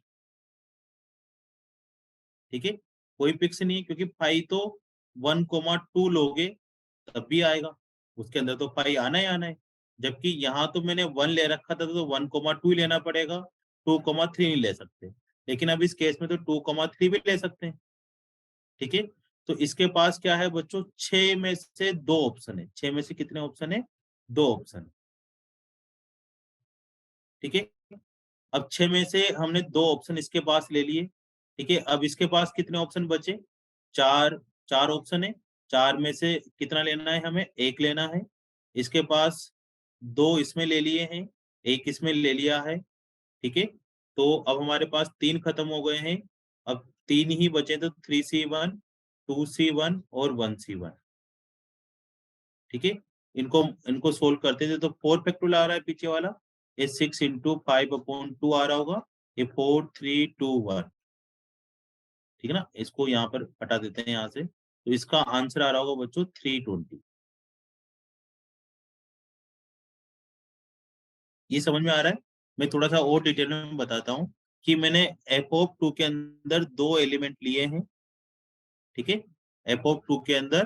ठीक है, कोई फिक्स नहीं है, क्योंकि फाइव तो 1,2 लोगे तब भी आएगा, उसके अंदर तो फाइव आना ही आना है। जबकि यहाँ तो मैंने 1 ले रखा था, तो 1,2 ही लेना पड़ेगा, 2,3 नहीं ले सकते। लेकिन अब इस केस में तो 2,3 भी ले सकते हैं, ठीक है। तो इसके पास क्या है बच्चों, 6 में से 2 ऑप्शन है। 6 में से कितने ऑप्शन है? 2 ऑप्शन, ठीक है। अब 6 में से हमने 2 ऑप्शन इसके पास ले लिए, ठीक है। अब इसके पास कितने ऑप्शन बचे? 4, 4 ऑप्शन है। 4 में से कितना लेना है हमें? 1 लेना है। इसके पास 2 इसमें ले लिए हैं, 1 इसमें ले लिया है, ठीक है। तो अब हमारे पास 3 खत्म हो गए हैं। अब 3 ही बचे, तो 3C1, 2C1 और 1C1, ठीक है। इनको इनको सोल्व करते थे तो 4 फैक्टोरियल आ रहा है पीछे वाला, ये 6 इंटू 5/2 आ रहा होगा, ये 4, 3, 2, 1, ठीक है ना। इसको यहाँ पर हटा देते हैं यहाँ से, तो इसका आंसर आ रहा होगा बच्चों 320। ये समझ में आ रहा है? मैं थोड़ा सा और डिटेल में बताता हूँ कि मैंने f(2) के अंदर 2 एलिमेंट लिए हैं, ठीक है। f(2) के अंदर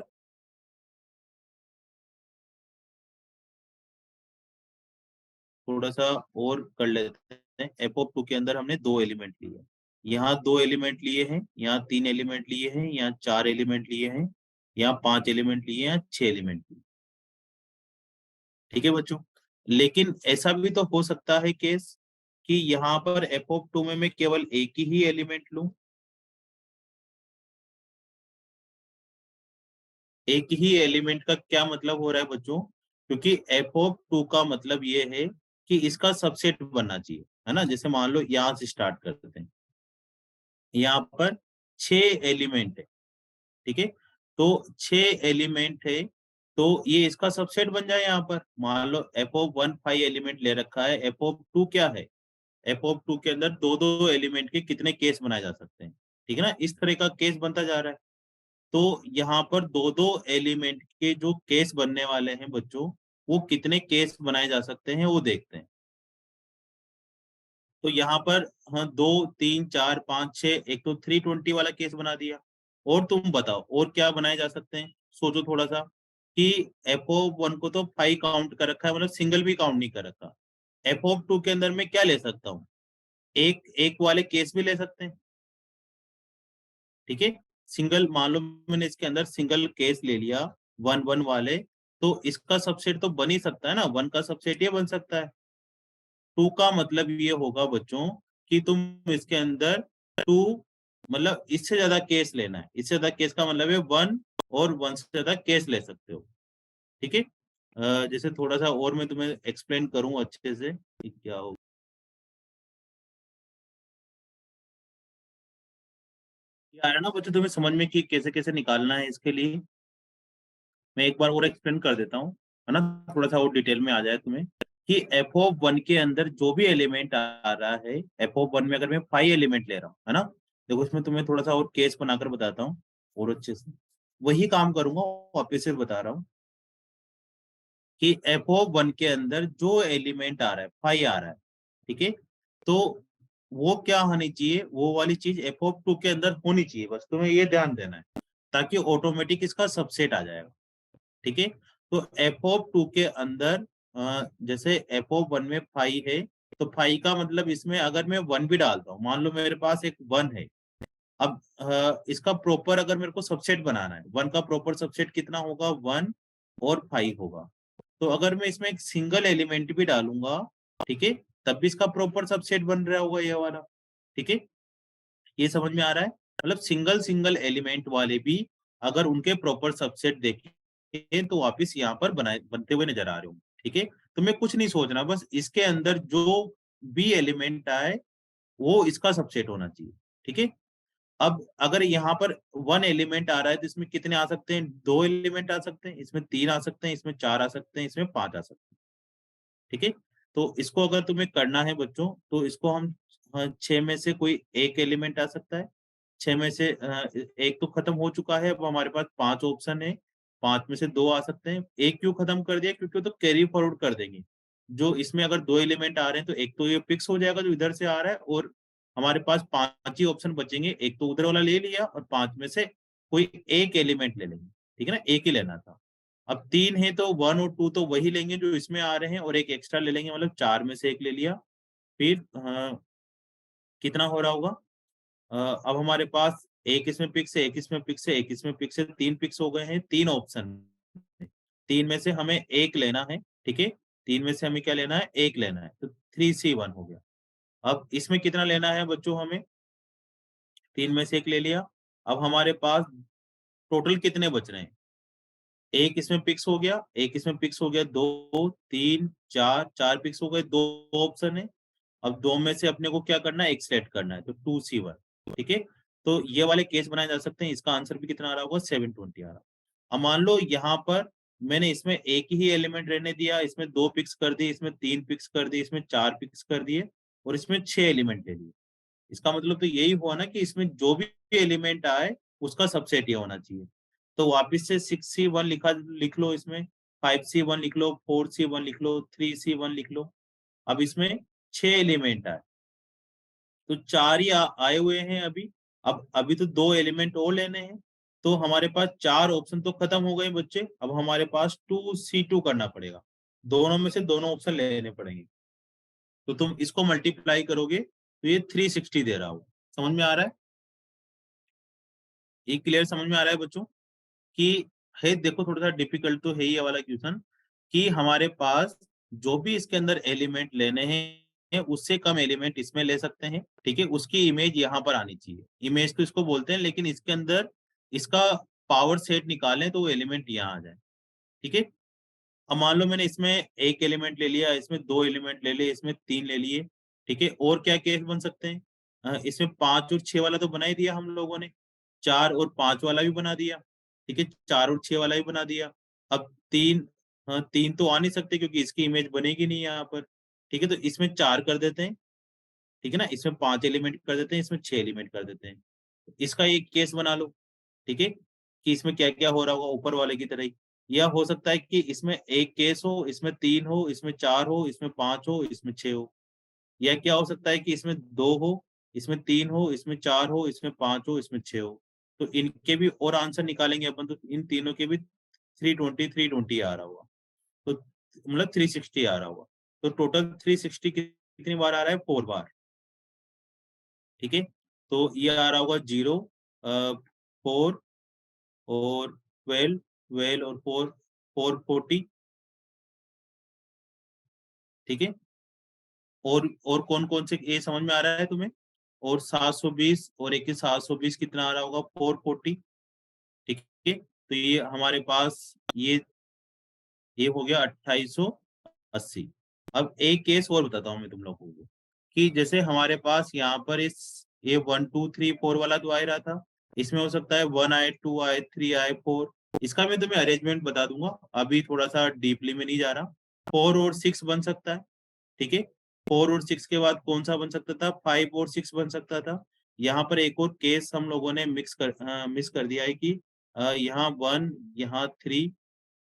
थोड़ा सा और कर लेते हैं। f(2) के अंदर हमने 2 एलिमेंट लिए, यहाँ 2 एलिमेंट लिए हैं, यहाँ 3 एलिमेंट लिए हैं, यहाँ 4 एलिमेंट लिए हैं, यहाँ 5 एलिमेंट लिए हैं, यहाँ 6 एलिमेंट लिए, ठीक है बच्चों। लेकिन ऐसा भी तो हो सकता है केस कि यहाँ पर f(2) में मैं केवल एक ही एलिमेंट लूं। एक ही एलिमेंट का क्या मतलब हो रहा है बच्चों? क्योंकि f(2) का मतलब ये है कि इसका सबसेट बनना चाहिए, है ना। जैसे मान लो यहाँ से स्टार्ट करते हैं, यहाँ पर 6 एलिमेंट है, ठीक है। तो 6 एलिमेंट है, तो ये इसका सबसेट बन जाए। यहाँ पर मान लो f(1) 5 एलिमेंट ले रखा है, f(2) क्या है? f(2) के अंदर दो दो एलिमेंट के कितने केस बनाए जा सकते हैं, ठीक है ना। इस तरह का केस बनता जा रहा है। तो यहाँ पर दो दो एलिमेंट के जो केस बनने वाले हैं बच्चों, वो कितने केस बनाए जा सकते हैं वो देखते हैं। तो यहाँ पर हाँ, 2, 3, 4, 5, 6, एक तो 320 वाला केस बना दिया। और तुम बताओ और क्या बनाए जा सकते हैं? सोचो थोड़ा सा कि f(1) को तो 5 काउंट कर रखा है, मतलब सिंगल भी काउंट नहीं कर रखा। f(2) के अंदर मैं क्या ले सकता हूँ? एक एक वाले केस भी ले सकते हैं, ठीक है। सिंगल मान लो मैंने इसके अंदर सिंगल केस ले लिया, 1, 1 वाले, तो इसका सबसेट तो बन ही सकता है ना, 1 का सबसेट ये बन सकता है। 2 का मतलब ये होगा बच्चों कि तुम इसके अंदर 2, मतलब इससे ज्यादा केस लेना है। इससे ज्यादा केस का मतलब है 1, और 1 से ज्यादा केस ले सकते हो, ठीक है। जैसे थोड़ा सा और मैं तुम्हें एक्सप्लेन करूं अच्छे से कि क्या हो। ये आ रहा है ना बच्चों तुम्हें समझ में कि कैसे कैसे निकालना है इसके लिए? मैं एक बार और एक्सप्लेन कर देता हूँ, है ना, थोड़ा सा और डिटेल में आ जाए तुम्हें कि f(1) के अंदर जो भी एलिमेंट आ रहा है, f(1) में अगर मैं 5 एलिमेंट ले रहा हूँ, है ना, देखो इसमें तुम्हें थोड़ा सा और केस बनाकर बताता हूँ और अच्छे से वही काम करूंगा, वापिस से बता रहा हूँ कि f(1) के अंदर जो एलिमेंट आ रहा है 5 आ रहा है, ठीक है। तो वो क्या होनी चाहिए, वो वाली चीज f(2) के अंदर होनी चाहिए, बस तुम्हें ये ध्यान देना है, ताकि ऑटोमेटिक इसका सबसेट आ जाएगा, ठीक है। तो f(2) के अंदर जैसे f(1) में 5 है, तो 5 का मतलब इसमें अगर मैं 1 भी डालता हूँ, मान लो मेरे पास एक 1 है। अब इसका प्रॉपर अगर मेरे को सबसेट बनाना है, 1 का प्रॉपर सबसेट कितना होगा? 1 और 5 होगा। तो अगर मैं इसमें एक सिंगल एलिमेंट भी डालूंगा, ठीक है, तब भी इसका प्रॉपर सबसेट बन रहा होगा ये वाला, ठीक है। ये समझ में आ रहा है? मतलब सिंगल सिंगल एलिमेंट वाले भी अगर उनके प्रॉपर सबसेट देखें तो वापिस यहाँ पर बनाए बनते हुए नजर आ रहे हो, ठीक है। तुम्हें कुछ नहीं सोचना, बस इसके अंदर जो भी एलिमेंट आए वो इसका सबसेट होना चाहिए, ठीक है। अब अगर यहाँ पर 1 एलिमेंट आ रहा है तो इसमें कितने आ सकते हैं? 2 एलिमेंट आ सकते हैं, इसमें 3 आ सकते हैं, इसमें 4 आ सकते हैं, इसमें 5 आ सकते हैं, ठीक है। तो इसको अगर तुम्हें करना है बच्चों, तो इसको हम 6 में से कोई एक एलिमेंट आ सकता है। 6 में से एक तो खत्म हो चुका है, अब हमारे पास 5 ऑप्शन है। 5 में से 2 आ सकते हैं। एक क्यों खत्म कर दिया, क्योंकि वो तो कैरी फॉरवर्ड कर देंगे। जो इसमें अगर 2 एलिमेंट आ रहे हैं तो एक तो ये फिक्स हो जाएगा जो इधर से आ रहा है, और हमारे पास 5 ही ऑप्शन बचेंगे। एक तो उधर वाला ले लिया और 5 में से कोई एक एलिमेंट ले लेंगे, ठीक है ना, एक ही लेना था। अब 3 है तो 1 और 2 तो वही लेंगे जो इसमें आ रहे हैं, और एक एक्स्ट्रा ले लेंगे, मतलब 4 में से एक ले लिया। फिर कितना हो रहा होगा, अब हमारे पास एक इसमें पिक्स है, एक इसमें पिक्स है, एक इसमें पिक्स है, 3 पिक्स हो गए हैं, 3 ऑप्शन। 3 में से हमें एक लेना है, ठीक है। 3 में से हमें क्या लेना है, एक लेना है, तो 3C1 हो गया। अब इसमें कितना लेना है बच्चों हमें, 3 में से एक ले लिया। अब हमारे पास टोटल कितने बच रहे हैं, एक इसमें पिक्स हो गया, एक इसमें पिक्स हो गया, 2 3 4, 4 पिक्स हो गए, 2 ऑप्शन है। अब 2 में से अपने को क्या करना है, एक सेलेक्ट करना है, तो 2C1, ठीक है। तो ये वाले केस बनाए जा सकते हैं। इसका आंसर भी कितना आ रहा होगा, 720 आ रहा। अब मान लो यहाँ पर मैंने इसमें एक ही एलिमेंट रहने दिया, इसमें 2 पिक्स कर दिए, इसमें 3 पिक्स कर दिए, इसमें 4 पिक्स कर दिए, और इसमें 6 एलिमेंट ले लिए। इसका मतलब तो यही हुआ ना कि इसमें जो भी एलिमेंट आए उसका सबसेट ये होना चाहिए। तो वापस से 6C1 लिख लो, इसमें 5C1 लिख लो, 4C1 लिख लो, 3C1 लिख लो। अब इसमें 6 एलिमेंट आए, तो 4 ही आए हुए हैं अभी। अब अभी तो 2 एलिमेंट और लेने हैं, तो हमारे पास 4 ऑप्शन तो खत्म हो गए बच्चे। अब हमारे पास 2C2 करना पड़ेगा, दोनों में से दोनों ऑप्शन लेने पड़ेंगे। तो तुम इसको मल्टीप्लाई करोगे तो ये 360 दे रहा हो। समझ में आ रहा है, ये क्लियर समझ में आ रहा है बच्चों कि है। देखो थोड़ा सा डिफिकल्ट तो है ही ये वाला क्वेश्चन, कि हमारे पास जो भी इसके अंदर एलिमेंट लेने हैं उससे कम एलिमेंट इसमें ले सकते हैं, ठीक है। उसकी इमेज यहाँ पर आनी चाहिए, इमेज तो इसको बोलते हैं, लेकिन इसके अंदर इसका पावर सेट निकालें तो वो एलिमेंट यहाँ आ जाए, ठीक है। अब मान लो मैंने इसमें एक एलिमेंट ले लिया, इसमें 2 एलिमेंट ले लिए, इसमें 3 ले लिए, ठीक है। और क्या केस बन सकते हैं, इसमें 5 और 6 वाला तो बना ही दिया हम लोगों ने, 4 और 5 वाला भी बना दिया, ठीक है, 4 और 6 वाला भी बना दिया। अब 3, हाँ 3 तो आ नहीं सकते क्योंकि इसकी इमेज बनेगी नहीं यहाँ पर, ठीक है। तो इसमें 4 कर देते हैं, ठीक है ना, इसमें 5 एलिमेंट कर देते हैं, इसमें 6 एलिमेंट कर देते हैं। इसका एक केस बना लो, ठीक है, कि इसमें क्या क्या हो रहा होगा ऊपर वाले की तरह ही। या हो सकता है कि इसमें एक केस हो, इसमें 3 हो, इसमें 4 हो, इसमें 5 हो, इसमें 6 हो। या क्या हो सकता है कि इसमें 2 हो, इसमें 3 हो, इसमें 4 हो, इसमें 5 हो, इसमें 6 हो। तो इनके भी और आंसर निकालेंगे अपन, तो इन तीनों के भी 320 आ रहा होगा, तो मतलब 360 आ रहा होगा। तो टोटल 360 कितनी बार आ रहा है, 4 बार, ठीक है। तो ये आ रहा होगा 0, 4 और 12, 12 और 4, 440, ठीक है। और कौन कौन से ये समझ में आ रहा है तुम्हें, और 720 और एक 720 कितना आ रहा होगा, 440, ठीक है। तो ये हमारे पास ये हो गया 2880। अब एक केस और बताता हूँ मैं तुम लोगों को, कि जैसे हमारे पास यहाँ पर इस ये 1 2 3 4 वाला तो आ ही रहा था, इसमें हो सकता है 1 आए, 2 आए, 3 आए, 4। इसका मैं तुम्हें अरेंजमेंट बता दूंगा, अभी थोड़ा सा डीपली में नहीं जा रहा। 4 और 6 बन सकता है, ठीक है। 4 और 6 के बाद कौन सा बन सकता था, 5 और 6 बन सकता था। यहाँ पर एक और केस हम लोगों ने मिस कर दिया है कि यहाँ 1, यहाँ 3,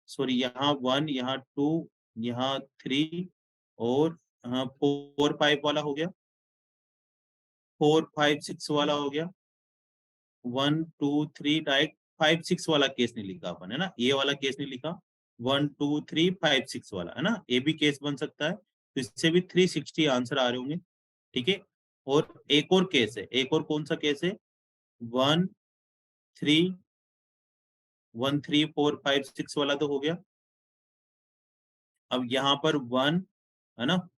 सॉरी यहाँ 1, यहाँ 2, यहाँ 3, और हाँ 4 5 वाला हो गया, 4 5 6 वाला हो गया, 1 2 3 डायरेक्ट 5 6 वाला केस नहीं लिखा अपन, है ना, ये वाला केस नहीं लिखा। 1 2 3 5 6 वाला, है ना, ये भी केस बन सकता है, तो इससे भी 360 आंसर आ रहे होंगे, ठीक है। और एक और केस है, एक और कौन सा केस है, 1 3 1 3 4 5 6 वाला तो हो गया। अब यहाँ पर 1, है ना,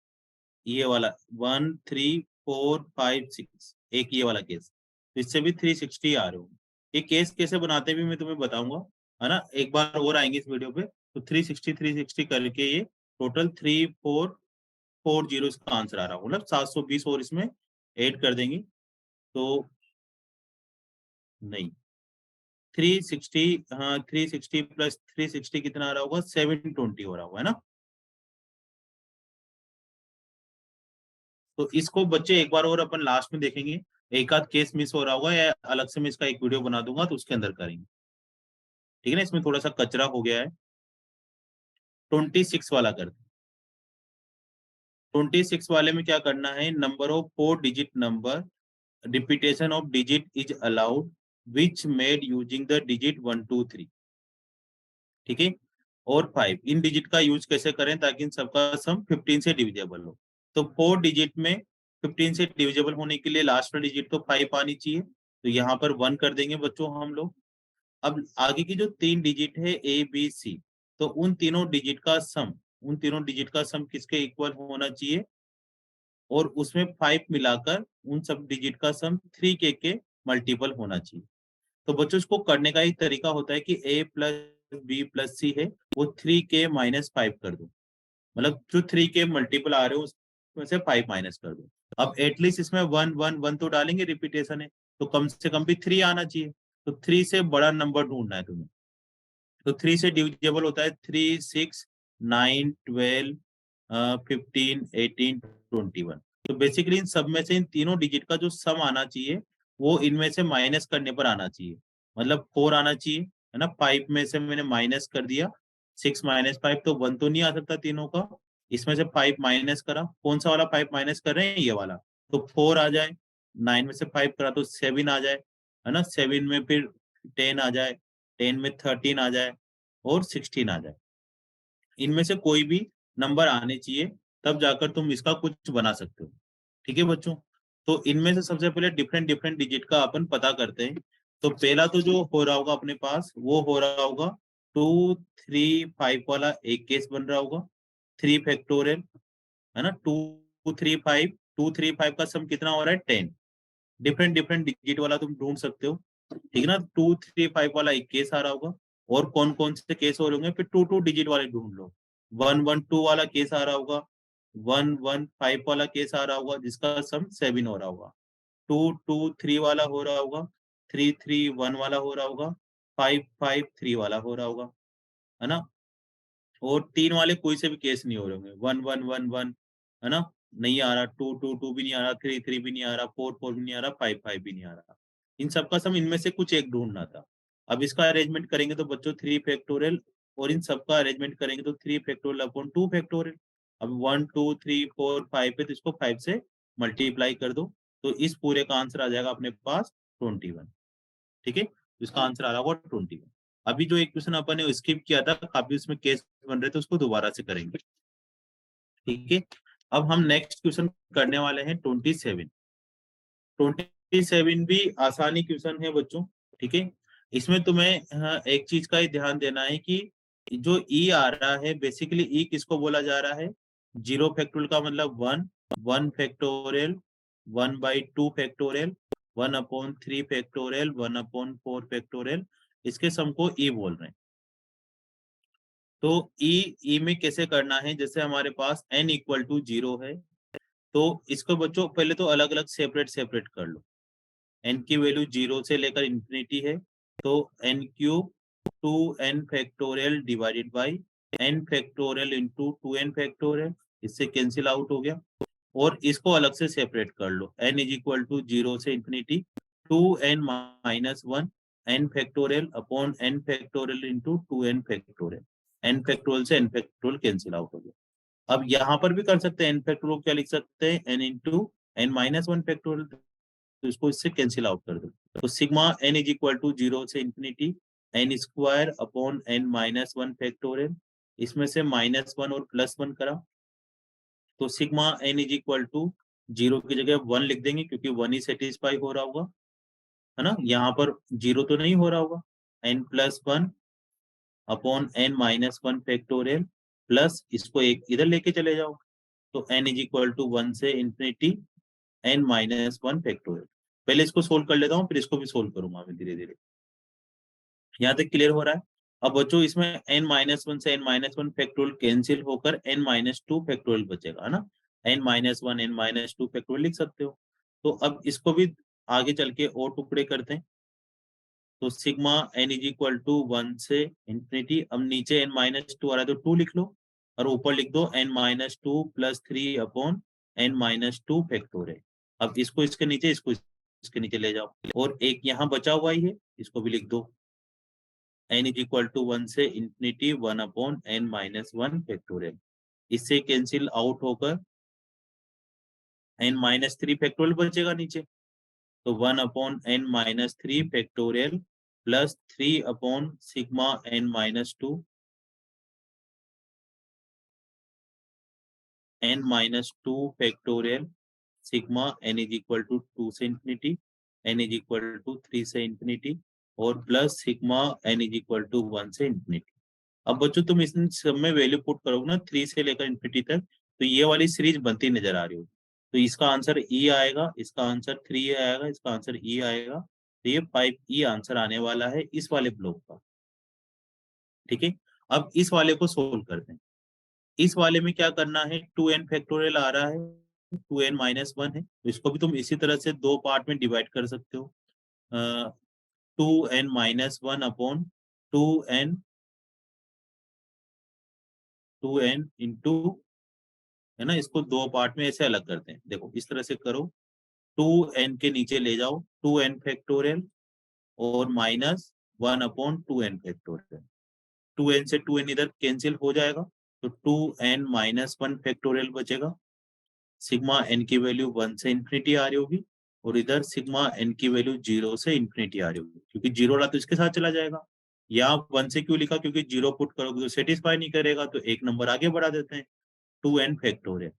ये वाला 1 3 4 5 6, एक ये वाला केस, तो इससे भी 360 आ रहे हो। ये केस कैसे बनाते भी मैं तुम्हें बताऊंगा, है ना, एक बार और आएंगे इस वीडियो पे। तो 360 करके ये टोटल 3440 इसका आंसर आ रहा होगा, मतलब 720 और इसमें ऐड कर देंगे तो नहीं, 360, हाँ 360 प्लस 360 कितना आ रहा होगा, 720 हो रहा होगा, है ना। तो इसको बच्चे एक बार और अपन लास्ट में देखेंगे, एक आध केस मिस हो रहा होगा या अलग से मैं इसका एक वीडियो बना दूंगा तो उसके अंदर करेंगे। ठीक है ना, इसमें थोड़ा सा कचरा हो गया है। 26 वाला करते हैं। 26 वाले में क्या करना है, number of 4 digit number, repetition of digit is allowed which made using the digit 1 2 3। ठीक है, और 5 इन डिजिट का यूज कैसे करें ताकि इन सबका सम 15 से डिविजेबल हो। तो 4 डिजिट में 15 से डिविजेबल होने के लिए लास्ट में डिजिट तो 5 आनी चाहिए, तो यहाँ पर 1 कर देंगे बच्चों हम लोग। अब आगे की जो 3 डिजिट है ए बी सी, तो उन तीनों डिजिट का सम, उन तीनों डिजिट का सम किसके इक्वल होना चाहिए, और उसमें 5 मिलाकर उन सब डिजिट का सम 3 के मल्टीपल होना चाहिए। तो बच्चों इसको करने का एक तरीका होता है कि a प्लस बी प्लस सी है वो 3 के माइनस 5 कर दो, मतलब जो 3 के मल्टीपल आ रहे हो उसमें से 5 माइनस कर दो। अब एटलीस्ट इसमें 1 1 1 तो डालेंगे, रिपीटेशन है तो कम से कम भी 3 आना चाहिए। तो 3 से बड़ा नंबर ढूंढना है तुम्हें। तो 3 से डिविजिबल होता है 3 6 9 12 15 18 21। तो बेसिकली इन सब में से इन तीनों डिजिट का जो सम आना चाहिए वो इनमें से माइनस करने पर आना चाहिए। मतलब 4 आना चाहिए, है ना, 5 में से मैंने माइनस कर दिया, 6 माइनस 5 तो 1 तो नहीं आ सकता तीनों का। इसमें से 5 माइनस करा, कौन सा वाला 5 माइनस कर रहे हैं, ये वाला, तो 4 आ जाए। 9 में से 5 करा तो 7 आ जाए, है ना, 7 में फिर 10 आ जाए, 10 में 13 आ जाए, और 16 आ जाए। इनमें से कोई भी नंबर आने चाहिए, तब जाकर तुम इसका कुछ बना सकते हो। ठीक है बच्चों, तो इनमें से सबसे पहले डिफरेंट डिफरेंट डिजिट का अपन पता करते हैं। तो पहला तो जो हो रहा होगा अपने पास वो हो रहा होगा 2 3 5 वाला एक केस बन रहा होगा, 3 फैक्टोरियल, है ना, 2 3 5, 2 3 5 का सम कितना हो रहा है 10। डिफरेंट डिफरेंट डिजिट वाला तुम ढूंढ सकते हो। ठीक है ना, 2 3 5 वाला एक केस आ रहा होगा, और कौन कौन से केस हो रहे होंगे, फिर 2 2 डिजिट वाले ढूंढ लो। 1 1 2 वाला केस आ रहा होगा, 1 1 5 वाला केस आ रहा होगा जिसका सम 7 हो रहा होगा, 2 2 3 वाला हो रहा होगा, 3 3 1 वाला हो रहा होगा, 5 5 3 वाला हो रहा होगा, है ना। और 3 वाले कोई से भी केस नहीं हो रहे होंगे, 1 1 1 1, है ना, नहीं आ रहा, 2 2 2 भी नहीं आ रहा, 3 3 भी नहीं आ रहा, 4 4 भी नहीं आ रहा, 5 5 भी नहीं आ रहा। इन सबका सम इनमें से कुछ एक ढूंढना था। अब इसका अरेंजमेंट करेंगे तो बच्चों 3 फैक्टोरियल, और इन सबका अरेंजमेंट करेंगे तो 3 फैक्टोरियल अपॉन 2 फैक्टोरियल। अब 1 2 3 4 5 पे, तो इसको 5 से मल्टीप्लाई कर दो, तो इस पूरे का आंसर आ जाएगा अपने पास 21। ठीक है, तो इसका आंसर आ रहा होगा 21। अभी जो एक क्वेश्चन अपन ने स्किप किया था, काफी उसमें केस बन रहे थे, उसको दोबारा से करेंगे। ठीक है, अब हम नेक्स्ट क्वेश्चन करने वाले हैं 27। 27 भी आसानी क्वेश्चन है बच्चों। ठीक है, इसमें तुम्हें एक चीज का ही ध्यान देना है कि जो ई आ रहा है, बेसिकली ई किसको बोला जा रहा है, 0 फैक्टोरियल का मतलब 1, 1 फैक्टोरियल, 1/2 फैक्टोरियल, 1/3 फैक्टोरियल, 1/4 फैक्टोरियल, इसके सम को ई बोल रहे हैं। तो ई में कैसे करना है, जैसे हमारे पास n इक्वल टू 0 है, तो इसको बच्चों पहले तो अलग अलग सेपरेट सेपरेट कर लो। n की वैल्यू 0 से लेकर इंफिनिटी है, तो n³ 2n factorial divided by n factorial into 2n factorial, इससे कैंसिल आउट हो गया। और इसको अलग से सेपरेट कर लो, n इज इक्वल टू 0 से infinity 2n-1 n factorial upon n factorial into 2n factorial, n factorial से n फैक्टोरियल कैंसिल आउट हो गया। अब यहाँ पर भी कर सकते हैं, n फैक्टोरियल क्या लिख सकते हैं, n इंटू n-1 फैक्टोरियल, तो इसको इससे कैंसिल आउट कर दो। तो sigma n is equal to 0 से infinity n² upon n-1 factorial, इसमें से -1 और +1 करा, तो sigma n is equal to 0 की जगह 1 लिख देंगे क्योंकि 1 ही सेटिस्फाई हो रहा होगा, है ना, यहाँ पर 0 तो नहीं हो रहा होगा। n+1 upon n-1 factorial, plus इसको एक इधर लेके चले जाओ, तो n इज इक्वल टू 1 से इंफिनिटी n-1 फैक्टोरियल। पहले इसको सोल्व कर लेता हूँ, फिर इसको भी सोल्व करूंगा मैं धीरे धीरे। यहाँ तक क्लियर हो रहा है। अब बच्चों इसमें n-1 से n-1 फैक्टोरियल कैंसिल होकर n-2 फैक्टोरियल बचेगा, है ना, n-1 n-2 फैक्टोरियल लिख सकते हो। तो अब इसको भी आगे चल के और टुकड़े करते हैं, तो sigma n is equal to 1 से इंफिनिटी, अब नीचे n-2 आ रहा है तो 2 लिख लो, और ऊपर लिख दो n-2 + 3 अपॉन n-2 फैक्टोरियल। अब इसको इसके नीचे, इसको इसके नीचे ले जाओ, और एक यहाँ बचा हुआ ही है, इसको भी लिख दो। n इज इक्वल टू 1 से इंफिनिटी 1/n-1 फैक्टोरियल, इससे कैंसिल आउट होकर n-3 फैक्टोरियल बचेगा नीचे, तो 1/n-3 फैक्टोरियल प्लस 3/सिग्मा n-2 n-2 factorial sigma n is equal to 2 से infinity, n is equal to 3 से इंफिनिटी और plus sigma n is equal to 1 से इंफिनिटी। अब बच्चों तुम इस सब में वैल्यू पुट करोगे ना 3 से लेकर इंफिनिटी तक, तो ये वाली सीरीज बनती नजर आ रही हो, तो इसका आंसर ई आएगा, इसका आंसर 3 आएगा, इसका आंसर ई आएगा, तो ये 5 ई आंसर आने वाला है इस वाले ब्लॉक का। ठीक है, अब इस वाले को सोल्व करते हैं। इस वाले में क्या करना है, 2n फैक्टोरियल आ रहा है, 2n-1 है, तो इसको भी तुम इसी तरह से दो पार्ट में डिवाइड कर सकते हो। 2n-1 upon 2n 2n into, है ना, इसको दो पार्ट में ऐसे अलग करते हैं, देखो इस तरह से करो, 2n के नीचे ले जाओ 2n फैक्टोरियल और -1/2n फैक्टोरियल, 2n से 2n इधर कैंसिल हो जाएगा, तो 2n-1 फैक्टोरियल बचेगा, सिग्मा n की वैल्यू 1 से इंफिनिटी आ रही होगी और इधर सिग्मा n की वैल्यू 0 से इंफिनिटी आ रही होगी, क्योंकि जीरो रहा तो इसके साथ चला जाएगा। यहाँ 1 से क्यों लिखा, क्योंकि जीरो पुट करोगे तो सेटिस्फाई नहीं करेगा, तो एक नंबर आगे बढ़ा देते हैं, 2n फैक्टोरियल।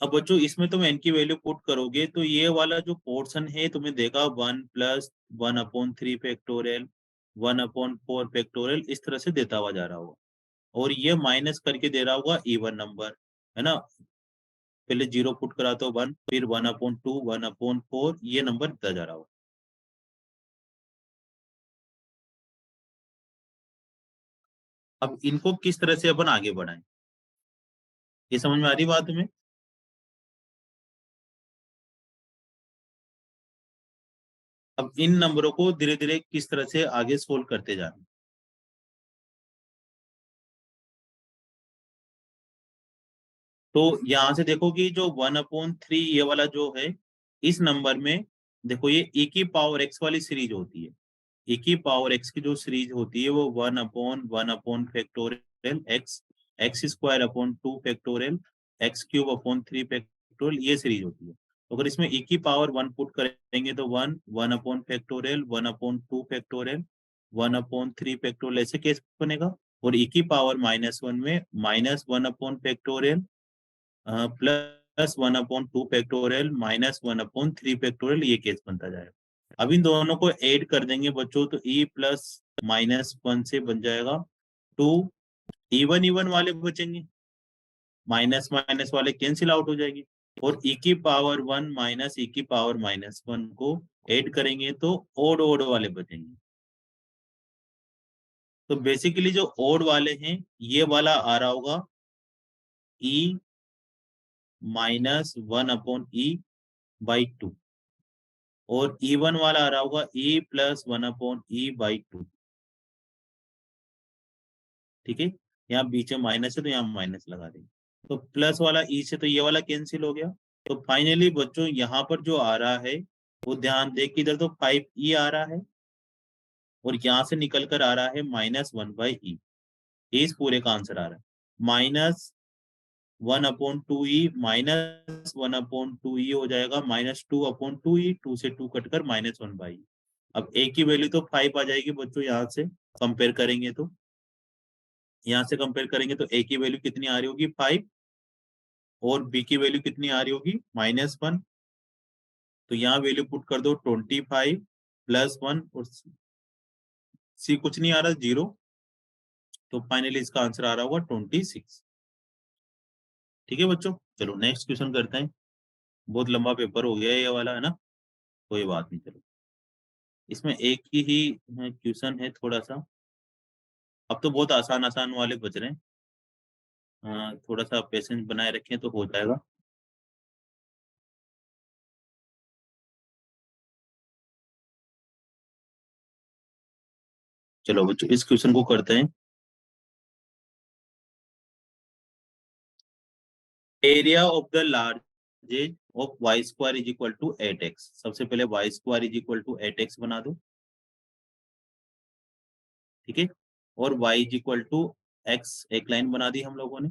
अब बच्चों इसमें तुम n की वैल्यू पुट करोगे तो ये वाला जो पोर्शन है तुम्हें देगा 1 प्लस 1/3 फैक्टोरियल 1/4 फैक्टोरियल, इस तरह से देता हुआ जा रहा होगा, और ये माइनस करके दे रहा होगा इवन नंबर, है ना, पहले जीरो पुट करा तो 1, फिर 1/2 1/4, ये नंबर दिया जा रहा होगा। अब इनको किस तरह से अपन आगे बढ़ाएं, ये समझ में आ रही बात तुम्हें? अब इन नंबरों को धीरे धीरे किस तरह से आगे सोल्व करते जाना। तो यहां से देखो कि जो 1/3 ये वाला जो है, इस नंबर में देखो ये e की पावर x वाली सीरीज होती है, e की पावर x की जो सीरीज होती है वो 1/1 factorial x x² factorial x³ factorial, ये सीरीज होती है। तो अगर इसमें e की पावर 1 पुट करेंगे तो 1 फैक्टोरियल 1/2 फैक्टोरियल 1/3 फैक्टोरियल, ऐसे केस बनेगा। और e की पावर -1 में -1 फैक्टोरियल प्लस 1/2 फैक्टोरियल -1/3 फैक्टोरियल, ये केस बनता जाएगा। अब इन दोनों को ऐड कर देंगे बच्चों, तो e प्लस -1 से बन जाएगा 2, इवन इवन वाले बचेंगे, माइनस माइनस वाले कैंसिल आउट हो जाएगी, और e की पावर 1 माइनस e की पावर -1 को ऐड करेंगे तो ओड ओड वाले बचेंगे। तो बेसिकली जो ओड वाले हैं ये वाला आ रहा होगा e -1/e/2, और E1 वाला आ रहा होगा E प्लस 1/e/2। ठीक है, यहाँ बीच में माइनस है तो यहाँ माइनस लगा देंगे, तो प्लस वाला E से तो ये वाला कैंसिल हो गया। तो फाइनली बच्चों यहाँ पर जो आ रहा है वो ध्यान दे कि इधर तो 5e आ रहा है और यहाँ से निकल कर आ रहा है -1/e, इस पूरे का आंसर आ रहा है -1/2e -1/2e हो जाएगा -2/2e, 2 से 2 कटकर -1/e। अब ए की वैल्यू तो 5 आ जाएगी बच्चों, यहाँ से कंपेयर करेंगे तो, यहाँ से कंपेयर करेंगे तो ए की वैल्यू कितनी आ रही होगी 5, और बी की वैल्यू कितनी आ रही होगी -1, तो यहाँ वैल्यू पुट कर दो 25 प्लस 1, और सी कुछ नहीं आ रहा 0, तो फाइनली इसका आंसर आ रहा होगा 26। ठीक है बच्चों, चलो नेक्स्ट क्वेश्चन करते हैं, बहुत लंबा पेपर हो गया है ये वाला, है ना, कोई बात नहीं, चलो इसमें एक ही क्वेश्चन है थोड़ा सा, अब तो बहुत आसान आसान वाले बच रहे हैं, थोड़ा सा पेशेंस बनाए रखें तो हो जाएगा। चलो बच्चों इस क्वेश्चन को करते हैं। Area of the largest of y square is equal to 8x, सबसे पहले y square is equal to 8x बना दो, ठीक है। और y is equal to x, एक लाइन बना दी हम लोगों ने,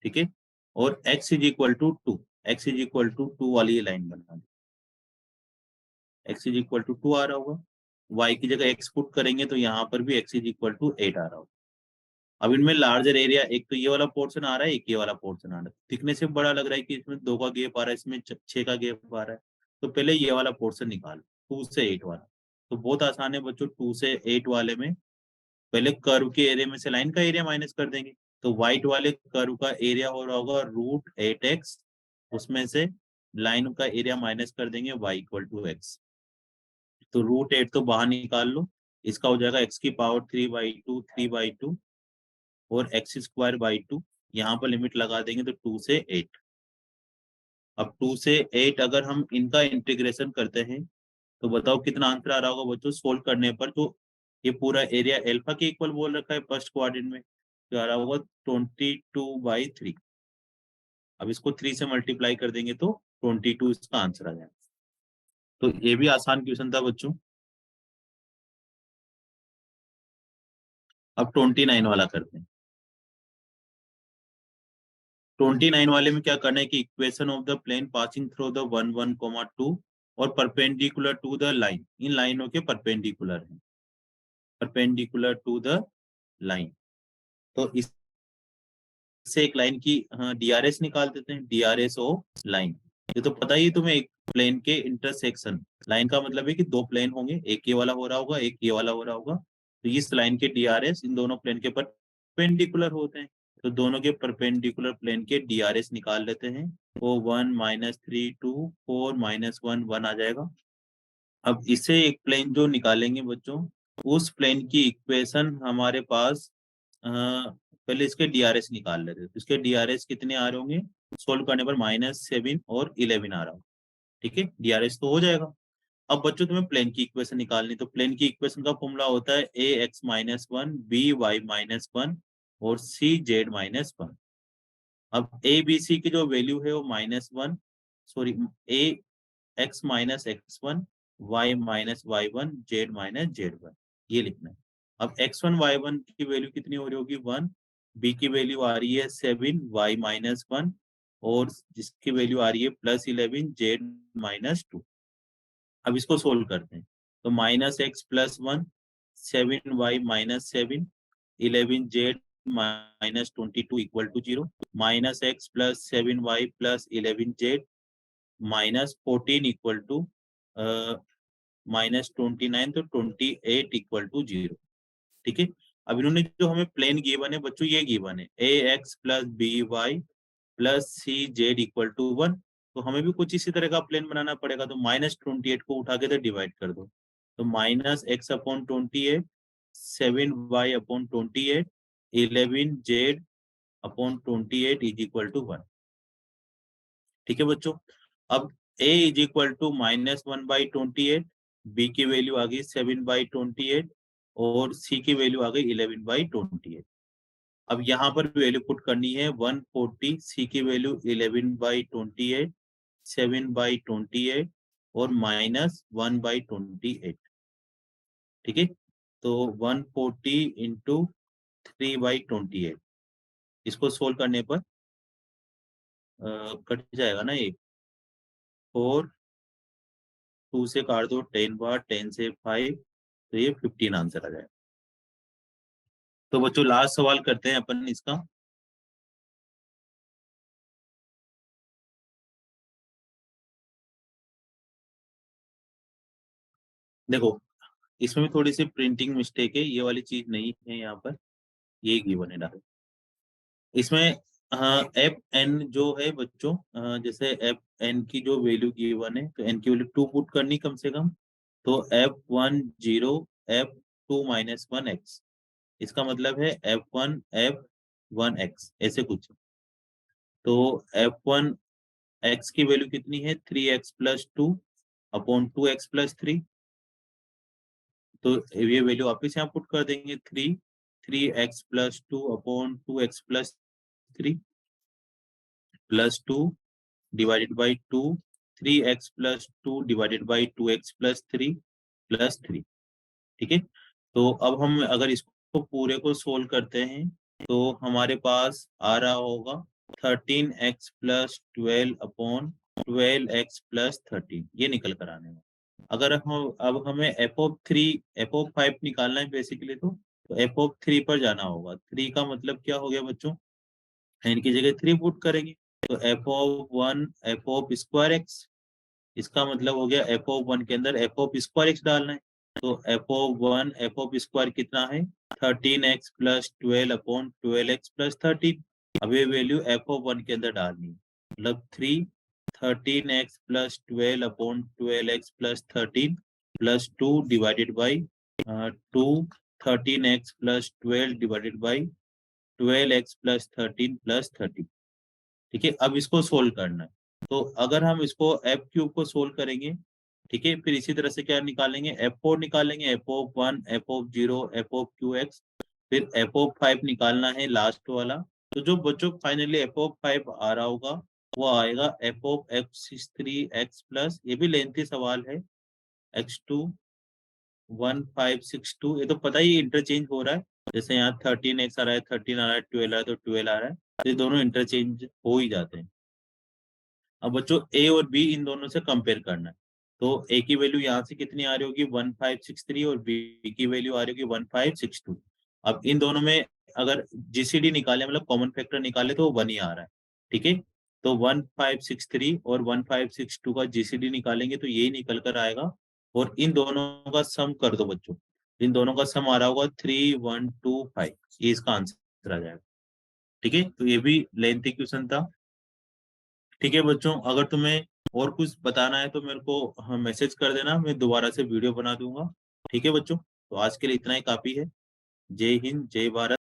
ठीक है। और x is equal to two, x is equal to two वाली ये लाइन बना दी, x is equal to two आ रहा होगा। y की जगह x पुट करेंगे तो यहाँ पर भी x इज इक्वल टू 8 आ रहा होगा। अब इनमें लार्जर एरिया, एक तो ये वाला पोर्शन आ रहा है, एक ये वाला पोर्शन आ रहा है, दिखने से बड़ा लग रहा है कि इसमें 2 का गैप आ रहा है, इसमें 6 का गैप आ रहा है। तो पहले ये वाला पोर्शन निकाल, 2 से 8 वाला। तो बहुत आसान है बच्चों, 2 से 8 वाले में पहले कर्व के एरिया में से लाइन का एरिया माइनस कर देंगे। तो व्हाइट वाले कर्व का एरिया हो रहा होगा √8x, उसमें से लाइन का एरिया माइनस कर देंगे y इक्वल टू एक्स। तो √8 तो बाहर निकाल लो, इसका हो जाएगा x की पावर 3/2, 3/2 और एक्स स्क्वायर बाई 2। यहाँ पर लिमिट लगा देंगे तो 2 से 8। अब 2 से 8 अगर हम इनका इंटीग्रेशन करते हैं तो बताओ कितना आंसर आ रहा होगा बच्चों सोल्व करने पर। जो ये पूरा एरिया एल्फा के इक्वल बोल रखा है फर्स्ट क्वाड्रेंट में, तो आ रहा होगा 22/3। अब इसको 3 से मल्टीप्लाई कर देंगे तो 22 इसका आंसर आ जाएगा। तो ये भी आसान क्वेश्चन था बच्चों। अब 29 वाला करते हैं। 29 वाले में क्या करना है कि equation of the plane passing through the 1, 1, 2 और परपेंडिकुलर टू द लाइन, इन लाइनों के परपेंडिकुलर है, परपेंडिकुलर टू द लाइन। तो इससे एक लाइन की डीआरएस निकाल देते हैं, डीआरएस ओ लाइन। ये तो पता ही है तुम्हें, एक प्लेन के इंटरसेक्शन, लाइन का मतलब है कि दो प्लेन होंगे, एक ये वाला हो रहा होगा, एक ये वाला हो रहा होगा। तो इस लाइन के डीआरएस इन दोनों प्लेन के परपेंडिकुलर होते हैं। तो दोनों के परपेंडिकुलर प्लेन के डीआरएस निकाल लेते हैं। वो 1, -3, 2, 4, -1, 1 आ जाएगा। अब इसे एक प्लेन जो निकालेंगे बच्चों, उस प्लेन की इक्वेशन हमारे पास पहले इसके डीआरएस निकाल लेते हैं। तो इसके डीआरएस कितने आ रहे होंगे सोल्व करने पर, -7 और 11 आ रहा होगा, ठीक है। डीआरएस तो हो जाएगा। अब बच्चों तुम्हें प्लेन की इक्वेशन निकालनी, तो प्लेन की इक्वेशन का फॉर्मूला होता है ax-1 by-1 और cz-1। अब ए बी सी की जो वैल्यू है वो -1, सॉरी, ए x-x1 y-y1 z-z1, ये लिखना है। अब x1 y1 की वैल्यू कितनी हो रही होगी 1, b की वैल्यू आ रही है 7 y-1 और जिसकी वैल्यू आ रही है +11 z-2। अब इसको सोल्व करते हैं। तो -x+1, 7y-7, 11z -22 equal to 0, -x+7y+11z -14 equal to -29, तो 28 इक्वल टू 0, ठीक है। अब इन्होंने जो हमें प्लेन गिवन है बच्चों, ये गिवन है ax+by+cz इक्वल टू 1। तो हमें भी कुछ इसी तरह का प्लेन बनाना पड़ेगा। तो -28 को उठा के तो डिवाइड कर दो, तो -x/28, 7y/28, 11z/28 is equal to 1, ठीक है बच्चों। अब a is equal to -1/28, b की वैल्यू आ गई 7/28 और c की वैल्यू आ गई 11/28। अब यहाँ पर वैल्यू पुट करनी है 140, c की वैल्यू 11/28, 7/28 और -1/28, ठीक है। तो 140 इंटू 3/28, इसको सोल्व करने पर कट जाएगा ना ये, 4, 2 से काट दो 10 बार, 10 से 5, तो ये 15 आंसर आ जाएगा। तो बच्चों लास्ट सवाल करते हैं अपन इसका। देखो इसमें भी थोड़ी सी प्रिंटिंग मिस्टेक है, ये वाली चीज नहीं है यहाँ पर, ये गिवन है डायरेक्ट इसमें। हाँ, एफ एन जो है बच्चों, जैसे एफ एन की जो वैल्यू गिवन है, तो एन की वैल्यू 2 पुट करनी कम से कम। तो F10, F2-1x, इसका मतलब है F1 ऐसे कुछ। तो F1x की वैल्यू कितनी है 3x+2/2x+3। तो ये वैल्यू वापिस यहाँ पुट कर देंगे, 3x+2/2x+3 +2 divided by 2 3x plus 2 divided by 2x plus 3 plus 3। ठीक है, तो अब हम अगर इसको पूरे को सोल्व करते हैं तो हमारे पास आ रहा होगा 13x plus 12 upon 12x plus 13, ये निकल कर आने वाला। अगर हम अब हमें f(5) निकालना है बेसिकली, तो f(3) पर जाना होगा। 3 का मतलब क्या हो गया बच्चों, इनकी जगह 3 पुट करेंगे तो f(1) f(x), इसका मतलब हो गया f(1) के अंदर f(x) डालना है। तो f(1) f(2) कितना है 13x plus 12 upon 12x plus 13। अब ये वैल्यू f(1) के अंदर डालनी है, मतलब 3 13x plus 12 upon 12x plus 13 plus 2 divided by 2 13x plus 12 divided by 12x plus 13 plus 13। ठीक है, अब इसको सोल्व करना है। तो अगर हम इसको f³ को सोल्व करेंगे, ठीक है, फिर इसी तरह से क्या निकालेंगे, f4 निकालेंगे, f(1) f(0) f(qx), फिर f(5) निकालना है लास्ट वाला। तो जो बच्चों फाइनली f(5) आ रहा होगा वो आएगा f(x3) x प्लस, ये भी लेंथी सवाल है, x2 1562। ये तो पता ही इंटरचेंज हो रहा है, जैसे यहाँ 13x आ रहा है 13 आ रहा है 12 आ रहा है तो 12 आ रहा है, तो ये दोनों इंटरचेंज हो ही जाते हैं। अब बच्चों ए और बी इन दोनों से कंपेयर करना है। तो ए की वैल्यू यहाँ से कितनी आ रही होगी 1563 और बी की वैल्यू आ रही होगी 1562। अब इन दोनों में अगर जीसीडी निकाले, मतलब कॉमन फैक्टर निकाले, तो वो 1 ही आ रहा है। ठीक है, तो 1563 और 1562 का जीसीडी निकालेंगे तो यही निकल कर आएगा, और इन दोनों का सम कर दो बच्चों, इन दोनों का सम आ रहा होगा 3125, ये इसका आंसर आ जाएगा। ठीक है, तो ये भी लेंथी क्वेश्चन था। ठीक है बच्चों, अगर तुम्हें और कुछ बताना है तो मेरे को मैसेज कर देना, मैं दोबारा से वीडियो बना दूंगा। ठीक है बच्चों, तो आज के लिए इतना ही काफी है। जय हिंद, जय भारत।